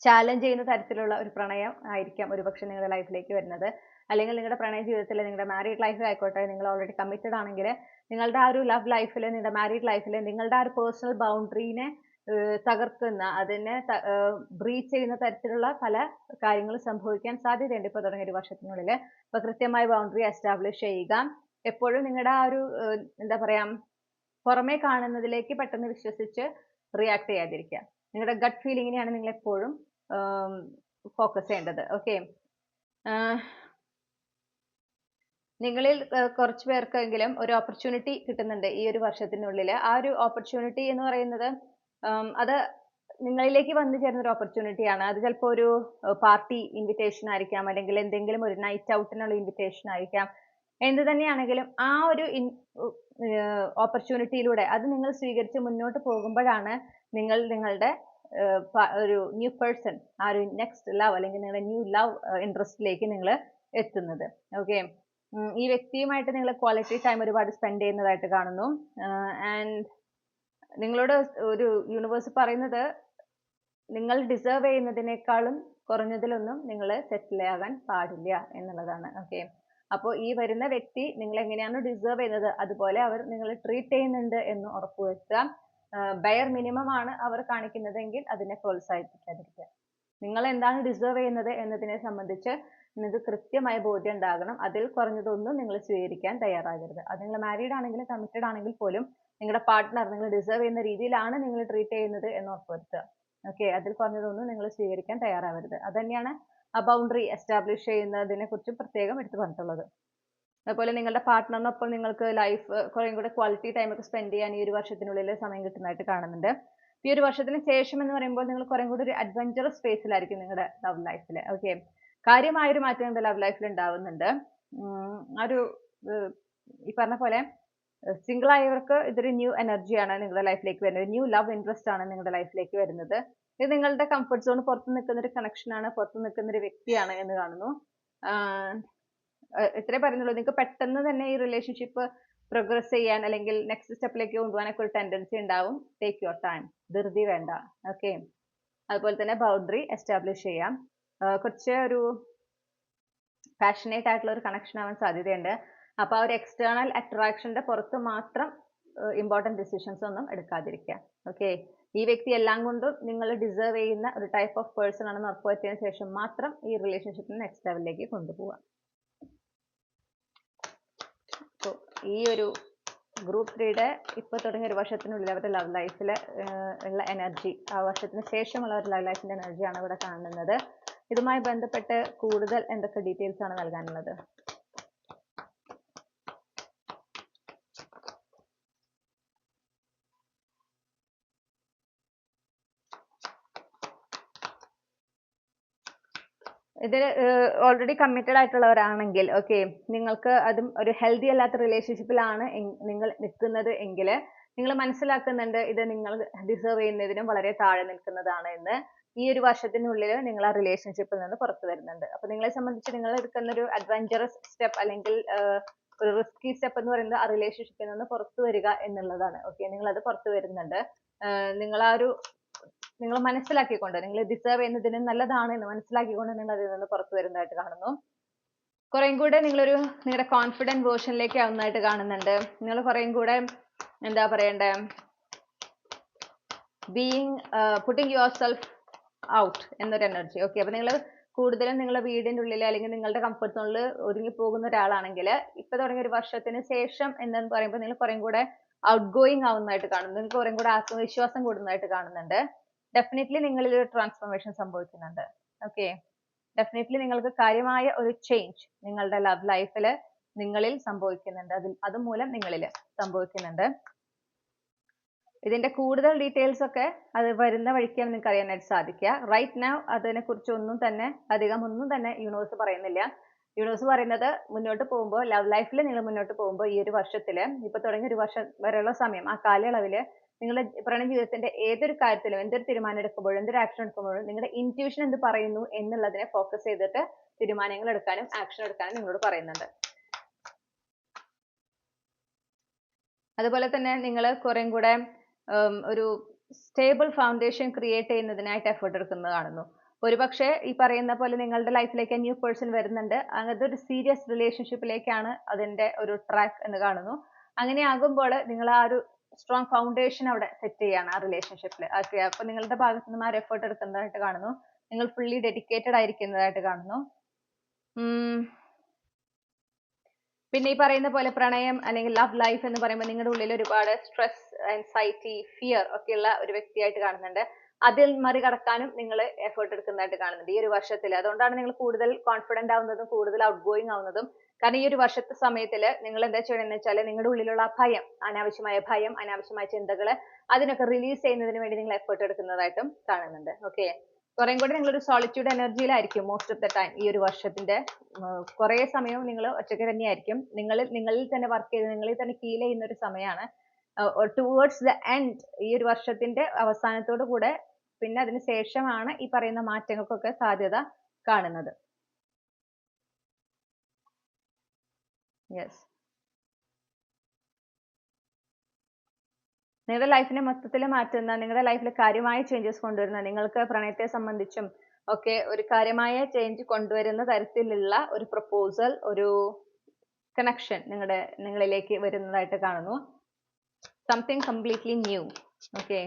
ചാലഞ്ച് ചെയ്യുന്ന തരത്തിലുള്ള ഒരു പ്രണയം ആയിരിക്കാം ഒരുപക്ഷെ നിങ്ങളുടെ ലൈഫിലേക്ക് വരുന്നത്. അല്ലെങ്കിൽ നിങ്ങളുടെ പ്രണയ ജീവിതത്തിൽ, നിങ്ങളുടെ മാരീഡ് ലൈഫിൽ ആയിക്കോട്ടെ, നിങ്ങൾ ഓൾറെഡി കമ്മിറ്റഡ് ആണെങ്കിൽ നിങ്ങളുടെ ആ ഒരു ലവ് ലൈഫിൽ, നിങ്ങളുടെ മാരീഡ് ലൈഫിൽ നിങ്ങളുടെ ആ ഒരു പേഴ്സണൽ ബൗണ്ടറിനെ തകർക്കുന്ന, അതിനെ ബ്രീച്ച് ചെയ്യുന്ന തരത്തിലുള്ള പല കാര്യങ്ങളും സംഭവിക്കാൻ സാധ്യതയുണ്ട് ഇപ്പോൾ തുടങ്ങിയ ഒരു വർഷത്തിനുള്ളിൽ. അപ്പൊ കൃത്യമായി ബൗണ്ടറി എസ്റ്റാബ്ലിഷ് ചെയ്യുക. എപ്പോഴും നിങ്ങളുടെ ആ ഒരു എന്താ പറയാ, പുറമേ കാണുന്നതിലേക്ക് പെട്ടെന്ന് വിശ്വസിച്ച് റിയാക്ട് ചെയ്യാതിരിക്കുക. നിങ്ങളുടെ ഗട്ട് ഫീലിങ്ങിനെയാണ് നിങ്ങൾ എപ്പോഴും ഫോക്കസ് ചെയ്യേണ്ടത്. ഓക്കെ, നിങ്ങളിൽ കുറച്ച് പേർക്കെങ്കിലും ഒരു ഓപ്പർച്യൂണിറ്റി കിട്ടുന്നുണ്ട് ഈ ഒരു വർഷത്തിനുള്ളിൽ. ആ ഒരു ഓപ്പർച്യൂണിറ്റി എന്ന് പറയുന്നത് അത് നിങ്ങളിലേക്ക് വന്നു ചേരുന്ന ഒരു ഓപ്പർച്യൂണിറ്റി ആണ്. അത് ചിലപ്പോൾ ഒരു പാർട്ടി ഇൻവിറ്റേഷൻ ആയിരിക്കാം, അല്ലെങ്കിൽ എന്തെങ്കിലും ഒരു നൈറ്റ് ഔട്ടിനുള്ള ഇൻവിറ്റേഷൻ ആയിരിക്കാം. എന്ത് തന്നെയാണെങ്കിലും ആ ഒരു ഓപ്പർച്യൂണിറ്റിയിലൂടെ അത് നിങ്ങൾ സ്വീകരിച്ച് മുന്നോട്ട് പോകുമ്പോഴാണ് നിങ്ങൾ നിങ്ങളുടെ ഒരു ന്യൂ പേഴ്സൺ, ആ ഒരു നെക്സ്റ്റ് ലവ് അല്ലെങ്കിൽ നിങ്ങളുടെ ന്യൂ ലവ് ഇൻട്രസ്റ്റിലേക്ക് നിങ്ങൾ എത്തുന്നത്. ഓക്കെ, ഈ വ്യക്തിയുമായിട്ട് നിങ്ങൾ ക്വാളിറ്റി ടൈം ഒരുപാട് സ്പെൻഡ് ചെയ്യുന്നതായിട്ട് കാണുന്നു. ആൻഡ് നിങ്ങളോട് ഒരു യൂണിവേഴ്സ് പറയുന്നത്, നിങ്ങൾ ഡിസേർവ് ചെയ്യുന്നതിനേക്കാളും കുറഞ്ഞതിലൊന്നും നിങ്ങൾ സെറ്റിൽ ആകാൻ പാടില്ല എന്നുള്ളതാണ്. ഓക്കെ, അപ്പോൾ ഈ വരുന്ന വ്യക്തി നിങ്ങൾ എങ്ങനെയാണോ ഡിസേർവ് ചെയ്യുന്നത് അതുപോലെ അവർ നിങ്ങൾ ട്രീറ്റ് ചെയ്യുന്നുണ്ട് എന്ന് ഉറപ്പുവരുത്തുക. ബയർ മിനിമം ആണ് അവർ കാണിക്കുന്നതെങ്കിൽ അതിനെ പ്രോത്സാഹിപ്പിക്കാതിരിക്കുക. നിങ്ങൾ എന്താണ് ഡിസേർവ് ചെയ്യുന്നത് എന്നതിനെ സംബന്ധിച്ച് നിങ്ങൾക്ക് കൃത്യമായ ബോധ്യം ഉണ്ടാകണം. അതിൽ കുറഞ്ഞതൊന്നും നിങ്ങൾ സ്വീകരിക്കാൻ തയ്യാറാകരുത്. അത് നിങ്ങൾ മാരീഡ് ആണെങ്കിലും കമ്മിറ്റഡ് ആണെങ്കിൽ പോലും നിങ്ങളുടെ പാർട്ട്ണർ നിങ്ങൾ ഡിസേർവ് ചെയ്യുന്ന രീതിയിലാണ് നിങ്ങൾ ട്രീറ്റ് ചെയ്യുന്നത് എന്ന് ഉറപ്പുവരുത്തുക. ഓക്കെ, അതിൽ കുറഞ്ഞതൊന്നും നിങ്ങൾ സ്വീകരിക്കാൻ തയ്യാറാവരുത്. അത് തന്നെയാണ് ആ ബൗണ്ടറി എസ്റ്റാബ്ലിഷ് ചെയ്യുന്നതിനെ കുറിച്ച് പ്രത്യേകം എടുത്തു പറഞ്ഞിട്ടുള്ളത്. അതുപോലെ നിങ്ങളുടെ പാർട്ട്ണറിനൊപ്പം നിങ്ങൾക്ക് ലൈഫ് കുറേം കൂടെ ക്വാളിറ്റി ടൈം ഒക്കെ സ്പെൻഡ് ചെയ്യാൻ ഈ ഒരു വർഷത്തിനുള്ളിൽ സമയം കിട്ടുന്നതായിട്ട് കാണുന്നുണ്ട്. ഈ ഒരു വർഷത്തിന് ശേഷം എന്ന് പറയുമ്പോൾ നിങ്ങൾ കുറേം കൂടി ഒരു അഡ്വഞ്ചറസ് സ്പേസിലായിരിക്കും നിങ്ങളുടെ ലവ് ലൈഫിൽ. ഓക്കെ, കാര്യമായൊരു മാറ്റം നിങ്ങളുടെ ലവ് ലൈഫിൽ ഉണ്ടാവുന്നുണ്ട്. ഒരു ഈ പറഞ്ഞ പോലെ സിംഗിൾ ആയവർക്ക് ഇതൊരു ന്യൂ എനർജിയാണ് നിങ്ങളുടെ ലൈഫിലേക്ക് വരുന്നത്. ന്യൂ ലവ് ഇൻട്രസ്റ്റ് ആണ് നിങ്ങളുടെ ലൈഫിലേക്ക് വരുന്നത്. ഇത് നിങ്ങളുടെ കംഫർട്ട് സോൺ പുറത്ത് നിൽക്കുന്ന ഒരു കണക്ഷൻ ആണ്, പുറത്ത് നിൽക്കുന്ന ഒരു വ്യക്തിയാണ് എന്ന് കാണുന്നു. ഇത്രേ പറയുന്നുള്ളൂ. നിങ്ങൾക്ക് പെട്ടെന്ന് തന്നെ ഈ റിലേഷൻഷിപ്പ് പ്രോഗ്രസ് ചെയ്യാൻ അല്ലെങ്കിൽ നെക്സ്റ്റ് സ്റ്റെപ്പിലേക്ക് കൊണ്ടുപോകാനൊക്കെ ഒരു ടെൻഡൻസി ഉണ്ടാവും. ടേക്ക് യുവർ ടൈം, ധൃതി വേണ്ട. ഓക്കെ, അതുപോലെ തന്നെ ബൗണ്ടറി എസ്റ്റാബ്ലിഷ് ചെയ്യാം. കുറച്ച് ഒരു പാഷനേറ്റ് ആയിട്ടുള്ള ഒരു കണക്ഷൻ ആവാൻ സാധ്യതയുണ്ട്. അപ്പോൾ ആ ഒരു എക്സ്റ്റേണൽ അട്രാക്ഷന്റെ പുറത്ത് മാത്രം ഇമ്പോർട്ടൻറ്റ് ഡിസിഷൻസ് ഒന്നും എടുക്കാതിരിക്കുക. ഓക്കെ, ഈ വ്യക്തി എല്ലാം കൊണ്ടും നിങ്ങൾ ഡിസേർവ് ചെയ്യുന്ന ഒരു ടൈപ്പ് ഓഫ് പേഴ്സൺ ആണെന്ന് ഉറപ്പുവരുത്തിയതിനു ശേഷം മാത്രം ഈ റിലേഷൻഷിപ്പിനെ നെക്സ്റ്റ് ലെവലിലേക്ക് കൊണ്ടുപോവുക. അപ്പോൾ ഈ ഒരു ഗ്രൂപ്പ് 3യുടെ ഇപ്പോൾ തുടങ്ങിയ ഒരു വർഷത്തിനുള്ളിൽ അവരുടെ ലവ് ലൈഫിൽ ഉള്ള എനർജി, ആ വർഷത്തിന് ശേഷമുള്ള ഒരു ലവ് ലൈഫിന്റെ എനർജിയാണ് ഇവിടെ കാണുന്നത്. ഇതുമായി ബന്ധപ്പെട്ട് കൂടുതൽ എന്തൊക്കെ ഡീറ്റെയിൽസ് ആണ് നൽകാനുള്ളത്? ഇതിൽ ഓൾറെഡി കമ്മിറ്റഡ് ആയിട്ടുള്ളവരാണെങ്കിൽ ഓക്കെ, നിങ്ങൾക്ക് അതും ഒരു ഹെൽത്തി അല്ലാത്ത റിലേഷൻഷിപ്പിലാണ് നിങ്ങൾ നിൽക്കുന്നത് എങ്കിൽ നിങ്ങൾ മനസ്സിലാക്കുന്നുണ്ട് ഇത് നിങ്ങൾ ഡിസേർവ് ചെയ്യുന്നതിനും വളരെ താഴെ നിൽക്കുന്നതാണ് എന്ന്. ഈ ഒരു വർഷത്തിനുള്ളിൽ നിങ്ങൾ ആ റിലേഷൻഷിപ്പിൽ നിന്ന് പുറത്തു വരുന്നുണ്ട്. അപ്പൊ നിങ്ങളെ സംബന്ധിച്ച് നിങ്ങൾ എടുക്കുന്ന ഒരു അഡ്വഞ്ചറസ് സ്റ്റെപ്പ് അല്ലെങ്കിൽ ഒരു റിസ്കി സ്റ്റെപ്പ് എന്ന് പറയുന്നത് ആ റിലേഷൻഷിപ്പിൽ നിന്ന് പുറത്തു വരിക എന്നുള്ളതാണ്. ഓക്കെ, നിങ്ങൾ അത് പുറത്തു വരുന്നുണ്ട്. നിങ്ങൾ മനസ്സിലാക്കിക്കൊണ്ട്, നിങ്ങൾ ഡിസേർവ് ചെയ്യുന്നതിന് നല്ലതാണ് എന്ന് മനസ്സിലാക്കിക്കൊണ്ട് നിങ്ങൾ അതിൽ നിന്ന് പുറത്തു വരുന്നതായിട്ട് കാണുന്നു. കുറേം കൂടെ നിങ്ങളുടെ കോൺഫിഡന്റ് വേർഷനിലേക്ക് ആവുന്നതായിട്ട് കാണുന്നുണ്ട്. നിങ്ങൾ കുറേം കൂടെ എന്താ പറയണ്ടേ, പുട്ടിങ് യുവർ സെൽഫ് ഔട്ട് എന്നൊരു എനർജി. ഓക്കെ, അപ്പൊ നിങ്ങൾ കൂടുതലും നിങ്ങളുടെ വീടിന്റെ ഉള്ളിൽ അല്ലെങ്കിൽ നിങ്ങളുടെ കംഫർട്ട് സോണിൽ ഒതുങ്ങി പോകുന്ന ഒരാളാണെങ്കിൽ ഇപ്പൊ തുടങ്ങിയ ഒരു വർഷത്തിന് ശേഷം എന്ന് പറയുമ്പോൾ നിങ്ങൾ കുറേം കൂടെ ഔട്ട് ഗോയിങ് ആവുന്നതായിട്ട് കാണുന്നു. നിങ്ങൾക്ക് കുറേം കൂടെ ആത്മവിശ്വാസം കൂടുന്നതായിട്ട് കാണുന്നുണ്ട്. ഡെഫിനറ്റ്ലി നിങ്ങളിൽ ഒരു ട്രാൻസ്ഫോർമേഷൻ സംഭവിക്കുന്നുണ്ട്. ഓക്കെ, ഡെഫിനറ്റ്ലി നിങ്ങൾക്ക് കാര്യമായ ഒരു ചേഞ്ച് നിങ്ങളുടെ ലവ് ലൈഫിൽ നിങ്ങളിൽ സംഭവിക്കുന്നുണ്ട്. അതുമൂലം നിങ്ങളിൽ സംഭവിക്കുന്നുണ്ട്. ഇതിന്റെ കൂടുതൽ ഡീറ്റെയിൽസ് ഒക്കെ അത് വരുന്ന വഴിക്കാണ് നിങ്ങൾക്ക് അറിയാനായിട്ട് സാധിക്കുക. റൈറ്റ് നൗ അതിനെക്കുറിച്ച് ഒന്നും തന്നെ യൂണിവേഴ്സ് പറയുന്നില്ല. യൂണിവേഴ്സ് പറയുന്നത് മുന്നോട്ട് പോകുമ്പോൾ, ലവ് ലൈഫിൽ നിങ്ങൾ മുന്നോട്ട് പോകുമ്പോൾ ഈ ഒരു വർഷത്തിൽ ഇപ്പൊ തുടങ്ങിയ ഒരു വർഷം വരെയുള്ള സമയം, ആ കാലയളവിൽ നിങ്ങളുടെ പ്രണയ ജീവിതത്തിന്റെ ഏതൊരു കാര്യത്തിലും എന്തൊരു തീരുമാനം എടുക്കുമ്പോഴും എന്തൊരു ആക്ഷൻ എടുക്കുമ്പോഴും നിങ്ങളുടെ ഇൻറ്റ്യൂഷൻ എന്ത് പറയുന്നു എന്നുള്ളതിനെ ഫോക്കസ് ചെയ്തിട്ട് തീരുമാനങ്ങൾ എടുക്കാനും ആക്ഷൻ എടുക്കാനും നിങ്ങളോട് പറയുന്നുണ്ട്. അതുപോലെ തന്നെ നിങ്ങൾ കുറേം കൂടെ ഒരു സ്റ്റേബിൾ ഫൗണ്ടേഷൻ ക്രിയേറ്റ് ചെയ്യുന്നതിനായിട്ട് എഫേർട്ട് എടുക്കുന്നത് കാണുന്നു. ഒരുപക്ഷെ ഈ പറയുന്ന പോലെ നിങ്ങളുടെ ലൈഫിലേക്ക് ന്യൂ പേഴ്സൺ വരുന്നുണ്ട്. അങ്ങനത്തെ ഒരു സീരിയസ് റിലേഷൻഷിപ്പിലേക്കാണ് അതിന്റെ ഒരു ട്രാക്ക് എന്ന് കാണുന്നു. അങ്ങനെ ആകുമ്പോൾ നിങ്ങൾ ആ ഒരു സ്ട്രോങ് ഫൗണ്ടേഷൻ അവിടെ സെറ്റ് ചെയ്യാണ് ആ റിലേഷൻഷിപ്പിൽ. അപ്പൊ നിങ്ങളുടെ ഭാഗത്ത് നിന്ന് ആ ഒരു എഫേർട്ട് എടുക്കുന്നതായിട്ട് കാണുന്നു. നിങ്ങൾ ഫുള്ളി ഡെഡിക്കേറ്റഡ് ആയിരിക്കുന്നതായിട്ട് കാണുന്നു. പിന്നെ ഈ പറയുന്ന പോലെ പ്രണയം അല്ലെങ്കിൽ ലവ് ലൈഫ് എന്ന് പറയുമ്പോൾ നിങ്ങളുടെ ഉള്ളിൽ ഒരുപാട് സ്ട്രെസ്, ആൻസൈറ്റി, ഫിയർ ഒക്കെയുള്ള ഒരു വ്യക്തിയായിട്ട് കാണുന്നുണ്ട്. അതിൽ മറികടക്കാനും നിങ്ങൾ എഫേർട്ട് എടുക്കുന്നതായിട്ട് കാണുന്നുണ്ട് ഈ ഒരു വർഷത്തിൽ. അതുകൊണ്ടാണ് നിങ്ങൾ കൂടുതൽ കോൺഫിഡന്റ് ആവുന്നതും കൂടുതൽ ഔട്ട് ഗോയിങ് ആവുന്നതും കാരണം ഈ ഒരു വർഷത്തെ സമയത്തിൽ നിങ്ങൾ എന്താ ചെയ്യണമെന്ന് വെച്ചാൽ നിങ്ങളുടെ ഉള്ളിലുള്ള ഭയം, അനാവശ്യമായ ഭയം, അനാവശ്യമായ ചിന്തകള് അതിനൊക്കെ റിലീസ് ചെയ്യുന്നതിന് വേണ്ടി നിങ്ങൾ എഫേർട്ട് എടുക്കുന്നതായിട്ടും കാണുന്നുണ്ട്. ഓക്കെ, കുറേം കൂടി നിങ്ങളൊരു സോളിറ്റ്യൂഡ് എനർജിയിലായിരിക്കും മോസ്റ്റ് ഓഫ് ദ ടൈം. ഈ ഒരു വർഷത്തിന്റെ കുറെ സമയവും നിങ്ങൾ ഒറ്റയ്ക്ക് തന്നെയായിരിക്കും. നിങ്ങളിൽ തന്നെ വർക്ക് ചെയ്ത് നിങ്ങളിൽ തന്നെ ഫീൽ ചെയ്യുന്ന ഒരു സമയമാണ്. ടുവേർഡ്സ് ദ എൻഡ്, ഈ ഒരു വർഷത്തിന്റെ അവസാനത്തോടു കൂടെ പിന്നെ അതിന് ശേഷമാണ് ഈ പറയുന്ന മാറ്റങ്ങൾക്കൊക്കെ സാധ്യത കാണുന്നത്. യെസ്, നിങ്ങളുടെ ലൈഫിനെ മൊത്തത്തിൽ മാറ്റുന്ന, നിങ്ങളുടെ ലൈഫിൽ കാര്യമായ ചേഞ്ചസ് കൊണ്ടുവരുന്ന, നിങ്ങൾക്ക് പ്രണയത്തെ സംബന്ധിച്ചും ഒക്കെ ഒരു കാര്യമായ ചേഞ്ച് കൊണ്ടുവരുന്ന തരത്തിലുള്ള ഒരു പ്രപ്പോസൽ, ഒരു കണക്ഷൻ നിങ്ങളിലേക്ക് വരുന്നതായിട്ട് കാണുന്നു. Something completely new. ഓക്കെ,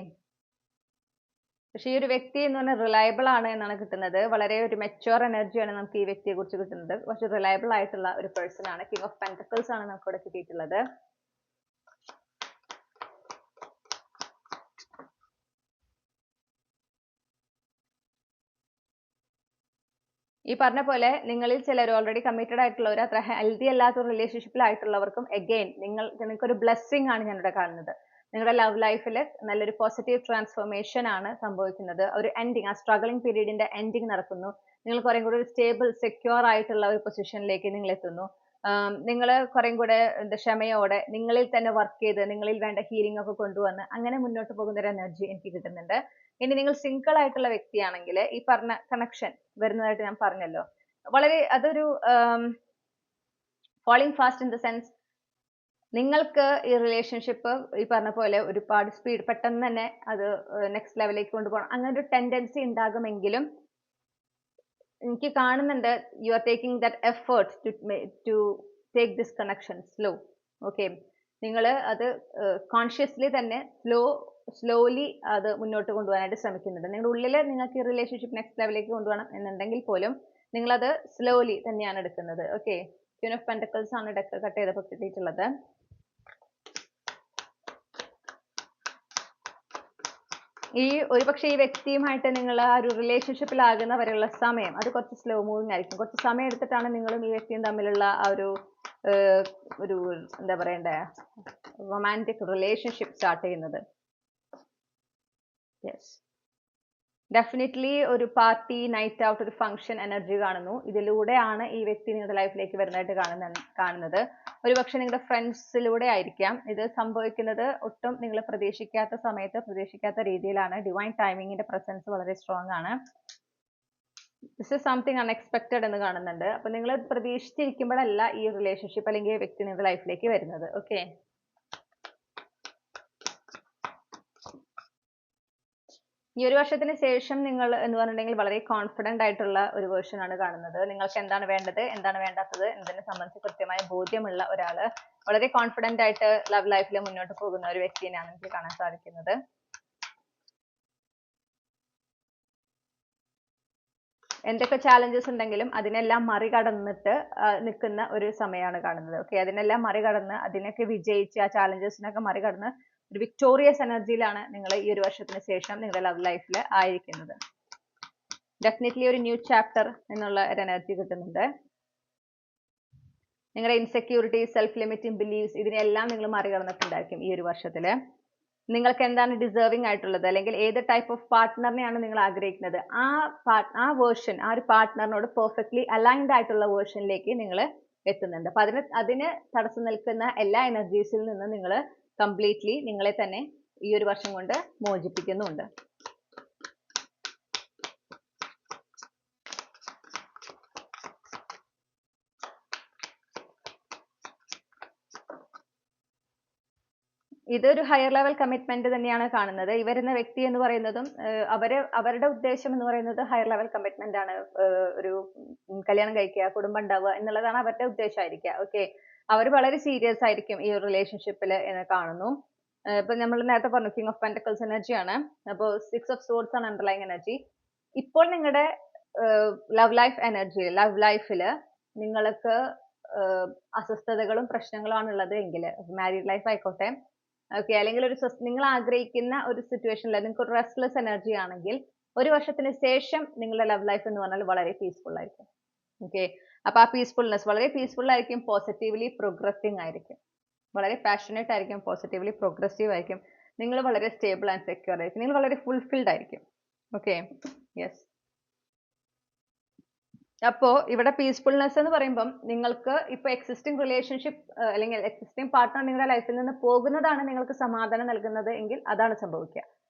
പക്ഷെ ഈ ഒരു വ്യക്തി എന്ന് പറഞ്ഞാൽ റിലയബിൾ ആണ് എന്നാണ് കിട്ടുന്നത്. വളരെ ഒരു മെച്ചുവർ എനർജിയാണ് നമുക്ക് ഈ വ്യക്തിയെ കുറിച്ച് കിട്ടുന്നത്. പക്ഷെ റിലയബിൾ ആയിട്ടുള്ള ഒരു പേഴ്സൺ ആണ്. കിങ് ഓഫ് പെന്റക്കിൾസ് ആണ് നമുക്ക് ഇവിടെ കിട്ടിയിട്ടുള്ളത്. ഈ പറഞ്ഞ പോലെ നിങ്ങളിൽ ചിലർ ഓൾറെഡി കമ്മിറ്റഡ് ആയിട്ടുള്ളവർ, അത്ര ഹെൽത്തി അല്ലാത്ത റിലേഷൻഷിപ്പിലായിട്ടുള്ളവർക്കും അഗെയിൻ നിങ്ങൾക്കൊരു ബ്ലെസ്സിങ് ആണ് ഞാനിവിടെ കാണുന്നത്. നിങ്ങളുടെ ലവ് ലൈഫിൽ നല്ലൊരു പോസിറ്റീവ് ട്രാൻസ്ഫോർമേഷൻ ആണ് സംഭവിക്കുന്നത്. ഒരു എൻഡിങ്, ആ സ്ട്രഗിളിംഗ് പീരീഡിന്റെ എൻഡിങ് നടക്കുന്നു. നിങ്ങൾ കുറേ കൂടി ഒരു സ്റ്റേബിൾ, സെക്യൂർ ആയിട്ടുള്ള ഒരു പൊസിഷനിലേക്ക് നിങ്ങൾ എത്തുന്നു. നിങ്ങൾ കുറേ കൂടെ ക്ഷമയോടെ നിങ്ങളിൽ തന്നെ വർക്ക് ചെയ്ത് നിങ്ങളിൽ വേണ്ട ഹീലിംഗ് ഒക്കെ കൊണ്ടുവന്ന് അങ്ങനെ മുന്നോട്ട് പോകുന്ന ഒരു എനർജി എനിക്ക് കിട്ടുന്നുണ്ട്. ഇനി നിങ്ങൾ സിംഗിൾ ആയിട്ടുള്ള വ്യക്തിയാണെങ്കിൽ ഈ പറഞ്ഞ കണക്ഷൻ വരുന്നതായിട്ട് ഞാൻ പറഞ്ഞല്ലോ, വളരെ അതൊരു falling fast in the sense, നിങ്ങൾക്ക് ഈ റിലേഷൻഷിപ്പ് ഈ പറഞ്ഞ പോലെ ഒരുപാട് സ്പീഡ് പെട്ടെന്ന് തന്നെ അത് നെക്സ്റ്റ് ലെവലിലേക്ക് കൊണ്ടുപോകണം അങ്ങനെ ഒരു ടെൻഡൻസി ഉണ്ടാകുമെങ്കിലും എനിക്ക് കാണുന്നുണ്ട് you are taking that effort to take this connection slow. Okay, നിങ്ങൾ അത് കോൺഷ്യസ്ലി തന്നെ സ്ലോലി അത് മുന്നോട്ട് കൊണ്ടുപോകാനായിട്ട് ശ്രമിക്കുന്നുണ്ട്. നിങ്ങളുടെ ഉള്ളിൽ നിങ്ങൾക്ക് ഈ റിലേഷൻഷിപ്പ് നെക്സ്റ്റ് ലെവലിലേക്ക് കൊണ്ടുപോകണം എന്നുണ്ടെങ്കിൽ പോലും നിങ്ങളത് സ്ലോലി തന്നെയാണ് എടുക്കുന്നത്. ഓക്കെ, ക്വീൻ ഓഫ് പെന്റക്കിൾസ് ആണ് ഡെക്ക് കട്ട് ചെയ്തപ്പോൾ കിട്ടിയിട്ടുള്ളത്. ഒരുപക്ഷെ ഈ വ്യക്തിയുമായിട്ട് നിങ്ങൾ ആ ഒരു റിലേഷൻഷിപ്പിലാകുന്ന വരെയുള്ള സമയം അത് കുറച്ച് സ്ലോ മൂവിങ് ആയിരിക്കും. കുറച്ച് സമയം എടുത്തിട്ടാണ് നിങ്ങളും ഈ വ്യക്തിയും തമ്മിലുള്ള ആ ഒരു എന്താ പറയണ്ടേ റൊമാൻറ്റിക് റിലേഷൻഷിപ്പ് സ്റ്റാർട്ട് ചെയ്യുന്നത്. യെസ്, ഡെഫിനറ്റ്ലി ഒരു പാർട്ടി, നൈറ്റ് ഔട്ട്, ഒരു ഫംഗ്ഷൻ എനർജി കാണുന്നു. ഇതിലൂടെയാണ് ഈ വ്യക്തി നിങ്ങളുടെ ലൈഫിലേക്ക് വരുന്നതായിട്ട് കാണുന്നത്. ഒരുപക്ഷെ നിങ്ങളുടെ ഫ്രണ്ട്സിലൂടെ ആയിരിക്കാം ഇത് സംഭവിക്കുന്നത്. ഒട്ടും നിങ്ങൾ പ്രതീക്ഷിക്കാത്ത സമയത്ത് പ്രതീക്ഷിക്കാത്ത രീതിയിലാണ്. ഡിവൈൻ ടൈമിങ്ങിന്റെ പ്രസൻസ് വളരെ സ്ട്രോങ് ആണ്. ദിസ് ഇസ് സംതിങ് അൺഎക്സ്പെക്റ്റഡ് എന്ന് കാണുന്നുണ്ട്. അപ്പൊ നിങ്ങൾ പ്രതീക്ഷിച്ചിരിക്കുമ്പോഴല്ല ഈ റിലേഷൻഷിപ്പ് അല്ലെങ്കിൽ ഈ വ്യക്തി നിങ്ങളുടെ ലൈഫിലേക്ക് വരുന്നത്. ഓക്കെ, ഈ ഒരു വർഷത്തിന് ശേഷം നിങ്ങൾ എന്ന് പറഞ്ഞിട്ടുണ്ടെങ്കിൽ വളരെ കോൺഫിഡന്റ് ആയിട്ടുള്ള ഒരു വേർഷൻ ആണ് കാണുന്നത്. നിങ്ങൾക്ക് എന്താണ് വേണ്ടത്, എന്താണ് വേണ്ടാത്തത് എന്നതിനെ സംബന്ധിച്ച് കൃത്യമായ ബോധ്യമുള്ള ഒരാള്, വളരെ കോൺഫിഡന്റ് ആയിട്ട് ലവ് ലൈഫിൽ മുന്നോട്ട് പോകുന്ന ഒരു വ്യക്തിയെയാണ് എനിക്ക് കാണാൻ സാധിക്കുന്നത്. എന്തൊക്കെ ചാലഞ്ചസ് ഉണ്ടെങ്കിലും അതിനെല്ലാം മറികടന്നിട്ട് നിൽക്കുന്ന ഒരു സമയമാണ് കാണുന്നത്. ഓക്കെ, അതിനെല്ലാം മറികടന്ന് അതിനൊക്കെ വിജയിച്ച് ആ ചാലഞ്ചസിനൊക്കെ മറികടന്ന് ഒരു വിക്ടോറിയസ് എനർജിയിലാണ് നിങ്ങൾ ഈ ഒരു വർഷത്തിന് ശേഷം നിങ്ങളുടെ ലവ് ലൈഫിൽ ആയിരിക്കുന്നത്. ഡെഫിനറ്റ്ലി ഒരു ന്യൂ ചാപ്റ്റർ എന്നുള്ള ഒരു എനർജി കിട്ടുന്നുണ്ട്. നിങ്ങളുടെ ഇൻസെക്യൂരിറ്റി, സെൽഫ് ലിമിറ്റിംഗ് ബിലീവ്സ് ഇതിനെല്ലാം നിങ്ങൾ മറികടന്നിട്ടുണ്ടായിരിക്കും ഈ ഒരു വർഷത്തില്. നിങ്ങൾക്ക് എന്താണ് ഡിസേർവിംഗ് ആയിട്ടുള്ളത്, അല്ലെങ്കിൽ ഏത് ടൈപ്പ് ഓഫ് പാർട്ട്ണറിനെയാണ് നിങ്ങൾ ആഗ്രഹിക്കുന്നത്, ആ വേർഷൻ, ആ ഒരു പാർട്ട്ണറിനോട് പെർഫെക്റ്റ്ലി അലൈൻഡ് ആയിട്ടുള്ള വേർഷനിലേക്ക് നിങ്ങൾ എത്തുന്നുണ്ട്. അപ്പൊ അതിന് തടസ്സം നിൽക്കുന്ന എല്ലാ എനർജീസിൽ നിന്നും നിങ്ങൾ കംപ്ലീറ്റ്ലി നിങ്ങളെ തന്നെ ഈ ഒരു വർഷം കൊണ്ട് മോചിപ്പിക്കുന്നുണ്ട്. ഇതൊരു ഹയർ ലെവൽ കമ്മിറ്റ്മെന്റ് തന്നെയാണ് കാണുന്നത്. ഈ വരുന്ന വ്യക്തി എന്ന് പറയുന്നതും അവരുടെ ഉദ്ദേശം എന്ന് പറയുന്നത് ഹയർ ലെവൽ കമ്മിറ്റ്മെന്റ് ആണ്. ഒരു കല്യാണം കഴിക്കുക, കുടുംബം ഉണ്ടാവുക എന്നുള്ളതാണ് അവരുടെ ഉദ്ദേശമായിരിക്കുക. ഓക്കെ, അവർ വളരെ സീരിയസ് ആയിരിക്കും ഈ ഒരു റിലേഷൻഷിപ്പിൽ എന്ന് കാണുന്നു. ഇപ്പൊ നമ്മൾ നേരത്തെ പറഞ്ഞു കിങ് ഓഫ് പെന്റക്കിൾസ് എനർജിയാണ്. അപ്പോൾ 6 ഓഫ് സോർഡ്സ് ആണ് അണ്ടർലൈങ് എനർജി. ഇപ്പോൾ നിങ്ങളുടെ ലവ് ലൈഫ് എനർജി, ലവ് ലൈഫില് നിങ്ങൾക്ക് അസ്വസ്ഥതകളും പ്രശ്നങ്ങളും ആണുള്ളത് എങ്കിൽ, മാരീഡ് ലൈഫ് ആയിക്കോട്ടെ, ഓക്കെ, അല്ലെങ്കിൽ നിങ്ങൾ ആഗ്രഹിക്കുന്ന ഒരു സിറ്റുവേഷനിൽ നിങ്ങൾക്ക് ഒരു റെസ്റ്റ്ലെസ് എനർജി ആണെങ്കിൽ ഒരു വർഷത്തിന് ശേഷം നിങ്ങളുടെ ലവ് ലൈഫ് എന്ന് പറഞ്ഞാൽ വളരെ പീസ്ഫുൾ ആയിരിക്കും. ഓക്കെ, അപ്പോൾ ആ പീസ്ഫുൾനെസ് വളരെ പീസ്ഫുൾ ആയിരിക്കും, പോസിറ്റീവ്ലി പ്രോഗ്രസിങ് ആയിരിക്കും, വളരെ പാഷനേറ്റ് ആയിരിക്കും, പോസിറ്റീവ്ലി പ്രോഗ്രസീവ് ആയിരിക്കും, നിങ്ങൾ വളരെ സ്റ്റേബിൾ ആൻഡ് സെക്യൂർ ആയിരിക്കും, നിങ്ങൾ വളരെ ഫുൾഫിൽഡ് ആയിരിക്കും. Okay, yes. അപ്പോൾ ഇവിടെ പീസ്ഫുൾനെസ് എന്ന് പറയുമ്പം നിങ്ങൾക്ക് ഇപ്പോൾ എക്സിസ്റ്റിംഗ് റിലേഷൻഷിപ്പ് അല്ലെങ്കിൽ എക്സിസ്റ്റിംഗ് പാർട്ട്ണർ നിങ്ങളുടെ ലൈഫിൽ നിന്ന് പോകുന്നതാണ് നിങ്ങൾക്ക് സമാധാനം നൽകുന്നത് എങ്കിൽ അതാണ് സംഭവിക്കുക.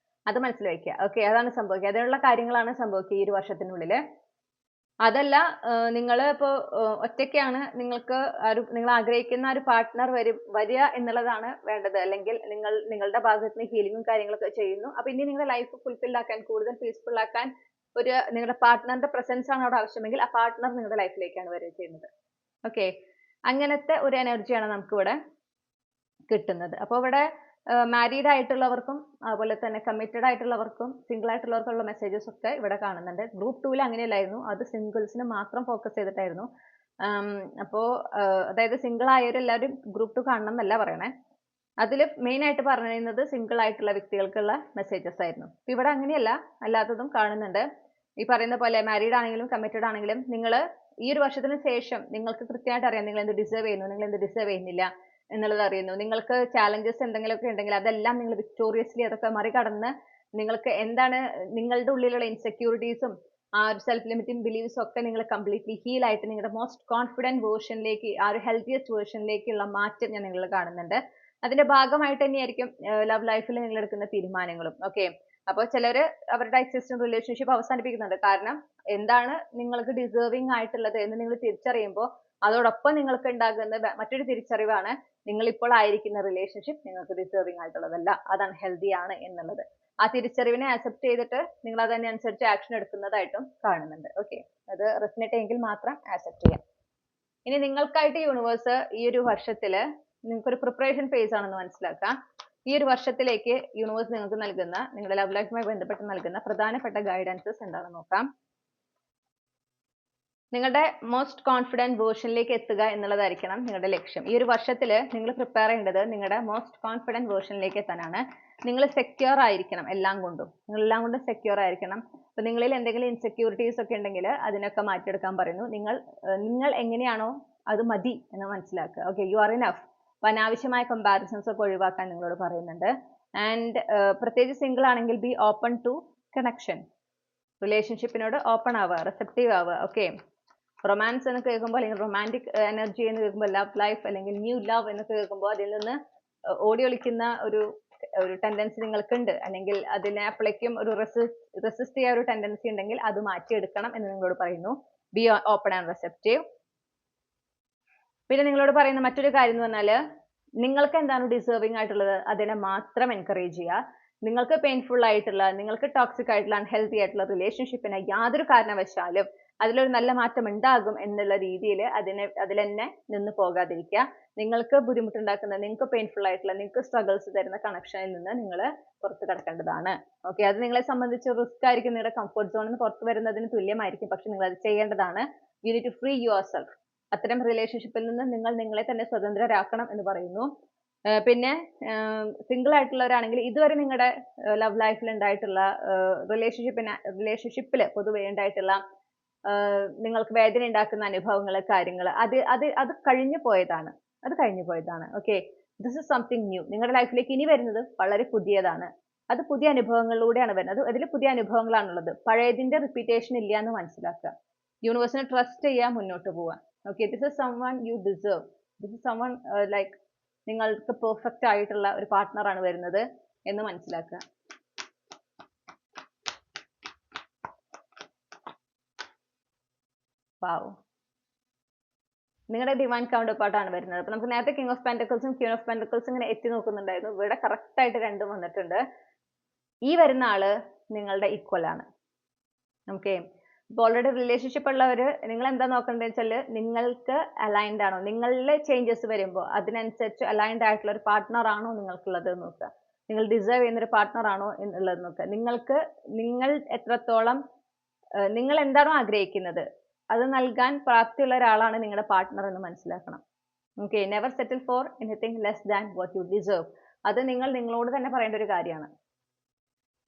അത് മനസ്സിൽ വയ്ക്കുക. ഓക്കെ, അതാണ് സംഭവിക്കുക. അതിനുള്ള കാര്യങ്ങളാണ് സംഭവിക്കുക ഈ ഒരു വർഷത്തിനുള്ളിൽ. അതല്ല നിങ്ങൾ ഇപ്പോൾ ഒറ്റയ്ക്കാണ്, നിങ്ങൾക്ക് നിങ്ങൾ ആഗ്രഹിക്കുന്ന ഒരു പാർട്ട്ണർ വരിക എന്നുള്ളതാണ് വേണ്ടത്, അല്ലെങ്കിൽ നിങ്ങളുടെ ഭാഗത്ത് നിന്ന് ഹീലിങ്ങും കാര്യങ്ങളൊക്കെ ചെയ്യുന്നു. അപ്പോൾ ഇനി നിങ്ങളുടെ ലൈഫ് ഫുൾഫിൽ ആക്കാൻ, കൂടുതൽ പീസ്ഫുൾ ആക്കാൻ നിങ്ങളുടെ പാർട്ട്ണറിന്റെ പ്രസൻസ് ആണ് അവിടെ ആവശ്യമെങ്കിൽ ആ പാർട്ട്ണർ നിങ്ങളുടെ ലൈഫിലേക്കാണ് വരിക ചെയ്യുന്നത്. ഓക്കെ, അങ്ങനത്തെ ഒരു എനർജിയാണ് നമുക്ക് ഇവിടെ കിട്ടുന്നത്. അപ്പോൾ ഇവിടെ മാരീഡ് ആയിട്ടുള്ളവർക്കും അതുപോലെ തന്നെ കമ്മിറ്റഡ് ആയിട്ടുള്ളവർക്കും സിംഗിൾ ആയിട്ടുള്ളവർക്കുള്ള മെസ്സേജസ് ഒക്കെ ഇവിടെ കാണുന്നുണ്ട്. ഗ്രൂപ്പ് 2 അങ്ങനെയല്ലായിരുന്നു, അത് സിംഗിൾസിന് മാത്രം ഫോക്കസ് ചെയ്തിട്ടായിരുന്നു. അപ്പോൾ അതായത് സിംഗിൾ ആയവരെല്ലാവരും ഗ്രൂപ്പ് 2 കാണണം എന്നല്ല പറയണേ. അതിൽ മെയിൻ ആയിട്ട് പറഞ്ഞിരുന്നത് സിംഗിൾ ആയിട്ടുള്ള വ്യക്തികൾക്കുള്ള മെസ്സേജസ് ആയിരുന്നു. ഇവിടെ അങ്ങനെയല്ല, അല്ലാത്തതും കാണുന്നുണ്ട്. ഈ പറയുന്ന പോലെ മാരീഡ് ആണെങ്കിലും കമ്മിറ്റഡ് ആണെങ്കിലും നിങ്ങൾ ഈ ഒരു വർഷത്തിന് ശേഷം നിങ്ങൾക്ക് കൃത്യമായിട്ട് അറിയാം നിങ്ങൾ എന്ത് ഡിസേർവ് ചെയ്യുന്നു, നിങ്ങൾ എന്ത് ഡിസേർവ് ചെയ്യുന്നില്ല എന്നുള്ളത് അറിയുന്നു. നിങ്ങൾക്ക് ചാലഞ്ചസ് എന്തെങ്കിലുമൊക്കെ ഉണ്ടെങ്കിൽ അതെല്ലാം നിങ്ങൾ വിക്ടോറിയസ്ലി അതൊക്കെ മറികടന്ന് നിങ്ങൾക്ക് എന്താണ് നിങ്ങളുടെ ഉള്ളിലുള്ള ഇൻസെക്യൂരിറ്റീസും ആ ഒരു സെൽഫ് ലിമിറ്റിംഗ് ബിലീവ്സും ഒക്കെ നിങ്ങൾ കംപ്ലീറ്റ്ലി ഹീൽ ആയിട്ട് നിങ്ങളുടെ മോസ്റ്റ് കോൺഫിഡൻറ്റ് വേർഷനിലേക്ക്, ആ ഒരു ഹെൽത്തിയസ്റ്റ് വേർഷനിലേക്കുള്ള മാറ്റം ഞാൻ നിങ്ങൾ കാണുന്നുണ്ട്. അതിന്റെ ഭാഗമായിട്ട് തന്നെയായിരിക്കും ലവ് ലൈഫിൽ നിങ്ങൾ എടുക്കുന്ന തീരുമാനങ്ങളും. ഓക്കെ, അപ്പോൾ ചിലർ അവരുടെ എക്സിസ്റ്റിംഗ് റിലേഷൻഷിപ്പ് അവസാനിപ്പിക്കുന്നുണ്ട്. കാരണം എന്താണ് നിങ്ങൾക്ക് ഡിസേർവിംഗ് ആയിട്ടുള്ളത് എന്ന് നിങ്ങൾ തിരിച്ചറിയുമ്പോൾ അതോടൊപ്പം നിങ്ങൾക്ക് ഉണ്ടാകുന്ന മറ്റൊരു തിരിച്ചറിവാണ് നിങ്ങൾ ഇപ്പോൾ ആയിരിക്കുന്ന റിലേഷൻഷിപ്പ് നിങ്ങൾക്ക് ഡിസേർവിംഗ് ആയിട്ടുള്ളതല്ല, അതാണ് ഹെൽത്തി ആണ് എന്നുള്ളത്. ആ തിരിച്ചറിവിനെ അക്സെപ്റ്റ് ചെയ്തിട്ട് നിങ്ങൾ അതിനനുസരിച്ച് ആക്ഷൻ എടുക്കുന്നതായിട്ടും കാണുന്നുണ്ട്. ഓക്കെ, അത് റെസനേറ്റ് ചെയ്യെങ്കിൽ മാത്രം ആക്സെപ്റ്റ് ചെയ്യാം. ഇനി നിങ്ങൾക്കായിട്ട് യൂണിവേഴ്സ് ഈ ഒരു വർഷത്തില് നിങ്ങൾക്കൊരു പ്രിപ്പറേഷൻ ഫേസ് ആണെന്ന് മനസ്സിലാക്കാം. ഈ ഒരു വർഷത്തിലേക്ക് യൂണിവേഴ്സ് നിങ്ങൾക്ക് നൽകുന്ന, നിങ്ങളുടെ ലവ് ലൈഫുമായി ബന്ധപ്പെട്ട് നൽകുന്ന പ്രധാനപ്പെട്ട ഗൈഡൻസസ് എന്താണെന്ന് നോക്കാം. നിങ്ങളുടെ മോസ്റ്റ് കോൺഫിഡൻറ്റ് വേർഷനിലേക്ക് എത്തുക എന്നുള്ളതായിരിക്കണം നിങ്ങളുടെ ലക്ഷ്യം. ഈ ഒരു വർഷത്തിൽ നിങ്ങൾ പ്രിപ്പയർ ചെയ്യേണ്ടത് നിങ്ങളുടെ മോസ്റ്റ് കോൺഫിഡൻറ്റ് വേർഷനിലേക്ക് എത്താനാണ്. നിങ്ങൾ സെക്യൂർ ആയിരിക്കണം എല്ലാം കൊണ്ടും, നിങ്ങളെല്ലാം കൊണ്ടും സെക്യൂർ ആയിരിക്കണം. അപ്പോൾ നിങ്ങളിൽ എന്തെങ്കിലും ഇൻസെക്യൂരിറ്റീസ് ഒക്കെ ഉണ്ടെങ്കിൽ അതിനൊക്കെ മാറ്റിയെടുക്കാൻ പറയുന്നു. നിങ്ങൾ എങ്ങനെയാണോ അത് മതി എന്ന് മനസ്സിലാക്കുക. Okay, you are enough. അപ്പോൾ അനാവശ്യമായ കമ്പാരിസൺസ് ഒക്കെ ഒഴിവാക്കാൻ നിങ്ങളോട് പറയുന്നുണ്ട്. ആൻഡ് പ്രത്യേകിച്ച് സിംഗിൾ ആണെങ്കിൽ ബി ഓപ്പൺ ടു കണക്ഷൻ, റിലേഷൻഷിപ്പിനോട് ഓപ്പൺ ആവുക, റിസെപ്റ്റീവ് ആവുക. ഓക്കെ, റൊമാൻസ് എന്ന് കേൾക്കുമ്പോൾ അല്ലെങ്കിൽ റൊമാൻറ്റിക് എനർജി എന്ന് കേൾക്കുമ്പോൾ, ലവ് ലൈഫ് അല്ലെങ്കിൽ ന്യൂ ലവ് എന്ന് കേൾക്കുമ്പോൾ അതിൽ നിന്ന് ഓടി ഒളിക്കുന്ന ഒരു ടെൻഡൻസി നിങ്ങൾക്കുണ്ട്, അല്ലെങ്കിൽ അതിനെ അപ്പോഴേക്കും ഒരു റെസിസ്റ്റ് ചെയ്യാൻ ഒരു ടെൻഡൻസി ഉണ്ടെങ്കിൽ അത് മാറ്റിയെടുക്കണം എന്ന് നിങ്ങളോട് പറയുന്നു. B open and receptive. പിന്നെ നിങ്ങളോട് പറയുന്ന മറ്റൊരു കാര്യം എന്ന് പറഞ്ഞാൽ നിങ്ങൾക്ക് എന്താണ് ഡിസേർവിംഗ് ആയിട്ടുള്ളത് അതിനെ മാത്രം എൻകറേജ് ചെയ്യുക. നിങ്ങൾക്ക് പെയിൻഫുൾ ആയിട്ടുള്ള, നിങ്ങൾക്ക് ടോക്സിക് ആയിട്ടുള്ള, അൺഹെൽത്തി ആയിട്ടുള്ള റിലേഷൻഷിപ്പിനെ യാതൊരു കാരണവശാലും അതിലൊരു നല്ല മാറ്റം ഉണ്ടാകും എന്നുള്ള രീതിയിൽ അതിൽ തന്നെ നിന്ന് പോകാതിരിക്കുക. നിങ്ങൾക്ക് ബുദ്ധിമുട്ടുണ്ടാക്കുന്ന, നിങ്ങൾക്ക് പെയിൻഫുൾ ആയിട്ടുള്ള, നിങ്ങൾക്ക് സ്ട്രഗിൾസ് തരുന്ന കണക്ഷനിൽ നിന്ന് നിങ്ങൾ പുറത്ത് കിടക്കേണ്ടതാണ്. ഓക്കെ, അത് നിങ്ങളെ സംബന്ധിച്ച് റിസ്ക് ആയിരിക്കും, നിങ്ങളുടെ കംഫർട്ട് സോണിൽ നിന്ന് പുറത്ത് വരുന്നതിന് തുല്യമായിരിക്കും. പക്ഷെ നിങ്ങൾ അത് ചെയ്യേണ്ടതാണ്. You need to free yourself. അത്തരം റിലേഷൻഷിപ്പിൽ നിന്ന് നിങ്ങൾ നിങ്ങളെ തന്നെ സ്വതന്ത്രരാക്കണം എന്ന് പറയുന്നു. പിന്നെ സിംഗിൾ ആയിട്ടുള്ളവരാണെങ്കിൽ ഇതുവരെ നിങ്ങളുടെ ലവ് ലൈഫിൽ ഉണ്ടായിട്ടുള്ള റിലേഷൻഷിപ്പിൽ പൊതുവെ ഉണ്ടായിട്ടുള്ള നിങ്ങൾക്ക് വേദന ഉണ്ടാക്കുന്ന അനുഭവങ്ങൾ, കാര്യങ്ങൾ അത് കഴിഞ്ഞു പോയതാണ്. Okay, this is something new. നിങ്ങളുടെ ലൈഫിലേക്ക് ഇനി വരുന്നത് വളരെ പുതിയതാണ്. അത് പുതിയ അനുഭവങ്ങളിലൂടെയാണ് വരുന്നത്. അതിൽ പുതിയ അനുഭവങ്ങളാണുള്ളത്. പഴയതിന്റെ റിപ്പീറ്റേഷൻ ഇല്ല എന്ന് മനസ്സിലാക്കുക. യൂണിവേഴ്സിനെ ട്രസ്റ്റ് ചെയ്യുക, മുന്നോട്ട് പോവുക. Okay, this is someone U deserve. This is someone like നിങ്ങൾക്ക് പെർഫെക്റ്റ് ആയിട്ടുള്ള ഒരു പാർട്ട്ണറാണ് വരുന്നത് എന്ന് മനസ്സിലാക്കുക. വാവ്, നിങ്ങളുടെ ഡിവൈൻ കൗണ്ടർ പാർട്ടാണ് വരുന്നത്. അപ്പോൾ നമുക്ക് നേരത്തെ കിങ് ഓഫ് പെന്റക്കിൾസും ക്വീൻ ഓഫ് പെന്റക്കിൾസും ഇങ്ങനെ എത്തി നോക്കുന്നുണ്ടായിരുന്നു. ഇവിടെ കറക്റ്റ് ആയിട്ട് രണ്ടും വന്നിട്ടുണ്ട്. ഈ വരുന്ന ആള് നിങ്ങളുടെ ഈക്വൽ ആണ്. ഓക്കെ, ഇപ്പോൾ ഓൾറെഡി റിലേഷൻഷിപ്പ് ഉള്ളവർ നിങ്ങൾ എന്താ നോക്കേണ്ടത് വെച്ചാൽ നിങ്ങൾക്ക് അലൈൻഡ് ആണോ, നിങ്ങളിലെ ചേഞ്ചസ് വരുമ്പോൾ അതിനനുസരിച്ച് അലൈൻഡ് ആയിട്ടുള്ള ഒരു പാർട്ട്ണർ ആണോ നിങ്ങൾക്കുള്ളത് നോക്കുക. നിങ്ങൾ ഡിസേർവ് ചെയ്യുന്ന ഒരു പാർട്ട്ണർ ആണോ എന്നുള്ളത് നോക്കുക. നിങ്ങൾ എത്രത്തോളം നിങ്ങൾ എന്താണോ ആഗ്രഹിക്കുന്നത് അത് നൽകാൻ പ്രാപ്തിയുള്ള ഒരാളാണ് നിങ്ങളുടെ പാർട്ട്ണർ എന്ന് മനസ്സിലാക്കണം. Okay, never settle for anything less than what you deserve. അത് നിങ്ങൾ നിങ്ങളോട് തന്നെ പറയേണ്ട ഒരു കാര്യമാണ്.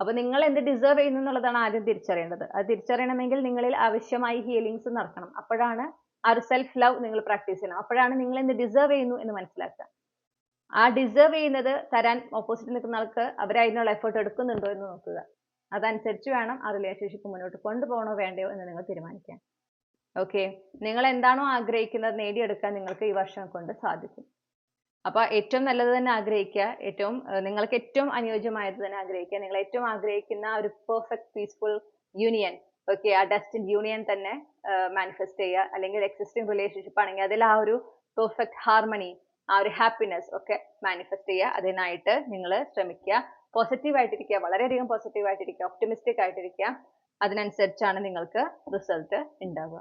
അപ്പോൾ നിങ്ങൾ എന്ത് ഡിസേർവ് ചെയ്യുന്നു എന്നുള്ളതാണ് ആദ്യം തിരിച്ചറിയേണ്ടത്. അത് തിരിച്ചറിയണമെങ്കിൽ നിങ്ങളിൽ ആവശ്യമായി ഹീലിങ്സ് നടക്കണം. അപ്പോഴാണ് ആ ഒരു സെൽഫ് ലവ് നിങ്ങൾ പ്രാക്ടീസ് ചെയ്യണം. അപ്പോഴാണ് നിങ്ങൾ എന്ത് ഡിസേർവ് ചെയ്യുന്നു എന്ന് മനസ്സിലാക്കുക. ആ ഡിസേർവ് ചെയ്യുന്നത് തരാൻ ഓപ്പോസിറ്റ് നിൽക്കുന്ന ആൾക്ക് അവർ അതിനുള്ള എഫേർട്ട് എടുക്കുന്നുണ്ടോ എന്ന് നോക്കുക. അതനുസരിച്ച് വേണം ആ റിലേഷൻഷിപ്പ് മുന്നോട്ട് കൊണ്ടുപോകണോ വേണ്ടയോ എന്ന് നിങ്ങൾ തീരുമാനിക്കാൻ. ഓക്കെ, നിങ്ങൾ എന്താണോ ആഗ്രഹിക്കുന്നത് നേടിയെടുക്കാൻ നിങ്ങൾക്ക് ഈ വർഷം കൊണ്ട് സാധിക്കും. അപ്പൊ ഏറ്റവും നല്ലത് തന്നെ ആഗ്രഹിക്കുക, ഏറ്റവും നിങ്ങൾക്ക് ഏറ്റവും അനുയോജ്യമായത് തന്നെ ആഗ്രഹിക്കുക. നിങ്ങൾ ഏറ്റവും ആഗ്രഹിക്കുന്ന ഒരു പെർഫെക്റ്റ് പീസ്ഫുൾ യൂണിയൻ, ഓക്കെ, ആ ഡെസ്റ്റിൻഡ് യൂണിയൻ തന്നെ മാനിഫെസ്റ്റ് ചെയ്യുക. അല്ലെങ്കിൽ എക്സിസ്റ്റിംഗ് റിലേഷൻഷിപ്പ് ആണെങ്കിൽ അതിൽ ആ ഒരു പെർഫെക്റ്റ് ഹാർമണി, ആ ഒരു ഹാപ്പിനെസ് ഒക്കെ മാനിഫെസ്റ്റ് ചെയ്യുക. അതിനായിട്ട് നിങ്ങൾ ശ്രമിക്കുക. പോസിറ്റീവ് ആയിട്ടിരിക്കുക, വളരെയധികം പോസിറ്റീവ് ആയിട്ടിരിക്കുക, ഒപ്റ്റിമിസ്റ്റിക് ആയിട്ടിരിക്കുക. അതിനനുസരിച്ചാണ് നിങ്ങൾക്ക് റിസൾട്ട് ഉണ്ടാവുക.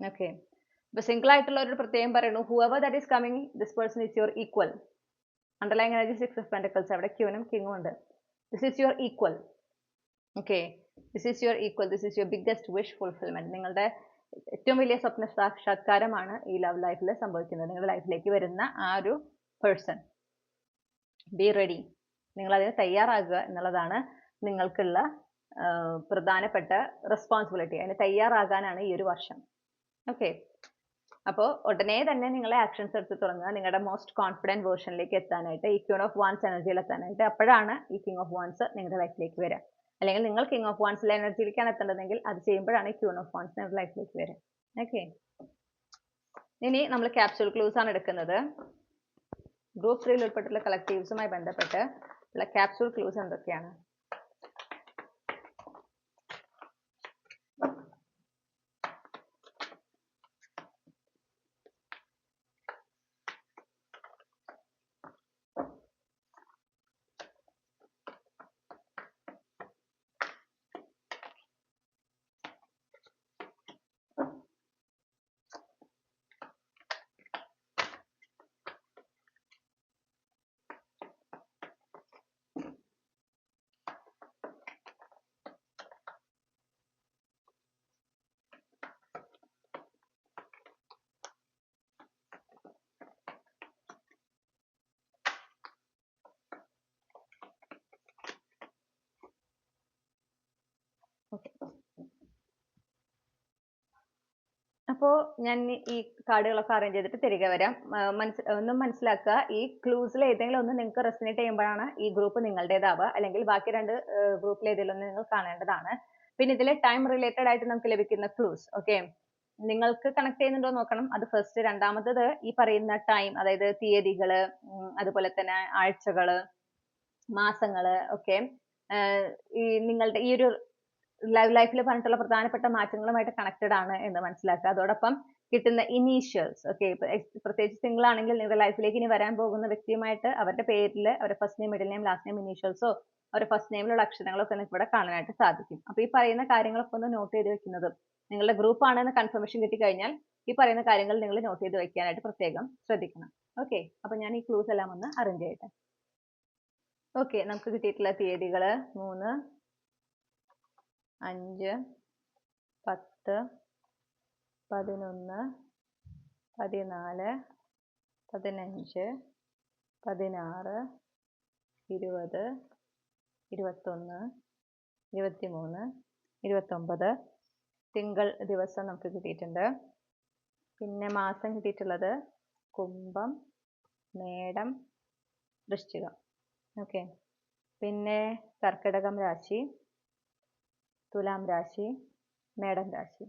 ഓക്കെ, ഇപ്പൊ സിംഗിൾ ആയിട്ടുള്ളവരോട് പ്രത്യേകം പറയുന്നു, whoever that is coming, this person is your equal. Underline energy 6 of Pentacles, അവിടെ ക്യൂനും കിങ്ങും ഉണ്ട്. This is your equal. Okay, this is your equal, this is your biggest wish fulfillment. നിങ്ങളുടെ ഏറ്റവും വലിയ സ്വപ്ന സാക്ഷാത്കാരമാണ് ഈ ലവ് ലൈഫിൽ സംഭവിക്കുന്നത്. നിങ്ങളുടെ ലൈഫിലേക്ക് വരുന്ന ആ ഒരു പേഴ്സൺ. ബി റെഡി, നിങ്ങൾ അതിന് തയ്യാറാകുക എന്നുള്ളതാണ് നിങ്ങൾക്കുള്ള പ്രധാനപ്പെട്ട റെസ്പോൺസിബിലിറ്റി. അതിന് തയ്യാറാകാനാണ് ഈ ഒരു വർഷം. ഓക്കെ, അപ്പോൾ ഉടനെ തന്നെ നിങ്ങളെ ആക്ഷൻസ് എടുത്ത് തുടങ്ങുക, നിങ്ങളുടെ മോസ്റ്റ് കോൺഫിഡൻറ്റ് വേർഷനിലേക്ക് എത്താനായിട്ട്, ഈ ക്യൂൺ ഓഫ് വാൻസ് എനർജിയിൽ എത്താനായിട്ട്. അപ്പോഴാണ് ഈ കിങ് ഓഫ് വാൻസ് നിങ്ങളുടെ ലൈഫിലേക്ക് വരിക. അല്ലെങ്കിൽ നിങ്ങൾ കിങ് ഓഫ് വാൻസിലെ എനർജിയിലേക്കാണ് എത്തേണ്ടതെങ്കിൽ അത് ചെയ്യുമ്പോഴാണ് ഈ ക്യൂൺ ഓഫ് വാൻസ് നിങ്ങളുടെ ലൈഫിലേക്ക് വരിക. ഓക്കെ, ഇനി നമ്മൾ ക്യാപ്സ്യൂൾ ക്ലൂസ് ആണ് എടുക്കുന്നത്. ഗ്രൂപ്പ് 3 ഉൾപ്പെട്ടുള്ള കളക്റ്റീവ്സുമായി ബന്ധപ്പെട്ട് ഉള്ള ക്യാപ്സ്യൂൾ ക്ലൂസ് എന്തൊക്കെയാണ്? അപ്പോൾ ഞാൻ ഈ കാർഡുകളൊക്കെ അറേഞ്ച് ചെയ്തിട്ട് തിരികെ വരാം. ഒന്നും മനസ്സിലാക്കുക, ഈ ക്ലൂസിൽ ഏതെങ്കിലും ഒന്ന് നിങ്ങൾക്ക് റെസിനേറ്റ് ചെയ്യുമ്പോഴാണ് ഈ ഗ്രൂപ്പ് നിങ്ങളുടേതാവുക. അല്ലെങ്കിൽ ബാക്കി 2 ഗ്രൂപ്പിൽ ഏതെങ്കിലും ഒന്ന് നിങ്ങൾ കാണേണ്ടതാണ്. പിന്നെ ഇതിൽ ടൈം റിലേറ്റഡ് ആയിട്ട് നമുക്ക് ലഭിക്കുന്ന ക്ലൂസ്, ഓക്കെ, നിങ്ങൾക്ക് കണക്ട് ചെയ്യുന്നുണ്ടോ നോക്കണം. അത് ഫസ്റ്റ്. രണ്ടാമത്തത് ഈ പറയുന്ന ടൈം, അതായത് തീയതികള്, അതുപോലെ തന്നെ ആഴ്ചകള്, മാസങ്ങള്, ഓക്കെ, ഈ നിങ്ങളുടെ ഈ ഒരു ലൈഫിൽ പറഞ്ഞിട്ടുള്ള പ്രധാനപ്പെട്ട മാറ്റങ്ങളുമായിട്ട് കണക്റ്റഡ് ആണ് എന്ന് മനസ്സിലാക്കുക. അതോടൊപ്പം കിട്ടുന്ന ഇനീഷ്യൽസ്, ഓക്കെ, പ്രത്യേകിച്ച് സിംഗിൾ ആണെങ്കിൽ നിങ്ങളുടെ ലൈഫിലേക്ക് ഇനി വരാൻ പോകുന്ന വ്യക്തിയുമായിട്ട് അവരുടെ പേരിൽ അവരുടെ first name, middle name, last name ഇനീഷ്യൽസോ അവരുടെ ഫസ്റ്റ് നെയിമിലുള്ള അക്ഷരങ്ങളൊക്കെ നിങ്ങൾക്ക് ഇവിടെ കാണാനായിട്ട് സാധിക്കും. അപ്പൊ ഈ പറയുന്ന കാര്യങ്ങളൊക്കെ ഒന്ന് നോട്ട് ചെയ്ത് വെക്കുന്നത്, നിങ്ങളുടെ ഗ്രൂപ്പ് ആണെന്ന് കൺഫർമേഷൻ കിട്ടിക്കഴിഞ്ഞാൽ ഈ പറയുന്ന കാര്യങ്ങൾ നിങ്ങൾ നോട്ട് ചെയ്ത് വെക്കാനായിട്ട് പ്രത്യേകം ശ്രദ്ധിക്കണം. ഓക്കെ, അപ്പൊ ഞാൻ ഈ ക്ലൂസ് എല്ലാം ഒന്ന് അറേഞ്ച് ചെയ്യട്ടെ. ഓക്കെ, നമുക്ക് കിട്ടിയിട്ടുള്ള തീയതികള് 3, 5, 10, 11, 14, 15, 16, 20, 21, 23, 29 തിങ്കൾ ദിവസം നമുക്ക് കിട്ടിയിട്ടുണ്ട്. പിന്നെ മാസം കിട്ടിയിട്ടുള്ളത് കുംഭം, മേടം, വൃശ്ചികം. ഓക്കെ, പിന്നെ കർക്കിടകം രാശി, തുലാം രാശി, മേടം രാശി.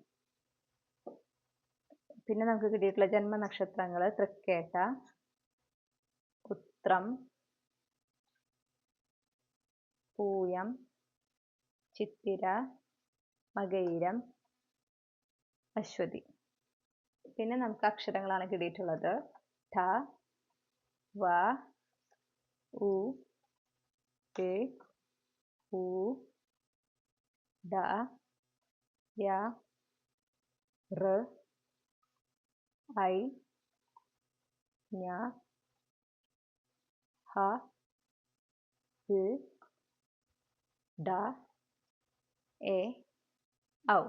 പിന്നെ നമുക്ക് കിട്ടിയിട്ടുള്ള ജന്മനക്ഷത്രങ്ങൾ തൃക്കേട്ട, ഉത്രം, പൂയം, ചിത്തിര, മകയിരം, അശ്വതി. പിന്നെ നമുക്ക് അക്ഷരങ്ങളാണ് കിട്ടിയിട്ടുള്ളത് ഠ, വ, ഉ, എ, ഉ, ഡ, യ, ഋ, ഐ, ഞ, ഹ, ൽ, ഡ, എ, ഔ.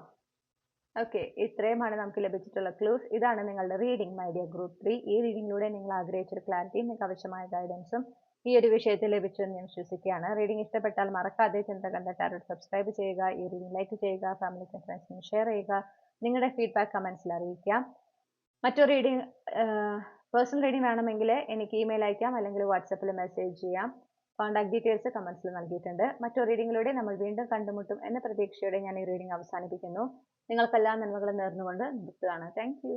ഓക്കെ, ഇത്രയുമാണ് നമുക്ക് ലഭിച്ചിട്ടുള്ള ക്ലൂസ്. ഇതാണ് നിങ്ങളുടെ റീഡിംഗ്, മൈ ഡിയർ ഗ്രൂപ്പ് 3. ഈ റീഡിങ്ങിലൂടെ നിങ്ങൾ ആഗ്രഹിച്ചൊരു ക്ലാരിറ്റിയും നിങ്ങൾക്ക് ആവശ്യമായ ഗൈഡൻസും ഈ ഒരു വിഷയത്തിൽ ലഭിച്ചെന്ന് ഞാൻ വിശ്വസിക്കുകയാണ്. റീഡിംഗ് ഇഷ്ടപ്പെട്ടാൽ മറക്കാതെ ചന്ദ്രകണ്ഠ ടാരോട്ട് സബ്സ്ക്രൈബ് ചെയ്യുക, ഈ റീഡിംഗ് ലൈക്ക് ചെയ്യുക, ഫാമിലിക്കും ഫ്രണ്ട്സിനും ഷെയർ ചെയ്യുക. നിങ്ങളുടെ ഫീഡ്ബാക്ക് കമൻസിൽ അറിയിക്കാം. മറ്റൊരു റീഡിംഗ് പേഴ്സണൽ റീഡിംഗ് വേണമെങ്കിൽ എനിക്ക് ഇമെയിൽ അയക്കാം, അല്ലെങ്കിൽ വാട്സപ്പിൽ മെസ്സേജ് ചെയ്യാം. കോൺടാക്ട് ഡീറ്റെയിൽസ് കമൻസിൽ നൽകിയിട്ടുണ്ട്. മറ്റൊരു റീഡിങ്ങിലൂടെ നമ്മൾ വീണ്ടും കണ്ടുമുട്ടും എന്ന പ്രതീക്ഷയോടെ ഞാൻ ഈ റീഡിംഗ് അവസാനിപ്പിക്കുന്നു. നിങ്ങൾക്കെല്ലാം നന്മകളും നേർന്നുകൊണ്ട് നിർത്തുകയാണ്. Thank you.